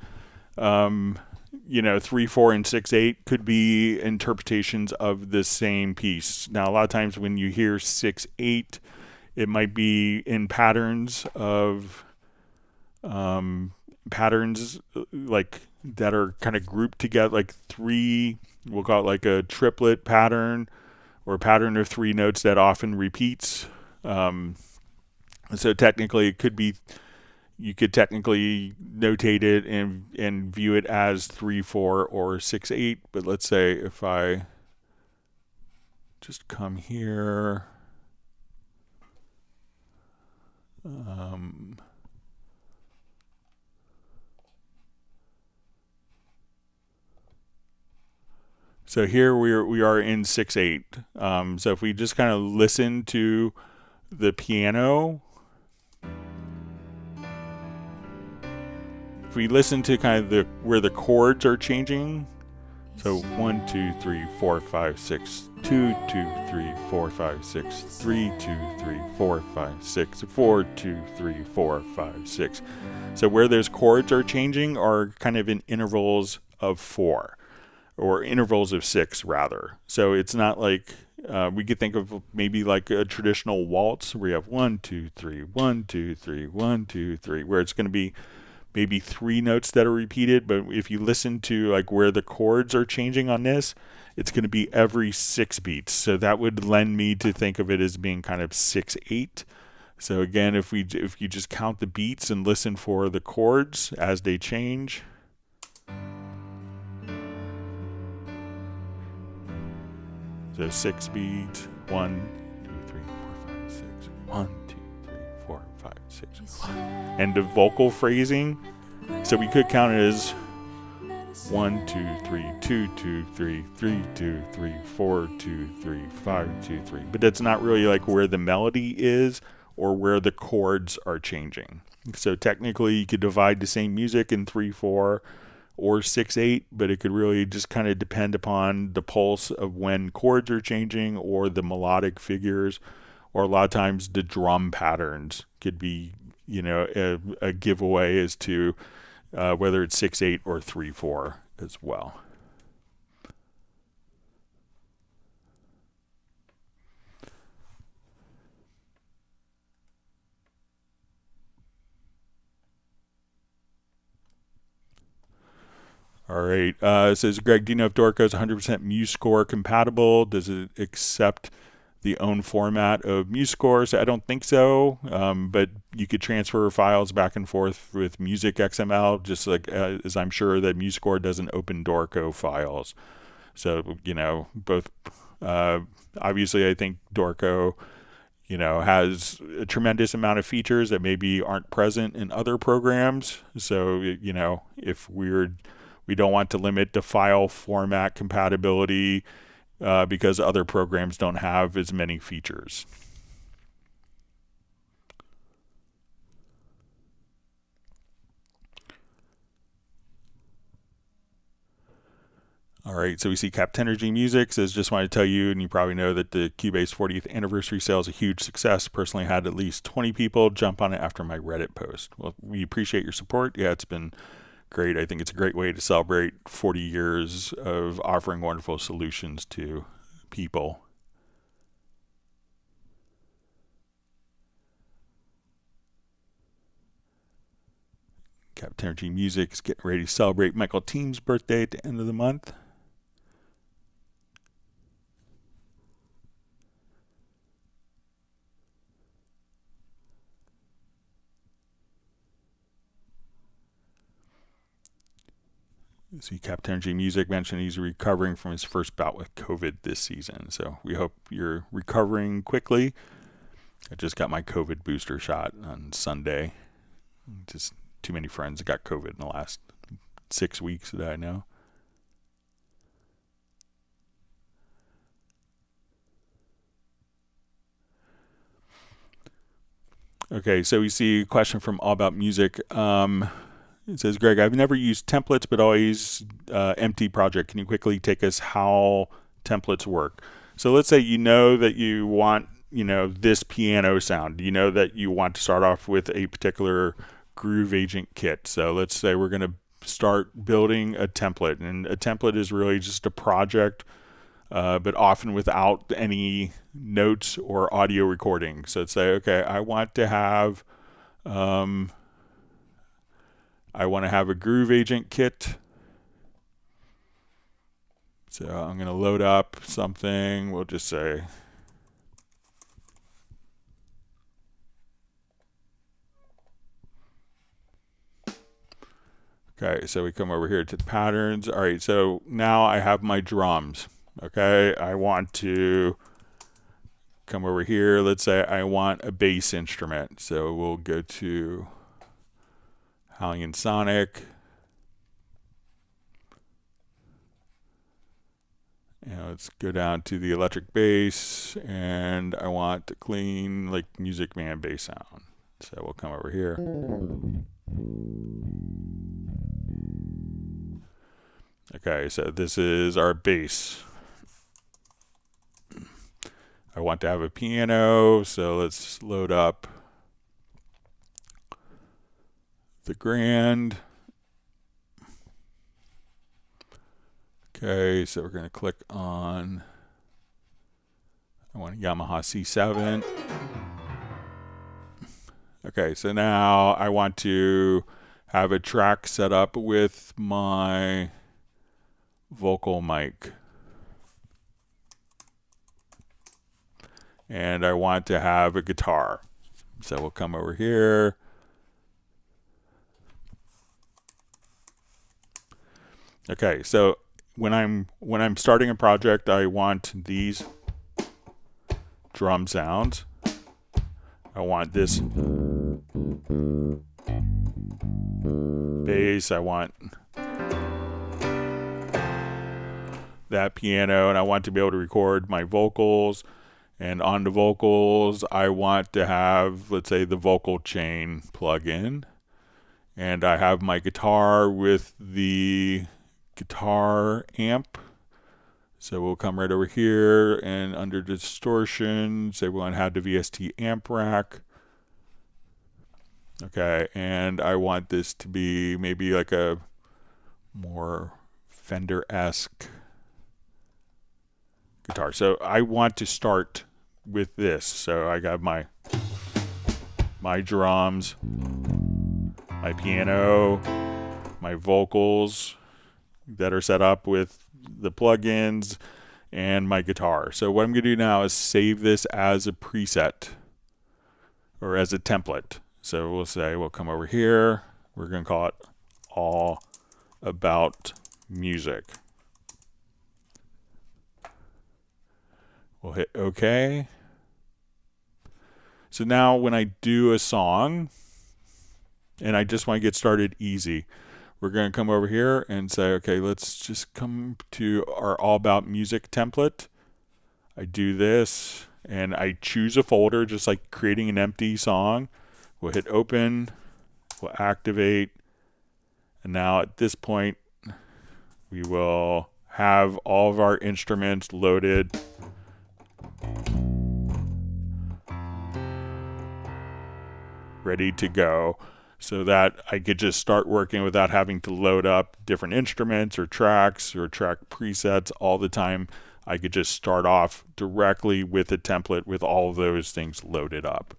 3/4 and 6/8 could be interpretations of the same piece. Now, a lot of times when you hear 6/8, it might be in patterns of patterns like that are kind of grouped together, like 3, we'll call it like a triplet pattern or a pattern of 3 notes that often repeats. So technically it could be, you could technically notate it and view it as 3/4 or 6/8. But let's say if I just come here, so here we are in 6/8. So if we just kind of listen to the piano, if we listen to kind of where the chords are changing, so 1, 2, 3, 4, 5, 6, 2, 2, 3, 4, 5, 6, 3, 2, 3, 4, 5, 6, 4, 2, 3, 4, 5, 6. So where those chords are changing are kind of in intervals of 4. Or intervals of 6 rather. So it's not like we could think of maybe like a traditional waltz where you have 1, 2, 3, 1, 2, 3, 1, 2, 3, where it's going to be maybe 3 notes that are repeated. But if you listen to like where the chords are changing on this, it's going to be every 6 beats. So that would lend me to think of it as being kind of 6/8. So again, if you just count the beats and listen for the chords as they change. the 6 beats. 1, 2, 3, 4, 5, 6. 1, 2, 3, 4, 5, 6. And the vocal phrasing, so we could count it as 1, 2, 3, 2, 2, 3, 3, 2, 3, 4, 2, 3, 5, 2, 3. But that's not really like where the melody is or where the chords are changing. So technically you could divide the same music in 3/4 or 6/8, but it could really just kind of depend upon the pulse of when chords are changing or the melodic figures, or a lot of times the drum patterns could be, a giveaway as to whether it's 6/8 or 3/4 as well. All right. It says, Greg, do you know if Dorco is 100% MuseScore compatible? Does it accept the own format of MuseScore? So I don't think so, but you could transfer files back and forth with Music XML, just like as I'm sure that MuseScore doesn't open Dorco files. So, both, obviously I think Dorco, has a tremendous amount of features that maybe aren't present in other programs. So, if we don't want to limit the file format compatibility because other programs don't have as many features. All right, so we see Captenergy Music says, just wanted to tell you, and you probably know that the Cubase 40th anniversary sale is a huge success. Personally had at least 20 people jump on it after my Reddit post. Well, we appreciate your support. Yeah, it's been great. I think it's a great way to celebrate 40 years of offering wonderful solutions to people. Captenergy Music is getting ready to celebrate Michael Team's birthday at the end of the month. See, Captenergy Music mentioned he's recovering from his first bout with COVID this season. So we hope you're recovering quickly. I just got my COVID booster shot on Sunday. Just too many friends got COVID in the last 6 weeks that I know. Okay, so we see a question from All About Music. It says, Greg, I've never used templates, but always empty project. Can you quickly take us how templates work? So let's say that you want, this piano sound. You know that you want to start off with a particular groove agent kit. So let's say we're going to start building a template. And a template is really just a project, but often without any notes or audio recording. So let's say, okay, I want to have a groove agent kit. So I'm going to load up something. We'll just say, okay, so we come over here to the patterns. All right, so now I have my drums. Okay, I want to come over here. Let's say I want a bass instrument. So we'll go to Hallian Sonic. And let's go down to the electric bass, and I want the clean, like, Music Man bass sound. So we'll come over here. Okay, so this is our bass. I want to have a piano, so let's load up the Grand. Okay, so we're going to click on, I want a Yamaha C7. Okay, so now I want to have a track set up with my vocal mic. And I want to have a guitar. So we'll come over here. Okay, so when I'm starting a project, I want these drum sounds. I want this bass. I want that piano, and I want to be able to record my vocals. And on the vocals, I want to have, let's say, the vocal chain plugin. And I have my guitar with the guitar amp. So we'll come right over here, and under distortion, say we want to have the VST amp rack. Okay, and I want this to be maybe like a more Fender-esque guitar. So I want to start with this. So I got my drums, my piano, my vocals that are set up with the plugins, and my guitar. So what I'm going to do now is save this as a preset or as a template. So we'll come over here. We're going to call it All About Music. We'll hit OK. So now when I do a song, and I just want to get started easy, we're going to come over here and say, okay, let's just come to our All About Music template. I do this, and I choose a folder, just like creating an empty song. We'll hit open, we'll activate, and now at this point, we will have all of our instruments loaded. Ready to go, so that I could just start working without having to load up different instruments or tracks or track presets all the time. I could just start off directly with a template with all of those things loaded up.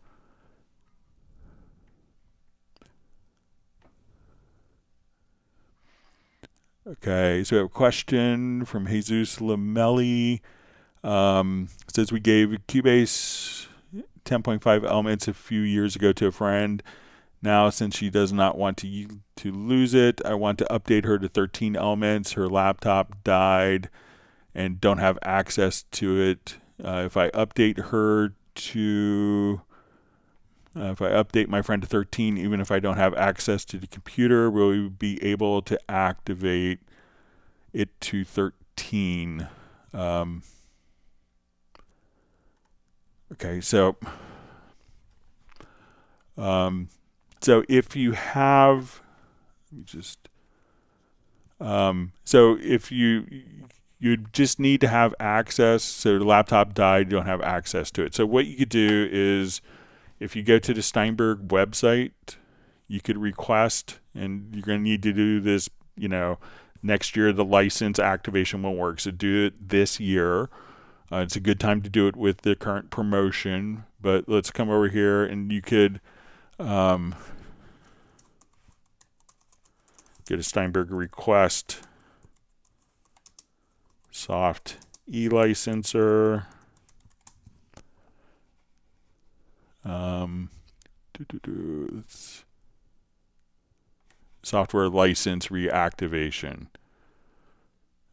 Okay, so we have a question from Jesus Lamelli. Says we gave Cubase 10.5 elements a few years ago to a friend. Now, since she does not want to lose it, I want to update her to 13 elements. Her laptop died and don't have access to it. If I update my friend to 13, even if I don't have access to the computer, will we be able to activate it to 13? Okay, so if you have, so if you just need to have access, so the laptop died, you don't have access to it. So what you could do is, if you go to the Steinberg website, you could request, and you're going to need to do this, next year the license activation won't work, so do it this year. It's a good time to do it with the current promotion, but let's come over here, and you could get a Steinberg request, soft e-licenser, software license reactivation.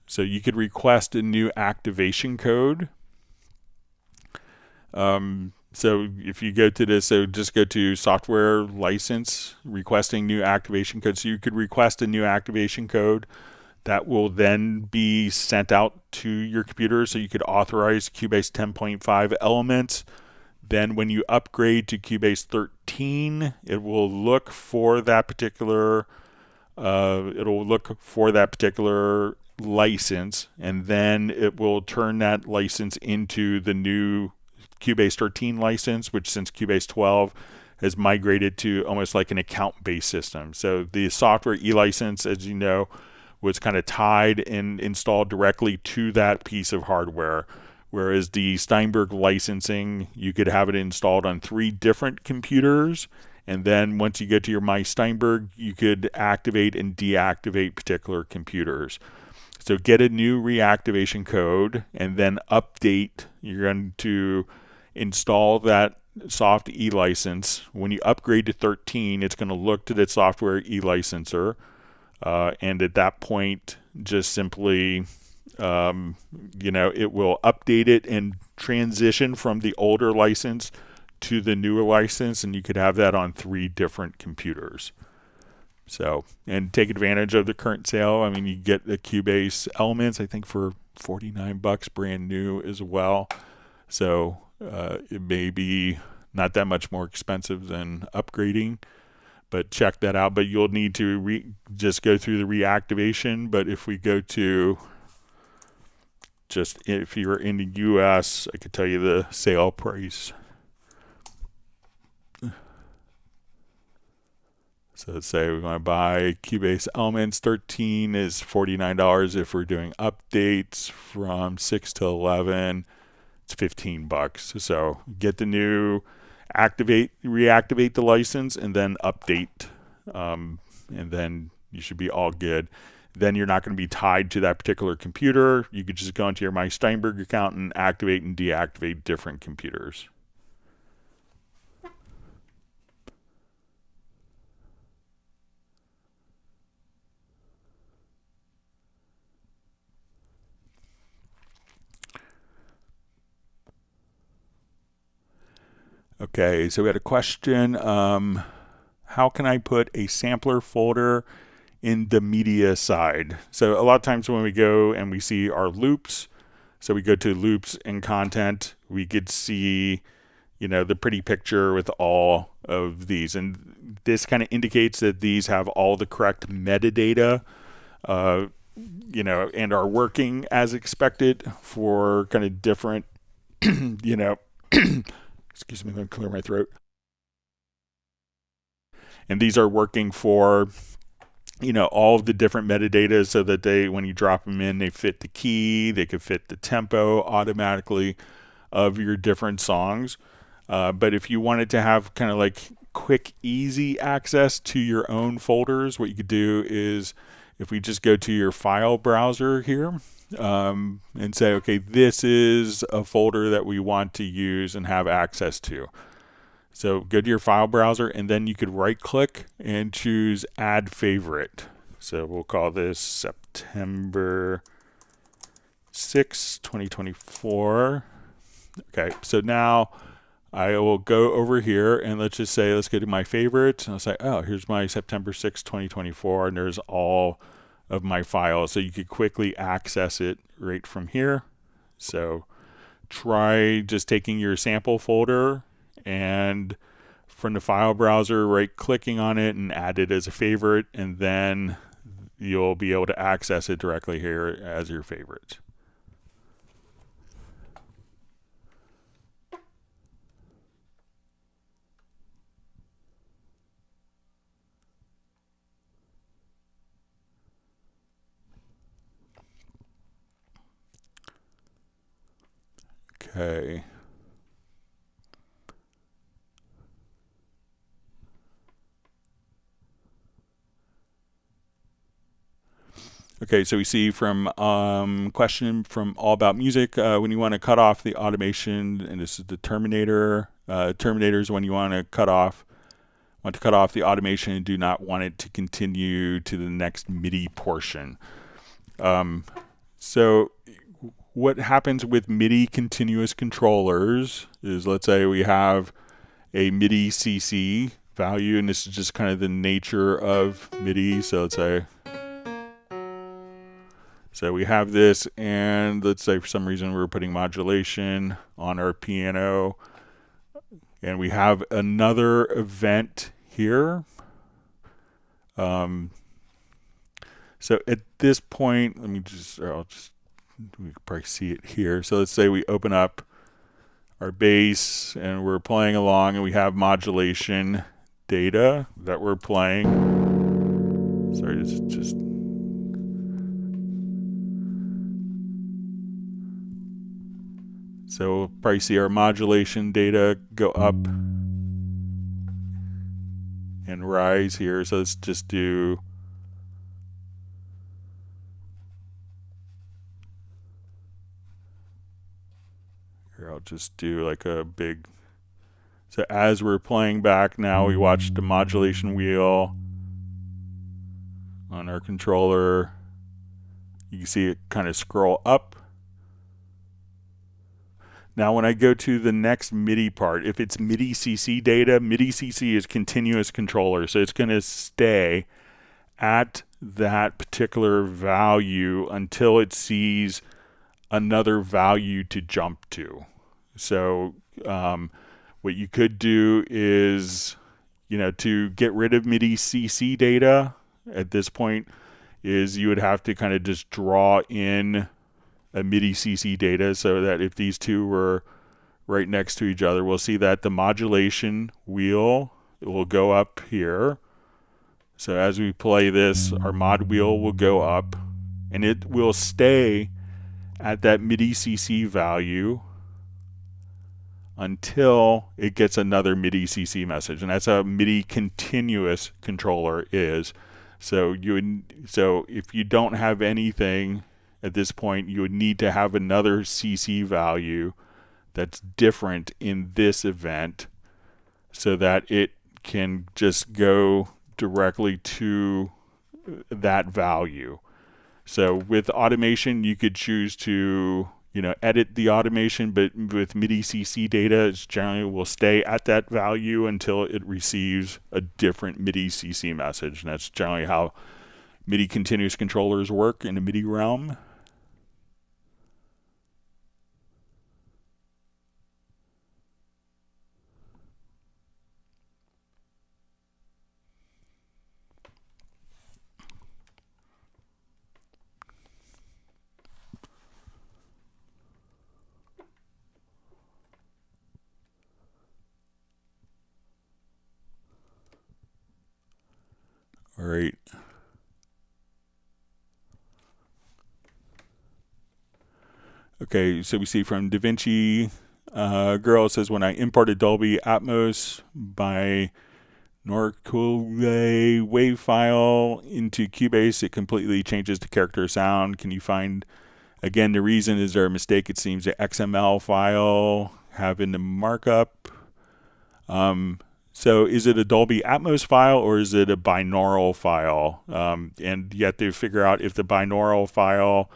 So you could request a new activation code. So if you go to this, so just go to software license, requesting new activation code. So you could request a new activation code that will then be sent out to your computer. So you could authorize Cubase 10.5 elements. Then when you upgrade to Cubase 13, it will look for that particular license, and then it will turn that license into the new Cubase 13 license, which since Cubase 12 has migrated to almost like an account-based system. So the software e-license, as you know, was kind of tied and installed directly to that piece of hardware, whereas the Steinberg licensing, you could have it installed on 3 different computers, and then once you get to your My Steinberg, you could activate and deactivate particular computers. So get a new reactivation code, and then update. You're going to install that soft e-license. When you upgrade to 13, it's going to look to the software e-licenser, and at that point, just simply, it will update it and transition from the older license to the newer license, and you could have that on 3 different computers. So, and take advantage of the current sale. I mean, you get the Cubase Elements, I think, for $49 brand new as well. So it may be not that much more expensive than upgrading, but check that out. But you'll need to just go through the reactivation. But if we go to if you're in the US, I could tell you the sale price. So let's say we want to buy Cubase Elements 13 is $49. If we're doing updates from 6 to 11, it's $15. So get the new, reactivate the license, and then update, and then you should be all good. Then you're not going to be tied to that particular computer. You could just go into your My Steinberg account and activate and deactivate different computers. Okay, so we had a question. How can I put a sampler folder in the media side? So a lot of times when we go and we see our loops, so we go to loops and content, we could see, the pretty picture with all of these. And this kind of indicates that these have all the correct metadata, and are working as expected for kind of different, excuse me, let me clear my throat. And these are working for, all of the different metadata so that when you drop them in, they fit the key, they could fit the tempo automatically of your different songs. But if you wanted to have kind of like quick, easy access to your own folders, what you could do is if we just go to your file browser here, and say, okay, this is a folder that we want to use and have access to. So go to your file browser, and then you could right click and choose add favorite. So we'll call this September 6, 2024. Okay, so now I will go over here and let's go to my favorites. And I'll say, oh, here's my September 6, 2024. And there's all of my files, so you could quickly access it right from here. So try just taking your sample folder and from the file browser, right clicking on it and add it as a favorite, and then you'll be able to access it directly here as your favorite. Okay. Okay, so we see from question from All About Music, when you want to cut off the automation, and this is the terminator. Terminator is when you want to cut off the automation and do not want it to continue to the next MIDI portion. So what happens with MIDI continuous controllers is, let's say we have a MIDI CC value, and this is just kind of the nature of MIDI. So let's say, we have this, and let's say for some reason we're putting modulation on our piano, and we have another event here. So at this point, we can probably see it here. So let's say we open up our bass and we're playing along, and we have modulation data that we're playing. Sorry, it's just. So we'll probably see our modulation data go up and rise here. So let's just do. Here, I'll just do like a big. So as we're playing back now, we watch the modulation wheel on our controller You can see it kind of scroll up. Now when I go to the next MIDI part, if it's MIDI CC data, MIDI CC is continuous controller, so it's going to stay at that particular value until it sees another value to jump to. So what you could do is, to get rid of MIDI CC data at this point is you would have to kind of just draw in a MIDI CC data so that if these two were right next to each other, we'll see that the modulation wheel, it will go up here. So as we play this, our mod wheel will go up and it will stay at that MIDI CC value until it gets another MIDI CC message. And that's how MIDI continuous controller is. So if you don't have anything at this point, you would need to have another CC value that's different in this event so that it can just go directly to that value. So with automation, you could choose to edit the automation, but with MIDI CC data, it generally will stay at that value until it receives a different MIDI CC message. And that's generally how MIDI continuous controllers work in the MIDI realm. All right. Okay, so we see from DaVinci Girl, it says, when I imported Dolby Atmos by Norcule wave file into Cubase, it completely changes the character sound. Can you find, again, the reason? Is there a mistake? It seems the XML file having the markup. So is it a Dolby Atmos file or is it a binaural file? And you have to figure out if the binaural file,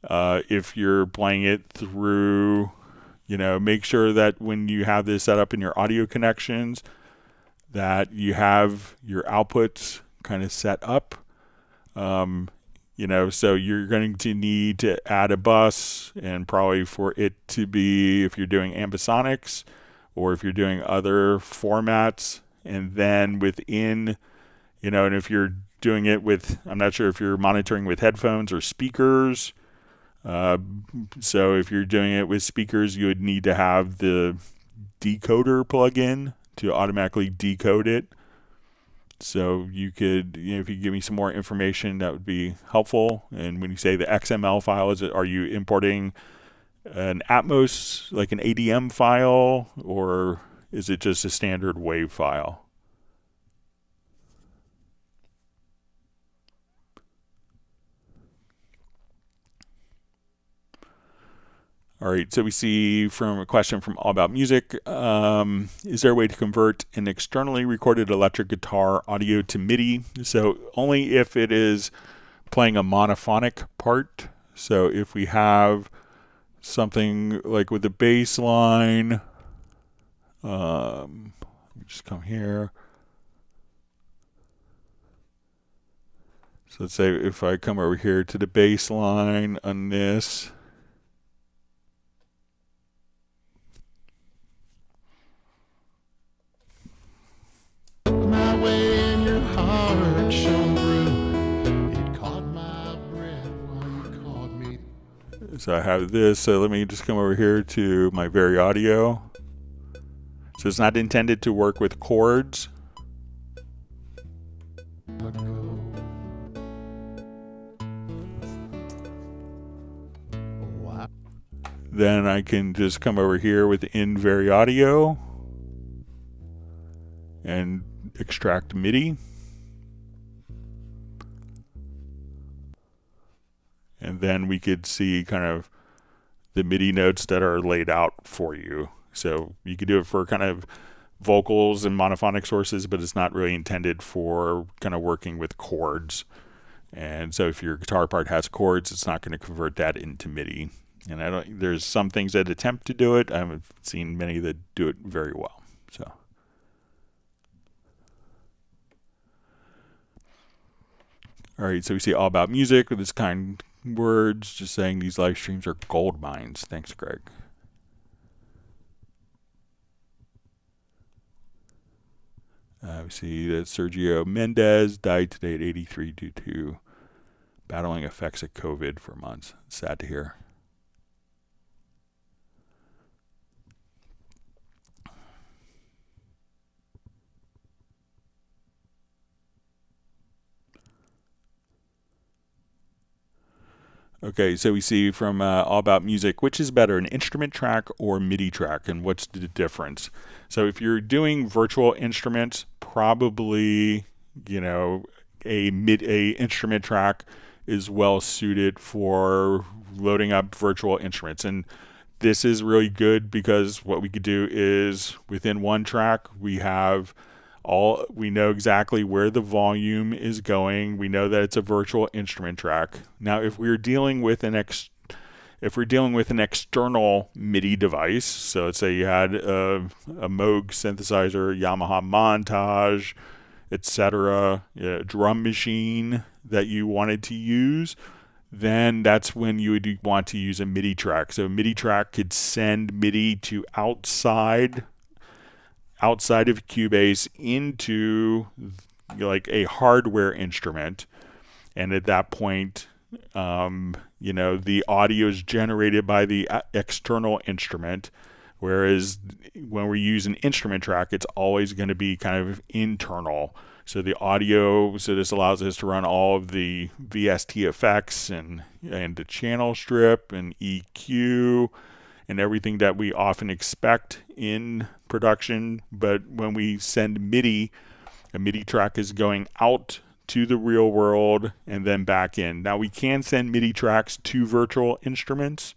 if you're playing it through, make sure that when you have this set up in your audio connections, that you have your outputs kind of set up. So you're going to need to add a bus, and probably for it to be, if you're doing ambisonics, or if you're doing other formats, and then within, and if you're doing it with, I'm not sure if you're monitoring with headphones or speakers. So if you're doing it with speakers, you would need to have the decoder plugin to automatically decode it. So you could, if you give me some more information, that would be helpful. And when you say the XML file, are you importing an Atmos, like an ADM file, or is it just a standard wave file? All right, so we see from a question from All About Music, is there a way to convert an externally recorded electric guitar audio to MIDI? So only if it is playing a monophonic part. So if we have something like with the bass line, let me just come here. So let's say if I come over here to the bass line on this, so I have this, so let me just come over here to my Very Audio. So it's not intended to work with chords. Then I can just come over here within Very Audio and extract MIDI. And then we could see kind of the MIDI notes that are laid out for you. So you could do it for kind of vocals and monophonic sources, but it's not really intended for kind of working with chords. And so if your guitar part has chords, it's not going to convert that into MIDI. And there's some things that attempt to do it. I haven't seen many that do it very well. So. All right, so we see all about music with this kind words, just saying these live streams are gold mines. Thanks, Greg. We see that Sergio Mendez died today at 83 due to battling effects of COVID for months. Sad to hear. Okay, so we see from All About Music, which is better, an instrument track or MIDI track, and what's the difference? So if you're doing virtual instruments, probably, a instrument track is well suited for loading up virtual instruments. And this is really good because what we could do is within one track, we know exactly where the volume is going. We know that it's a virtual instrument track. Now, if we're dealing with an external MIDI device, so let's say you had a Moog synthesizer, Yamaha Montage, etc., a drum machine that you wanted to use, then that's when you would want to use a MIDI track. So a MIDI track could send MIDI to outside of Cubase into like a hardware instrument, and at that point, the audio is generated by the external instrument, whereas when we use an instrument track, it's always going to be kind of internal. So this allows us to run all of the VST effects and the channel strip and EQ and everything that we often expect in production. But when we send MIDI, a MIDI track is going out to the real world and then back in. Now we can send MIDI tracks to virtual instruments,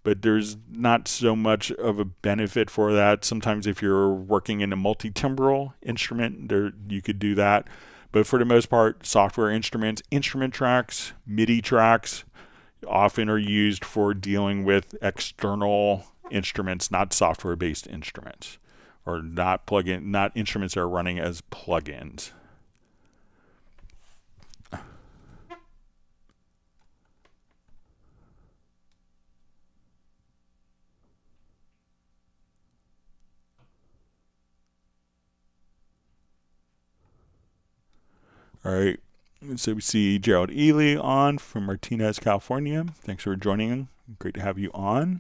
but there's not so much of a benefit for that. Sometimes if you're working in a multi-timbral instrument, you could do that. But for the most part, software instruments, instrument tracks, MIDI tracks often are used for dealing with external instruments, not software-based instruments, or not instruments that are running as plugins. All right, so we see Gerald Ely on from Martinez, California. Thanks for joining. Great to have you on.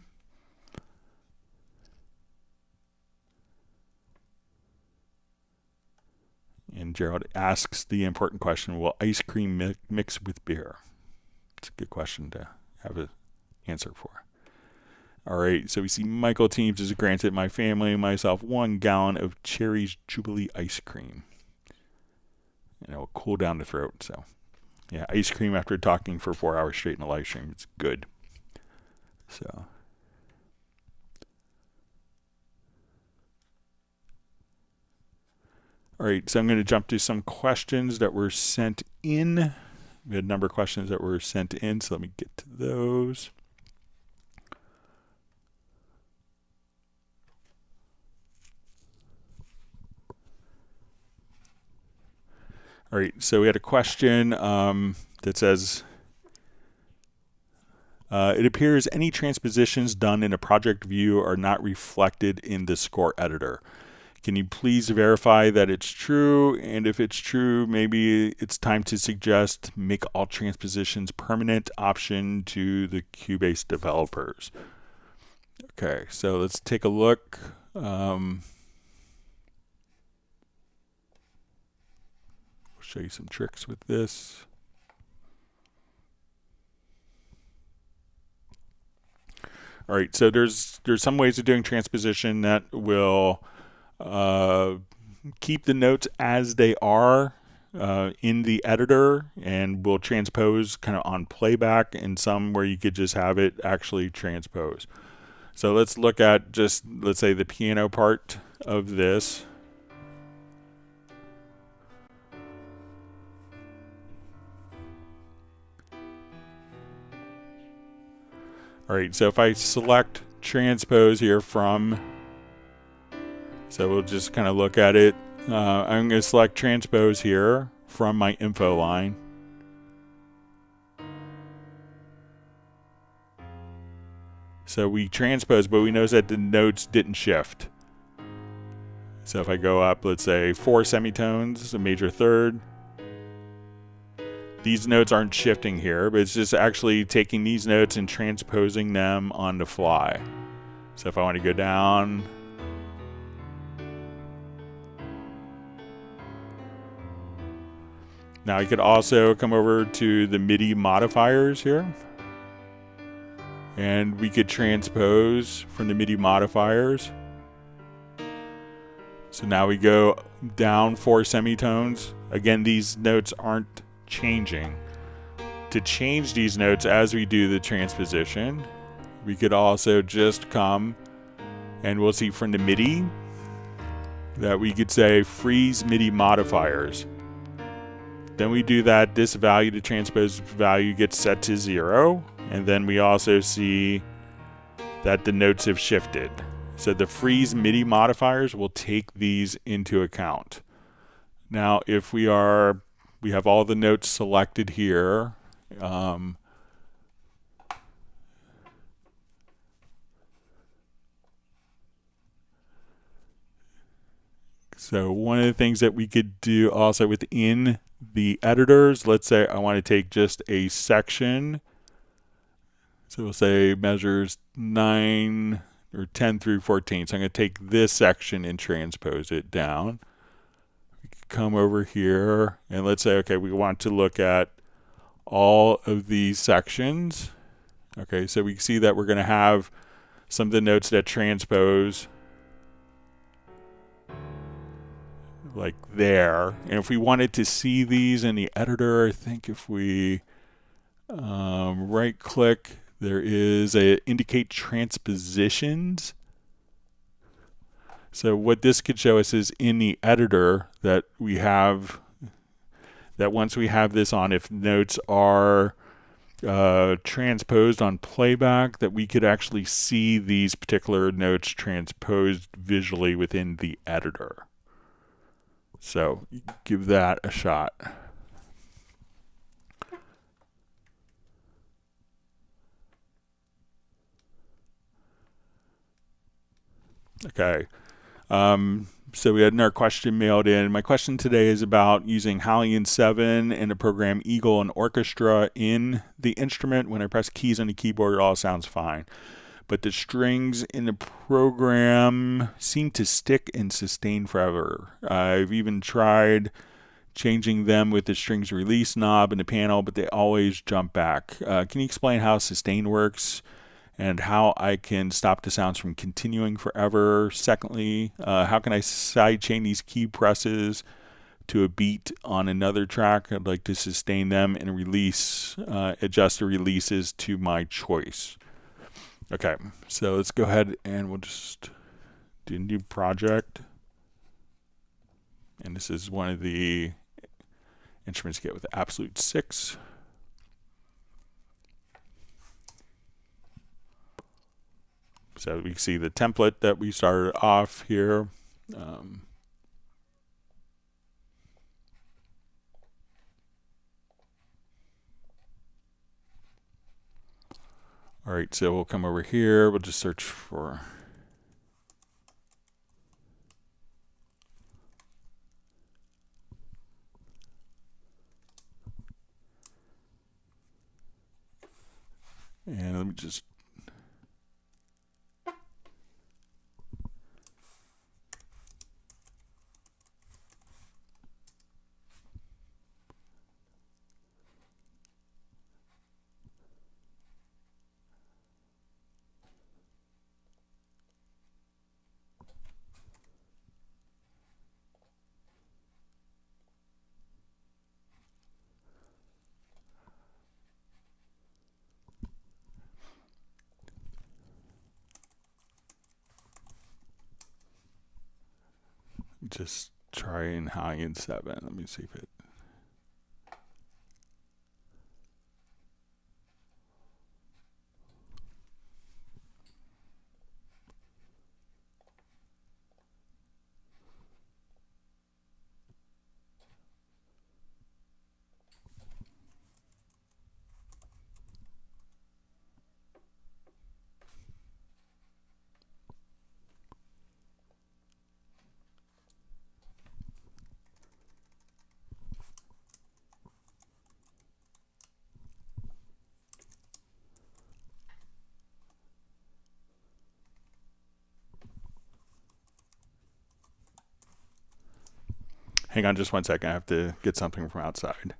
And Gerald asks the important question, will ice cream mix with beer? It's a good question to have an answer for. All right, so we see Michael Teams has granted my family and myself 1 gallon of Cherry's Jubilee ice cream. And it will cool down the throat. So, yeah, ice cream after talking for 4 hours straight in a live stream, it's good. So, all right, so I'm going to jump to some questions that were sent in. We had a number of questions that were sent in, so let me get to those. All right, so we had a question that says, it appears any transpositions done in a project view are not reflected in the score editor. Can you please verify that it's true? And if it's true, maybe it's time to suggest make all transpositions permanent option to the Cubase developers. Okay, so let's take a look. Show you some tricks with this. All right, so there's some ways of doing transposition that will keep the notes as they are in the editor, and will transpose kind of on playback, and some where you could just have it actually transpose. So let's look at just, let's say, the piano part of this. All right, so if I select transpose here from, so we'll just kind of look at it. I'm going to select transpose here from my info line. So we transpose, but we notice that the notes didn't shift. So if I go up, let's say 4 semitones, a major third, these notes aren't shifting here, but it's just actually taking these notes and transposing them on the fly. So if I want to go down, now I could also come over to the MIDI modifiers here, and we could transpose from the MIDI modifiers. So now we go down 4 semitones. Again, these notes aren't changing. To change these notes as we do the transposition, we could also just come and we'll see from the MIDI that we could say freeze MIDI modifiers. Then we do that, this value, the transpose value, gets set to 0, and then we also see that the notes have shifted. So the freeze MIDI modifiers will take these into account. Now if we have all the notes selected here, so one of the things that we could do also within the editors, let's say I want to take just a section. So we'll say measures 9 or 10 through 14. So I'm going to take this section and transpose it down. We can come over here and let's say, okay, we want to look at all of these sections. Okay, so we see that we're going to have some of the notes that transpose like there. And if we wanted to see these in the editor, I think if we right click, there is a indicate transpositions. So what this could show us is in the editor that we have, that once we have this on, if notes are transposed on playback, that we could actually see these particular notes transposed visually within the editor. So give that a shot. Okay. So we had another question mailed in. My question today is about using Hallian 7 and the program Eagle and Orchestra in the instrument. When I press keys on the keyboard, it all sounds fine. But the strings in the program seem to stick and sustain forever. I've even tried changing them with the strings release knob in the panel, but they always jump back. Can you explain how sustain works and how I can stop the sounds from continuing forever? Secondly, how can I sidechain these key presses to a beat on another track? I'd like to sustain them and release, adjust the releases to my choice. Okay, so let's go ahead and we'll just do a new project. And this is one of the instruments you get with Absolute 6. So we see the template that we started off here. All right, so we'll come over here. We'll just search for and let me just try in Hallian 7. Let me see if it. Hang on just one second. I have to get something from outside.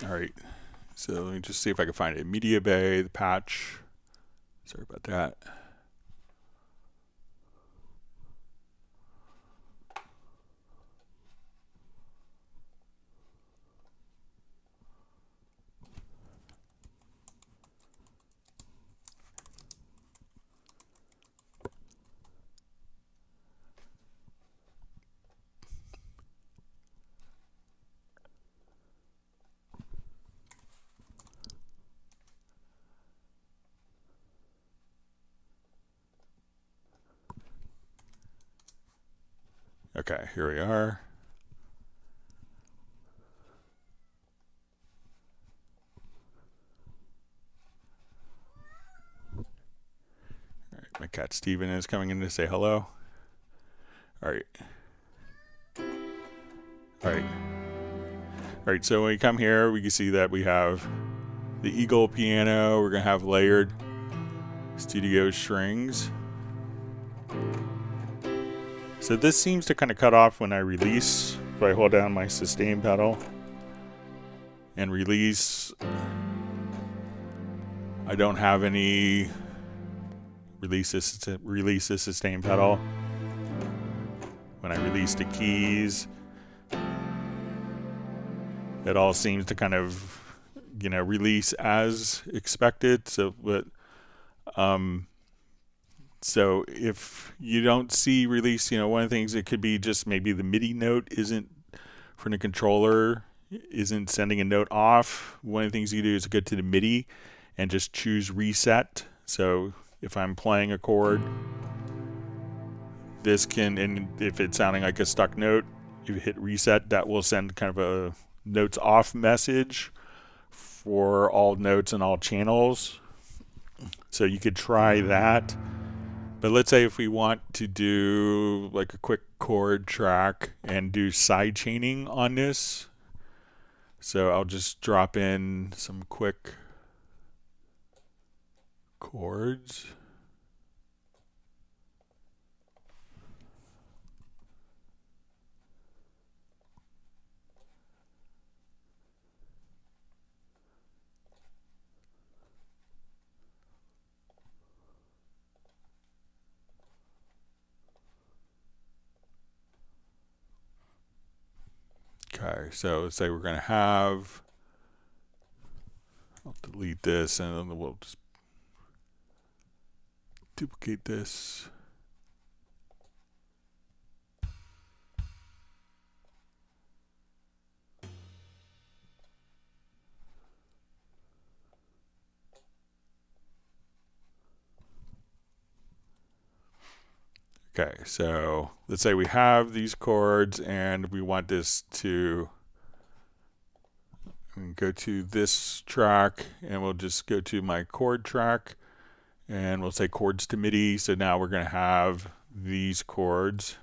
All right, so let me just see if I can find it. Media Bay, the patch. Sorry about that. Okay, here we are. All right, my cat Steven is coming in to say hello. All right. All right. All right, so when we come here, we can see that we have the Eagle piano. We're going to have layered studio strings. So this seems to kind of cut off when I release. If I hold down my sustain pedal and release, I don't have any release the sustain pedal. When I release the keys, it all seems to kind of, release as expected. So if you don't see release, one of the things, it could be just maybe the MIDI note isn't, from the controller, isn't sending a note off. One of the things you do is go to the MIDI and just choose reset. So if I'm playing a chord, and if it's sounding like a stuck note, if you hit reset, that will send kind of a notes off message for all notes and all channels. So you could try that. But let's say if we want to do like a quick chord track and do side chaining on this. So I'll just drop in some quick chords. Okay, so let's say we're going to have, I'll delete this and then we'll just duplicate this. Okay, so let's say we have these chords and we want this to go to this track, and we'll just go to my chord track and we'll say chords to MIDI. So now we're going to have these chords.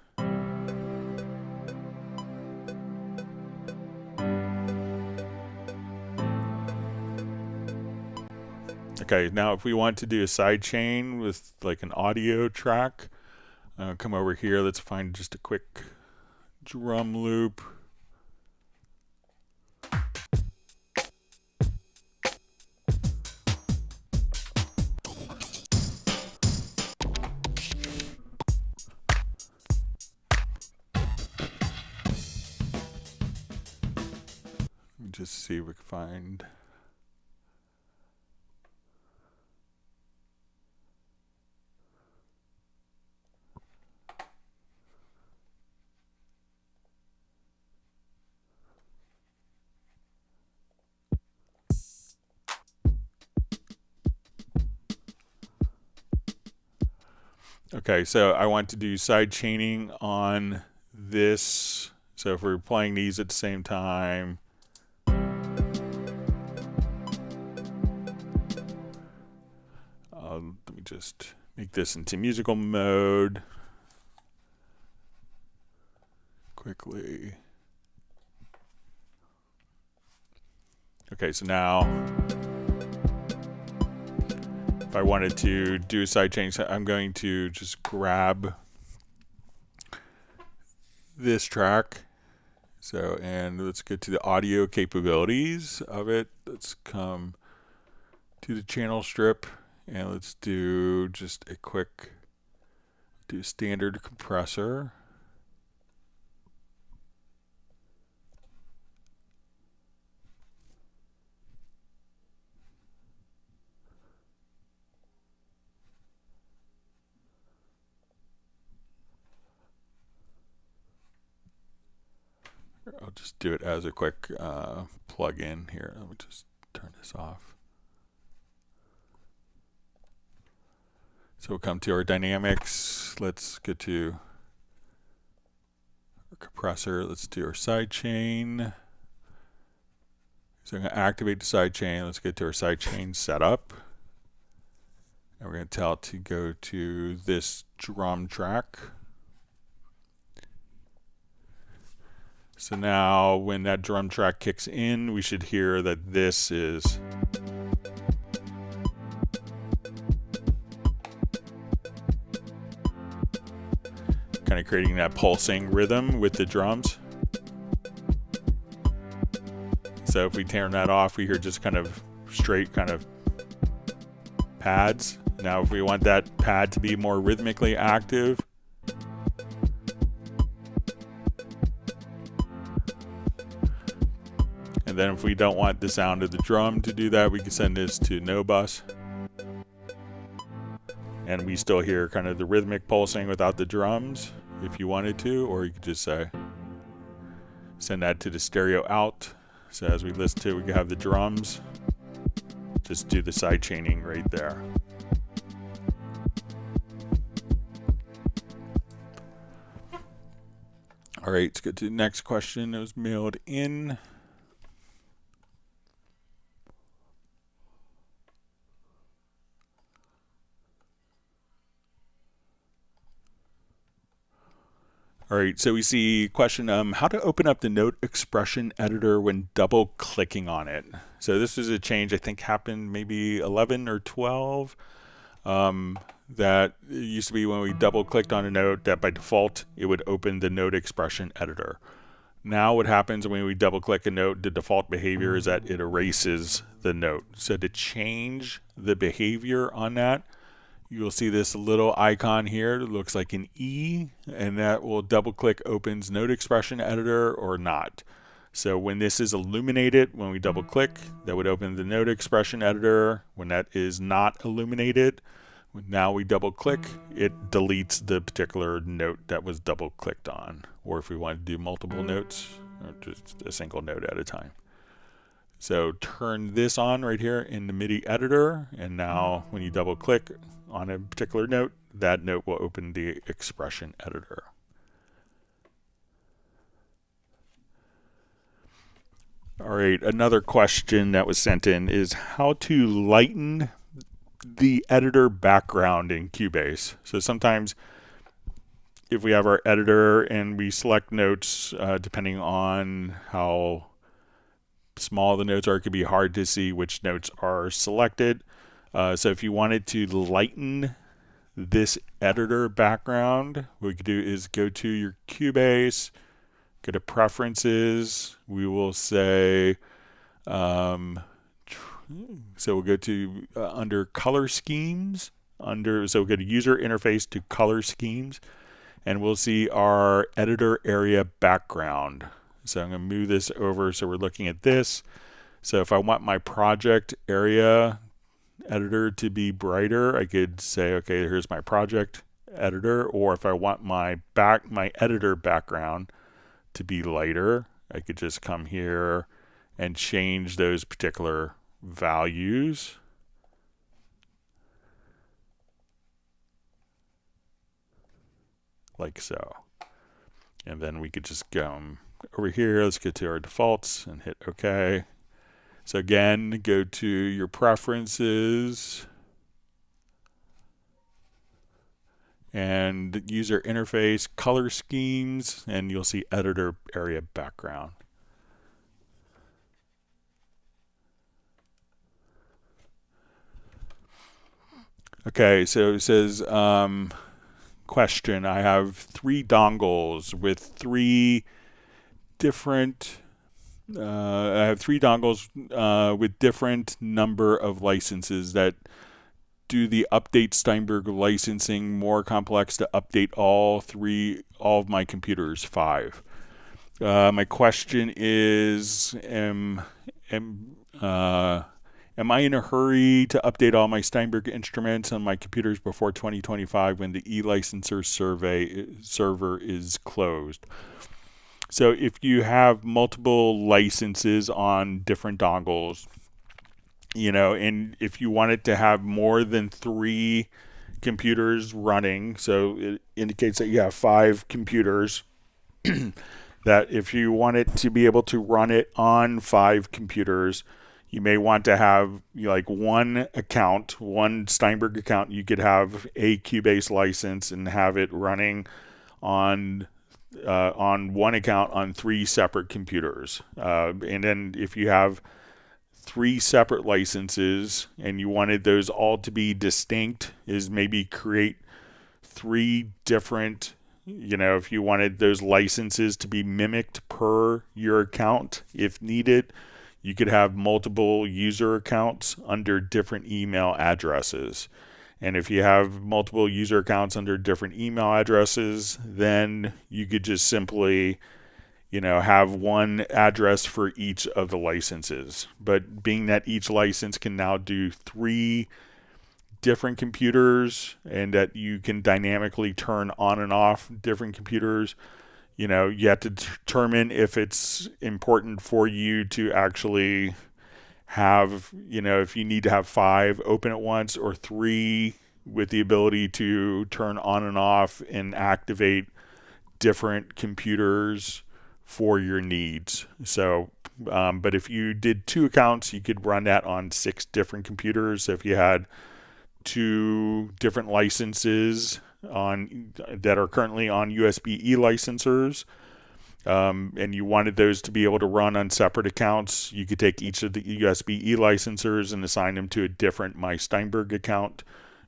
Okay, now if we want to do a side chain with like an audio track, come over here, let's find just a quick drum loop. Just see if we can find. Okay, so I want to do side chaining on this. So if we're playing these at the same time, let me just make this into musical mode quickly. Okay, so now if I wanted to do a side chain, I'm going to just grab this track. So, and let's get to the audio capabilities of it. Let's come to the channel strip and let's do just a quick, do standard compressor. I'll just do it as a quick plug-in here. Let me just turn this off. So we'll come to our dynamics. Let's get to our compressor. Let's do our side chain. So I'm going to activate the side chain. Let's get to our side chain setup. And we're going to tell it to go to this drum track. So now when that drum track kicks in, we should hear that this is kind of creating that pulsing rhythm with the drums. So if we turn that off, we hear just kind of straight kind of pads. Now if we want that pad to be more rhythmically active, and then if we don't want the sound of the drum to do that, we can send this to no bus. And we still hear kind of the rhythmic pulsing without the drums if you wanted to, or you could just say, send that to the stereo out. So as we listen to it, we can have the drums. Just do the side chaining right there. All right, let's get to the next question that was mailed in. All right, so we see question, how to open up the note expression editor when double clicking on it. So this is a change I think happened maybe 11 or 12. That it used to be when we double clicked on a note that by default it would open the note expression editor. Now what happens when we double click a note, the default behavior is that it erases the note. So to change the behavior on that, you'll see this little icon here that looks like an E, and that will double click opens note expression editor or not. So when this is illuminated, when we double click, that would open the note expression editor. When that is not illuminated, now we double click, it deletes the particular note that was double clicked on. Or if we want to do multiple notes, or just a single note at a time. So turn this on right here in the MIDI editor, and now when you double click on a particular note, that note will open the expression editor. All right, another question that was sent in is how to lighten the editor background in Cubase. So sometimes if we have our editor and we select notes, depending on how small the notes are, it could be hard to see which notes are selected. So if you wanted to lighten this editor background, what we could do is go to your Cubase, go to Preferences. We will say, so we'll go to under Color Schemes, so we'll go to User Interface to Color Schemes, and we'll see our editor area background. So I'm going to move this over so we're looking at this. So if I want my project area editor to be brighter, I could say, okay, here's my project editor. Or if I want my editor background to be lighter, I could just come here and change those particular values. like so. And then we could just go over here. Let's get to our defaults and hit OK. So again, go to your preferences and user interface, color schemes, and you'll see editor area background. Okay, so it says, question, I have 3 dongles with 3 different, with different number of licenses that do the update Steinberg licensing more complex to update all of my computers, 5. My question is, am I in a hurry to update all my Steinberg instruments on my computers before 2025 when the e-licenser server is closed? So if you have multiple licenses on different dongles, and if you wanted to have more than 3 computers running, so it indicates that you have 5 computers, that if you want it to be able to run it on 5 computers, you may want to have like one account, one Steinberg account. You could have a Cubase license and have it running on one account on 3 separate computers. And then if you have 3 separate licenses and you wanted those all to be distinct, is maybe create 3 different, if you wanted those licenses to be mimicked per your account if needed, you could have multiple user accounts under different email addresses. And if you have multiple user accounts under different email addresses, then you could just simply, have one address for each of the licenses. But being that each license can now do 3 different computers and that you can dynamically turn on and off different computers, you have to determine if it's important for you to actually have, if you need to have 5 open at once or 3 with the ability to turn on and off and activate different computers for your needs. So, but if you did 2 accounts, you could run that on 6 different computers. So if you had 2 different licenses that are currently on USB e-licensers, and you wanted those to be able to run on separate accounts, you could take each of the USB e-licensers and assign them to a different My Steinberg account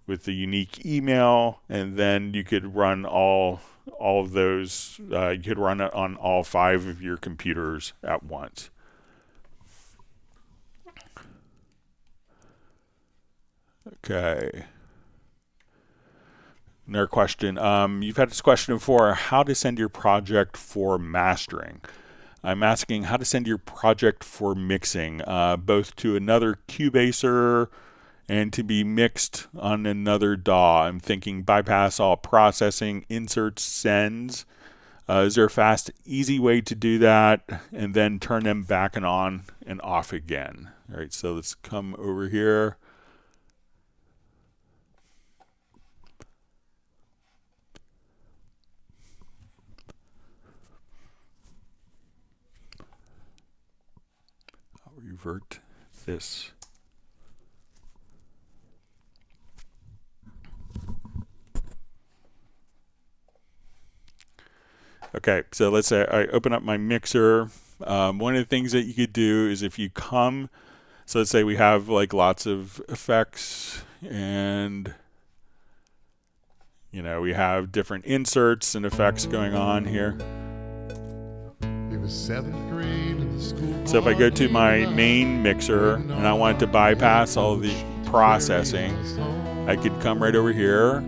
with the unique email, and then you could run all of those. You could run it on all 5 of your computers at once. Okay. Another question. You've had this question before, how to send your project for mastering. I'm asking how to send your project for mixing, both to another Cubaser and to be mixed on another DAW. I'm thinking bypass all processing, inserts, sends. Is there a fast, easy way to do that and then turn them back and on and off again? All right, so let's come over here. Revert this. Okay, so let's say I open up my mixer. One of the things that you could do is if you come, so let's say we have like lots of effects and we have different inserts and effects going on here. So if I go to my main mixer and I want to bypass all the processing, I could come right over here.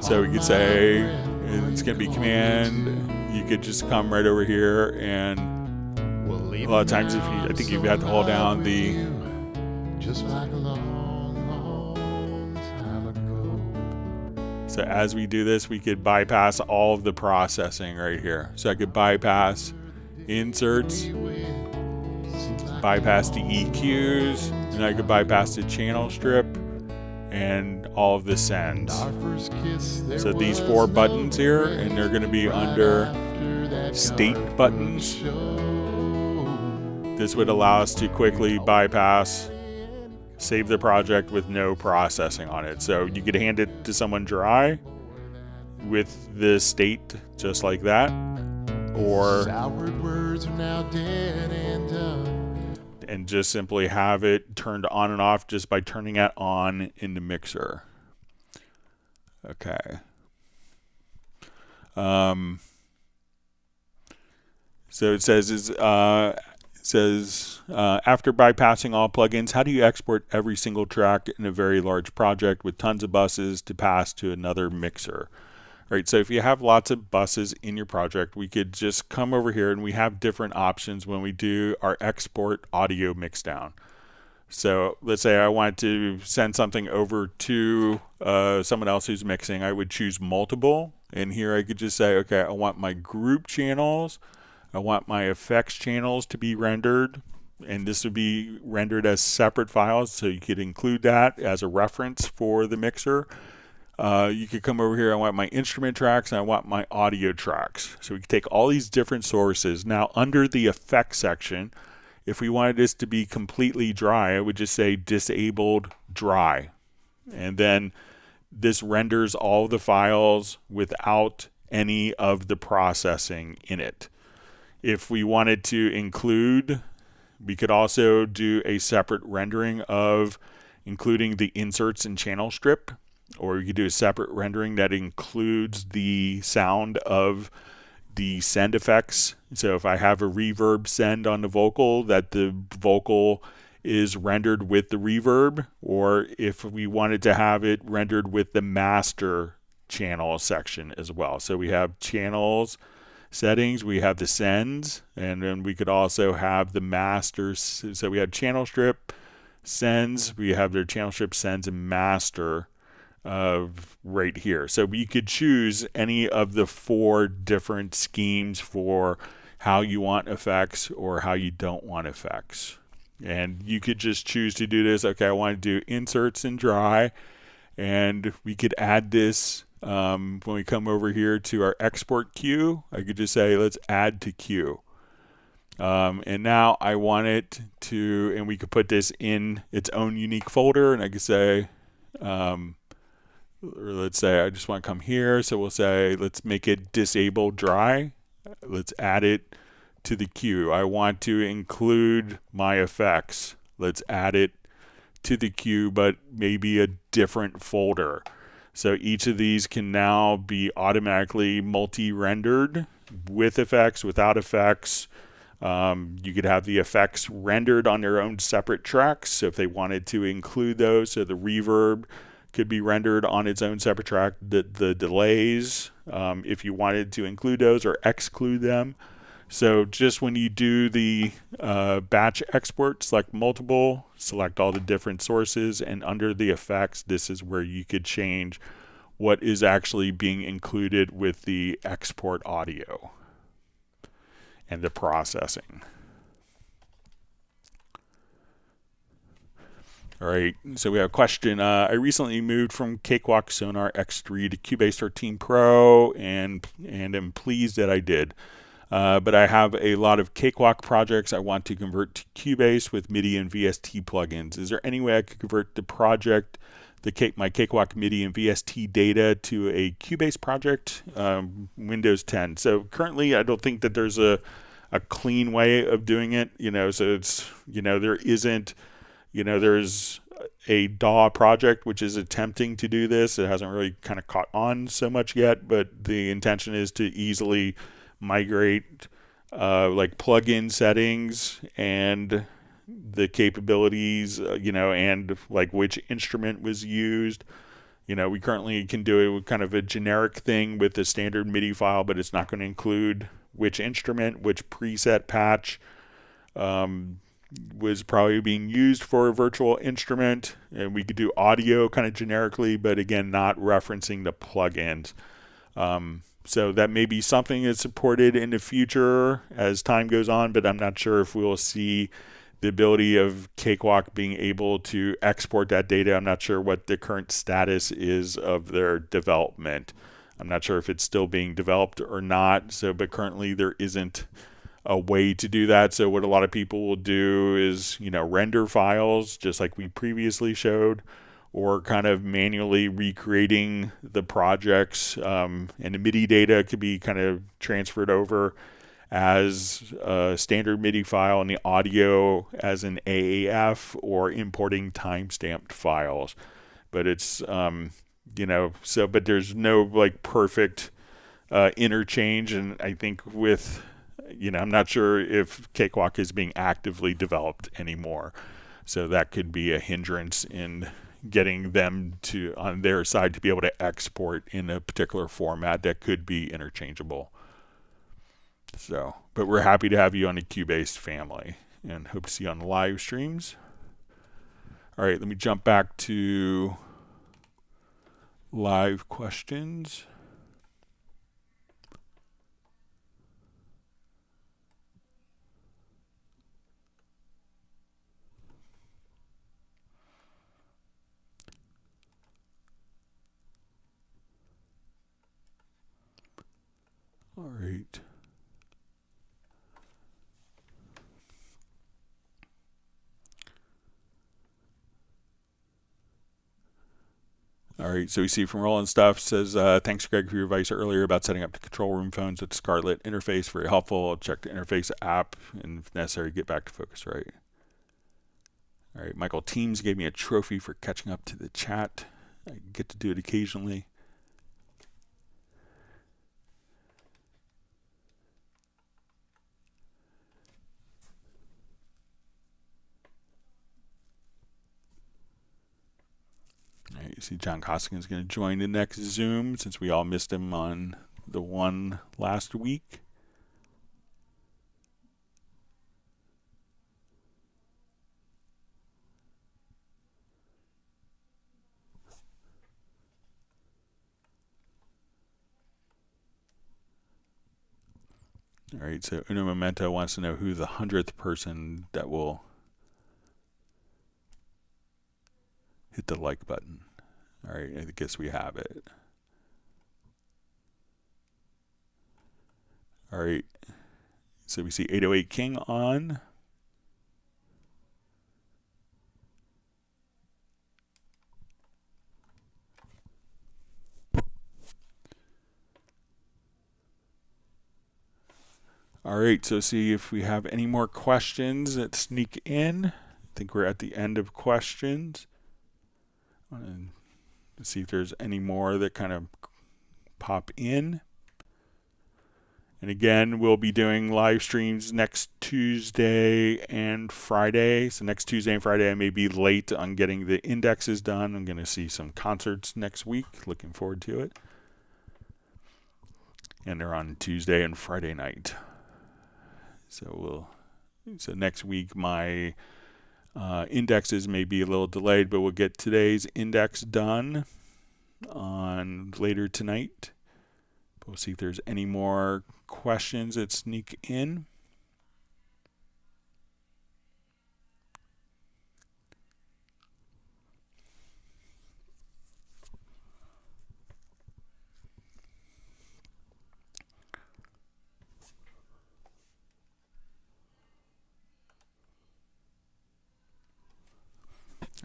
So we could say it's going to be command. You could just come right over here, and a lot of times I think you have to hold down the So as we do this, we could bypass all of the processing right here. So I could bypass inserts, bypass the EQs, and I could bypass the channel strip, and all of the sends. So these 4 buttons here, and they're going to be under state buttons. This would allow us to quickly bypass, save the project with no processing on it. So you could hand it to someone dry with the state just like that, or and just simply have it turned on and off just by turning it on in the mixer. Okay. So it says after bypassing all plugins, how do you export every single track in a very large project with tons of buses to pass to another mixer? Right, so if you have lots of buses in your project, we could just come over here, and we have different options when we do our export audio mixdown. So let's say I want to send something over to someone else who's mixing. I would choose multiple, and here I could just say, okay, I want my group channels, I want my effects channels to be rendered, and this would be rendered as separate files, so you could include that as a reference for the mixer. You could come over here, I want my instrument tracks and I want my audio tracks. So we can take all these different sources. Now under the effects section, if we wanted this to be completely dry, I would just say disabled dry. And then this renders all the files without any of the processing in it. If we wanted to include, we could also do a separate rendering of including the inserts and channel strip. Or you could do a separate rendering that includes the sound of the send effects. So if I have a reverb send on the vocal, that the vocal is rendered with the reverb, or if we wanted to have it rendered with the master channel section as well. So we have channels settings, we have the sends, and then we could also have the masters. So we have channel strip, sends, we have their channel strip, sends, and master right here. So you could choose any of the 4 different schemes for how you want effects or how you don't want effects. And you could just choose to do this. Okay, I want to do inserts and dry, and we could add this when we come over here to our export queue. I could just say let's add to queue. And now I want it to, and we could put this in its own unique folder, and I could say or let's say I just want to come here, so we'll say let's make it disabled dry. Let's add it to the queue. I want to include my effects. Let's add it to the queue, but maybe a different folder. So each of these can now be automatically multi-rendered with effects, without effects. You could have the effects rendered on their own separate tracks. So if they wanted to include those, so the reverb could be rendered on its own separate track. The delays, if you wanted to include those or exclude them. So just when you do the batch export, select multiple, select all the different sources, and under the effects, this is where you could change what is actually being included with the export audio and the processing. All right, so we have a question. I recently moved from Cakewalk Sonar X3 to Cubase 13 Pro, and am pleased that I did. But I have a lot of Cakewalk projects I want to convert to Cubase with MIDI and VST plugins. Is there any way I could convert the project, my Cakewalk MIDI and VST data to a Cubase project, Windows 10? So currently, I don't think that there's a clean way of doing it. So it's there isn't. There's a DAW project which is attempting to do this. It hasn't really kind of caught on so much yet, but the intention is to easily migrate like plugin settings and the capabilities, and like which instrument was used. We currently can do it with kind of a generic thing with the standard MIDI file, but it's not going to include which instrument, which preset patch was probably being used for a virtual instrument. And we could do audio kind of generically, but again, not referencing the plugins. So that may be something that's supported in the future as time goes on, but I'm not sure if we'll see the ability of Cakewalk being able to export that data. I'm not sure what the current status is of their development. I'm not sure if it's still being developed or not. So, but currently there isn't a way to do that. So what a lot of people will do is, render files just like we previously showed, or kind of manually recreating the projects. And the MIDI data could be kind of transferred over as a standard MIDI file, and the audio as an AAF, or importing timestamped files. But it's, but there's no like perfect interchange. And I think with, I'm not sure if Cakewalk is being actively developed anymore. So that could be a hindrance in getting them to, on their side, to be able to export in a particular format that could be interchangeable. So, but we're happy to have you on the Cubase family, and hope to see you on the live streams. All right, let me jump back to live questions. All right. All right, so we see from Roland Stuff says, thanks, Greg, for your advice earlier about setting up the control room phones with the Scarlett interface. Very helpful. I'll check the interface app, and if necessary, get back to focus. Right. All right, Michael Teams gave me a trophy for catching up to the chat. I get to do it occasionally. You see John Costigan is going to join the next Zoom, since we all missed him on the one last week. All right, so Uno Memento wants to know who the 100th person that will hit the like button. All right, I guess we have it. All right, so we see 808 King on. All right, so see if we have any more questions that sneak in. I think we're at the end of questions. Let's see if there's any more that kind of pop in. And again, we'll be doing live streams next Tuesday and Friday. So next Tuesday and Friday, I may be late on getting the indexes done. I'm going to see some concerts next week. Looking forward to it. And they're on Tuesday and Friday night. So next week, my indexes may be a little delayed, but we'll get today's index done on later tonight. We'll see if there's any more questions that sneak in.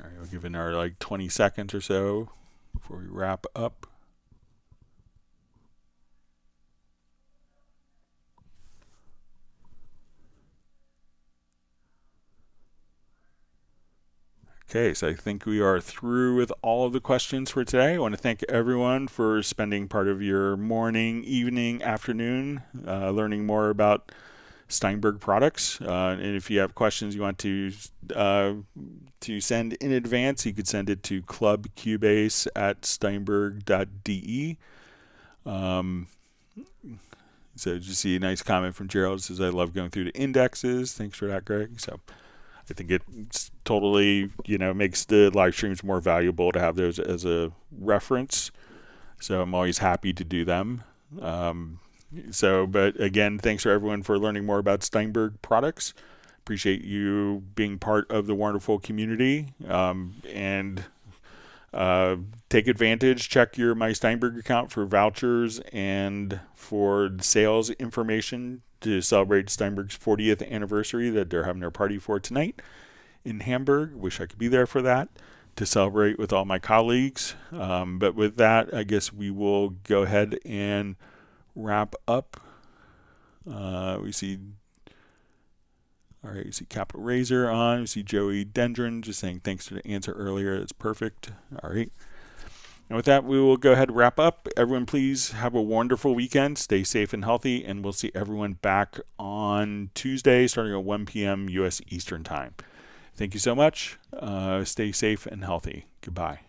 All right, we'll give it our like 20 seconds or so before we wrap up. Okay, so I think we are through with all of the questions for today. I want to thank everyone for spending part of your morning, evening, afternoon learning more about Steinberg products. And if you have questions you want to send in advance, you could send it to clubcubase@steinberg.de. So did you see a nice comment from Gerald? It says, I love going through the indexes. Thanks for that, Greg. So I think it's totally, makes the live streams more valuable to have those as a reference. So I'm always happy to do them. But again, thanks for everyone for learning more about Steinberg products. appreciate you being part of the wonderful community, and take advantage. Check your My Steinberg account for vouchers and for sales information to celebrate Steinberg's 40th anniversary that they're having their party for tonight in Hamburg. Wish I could be there for that to celebrate with all my colleagues. But with that, I guess we will go ahead and wrap up. We see Capital Razor on. We see Joey Dendron just saying thanks for the answer earlier. It's perfect. All right. And with that, we will go ahead and wrap up. Everyone, please have a wonderful weekend. Stay safe and healthy, and we'll see everyone back on Tuesday starting at 1 p.m. U.S. Eastern Time. Thank you so much. Stay safe and healthy. Goodbye.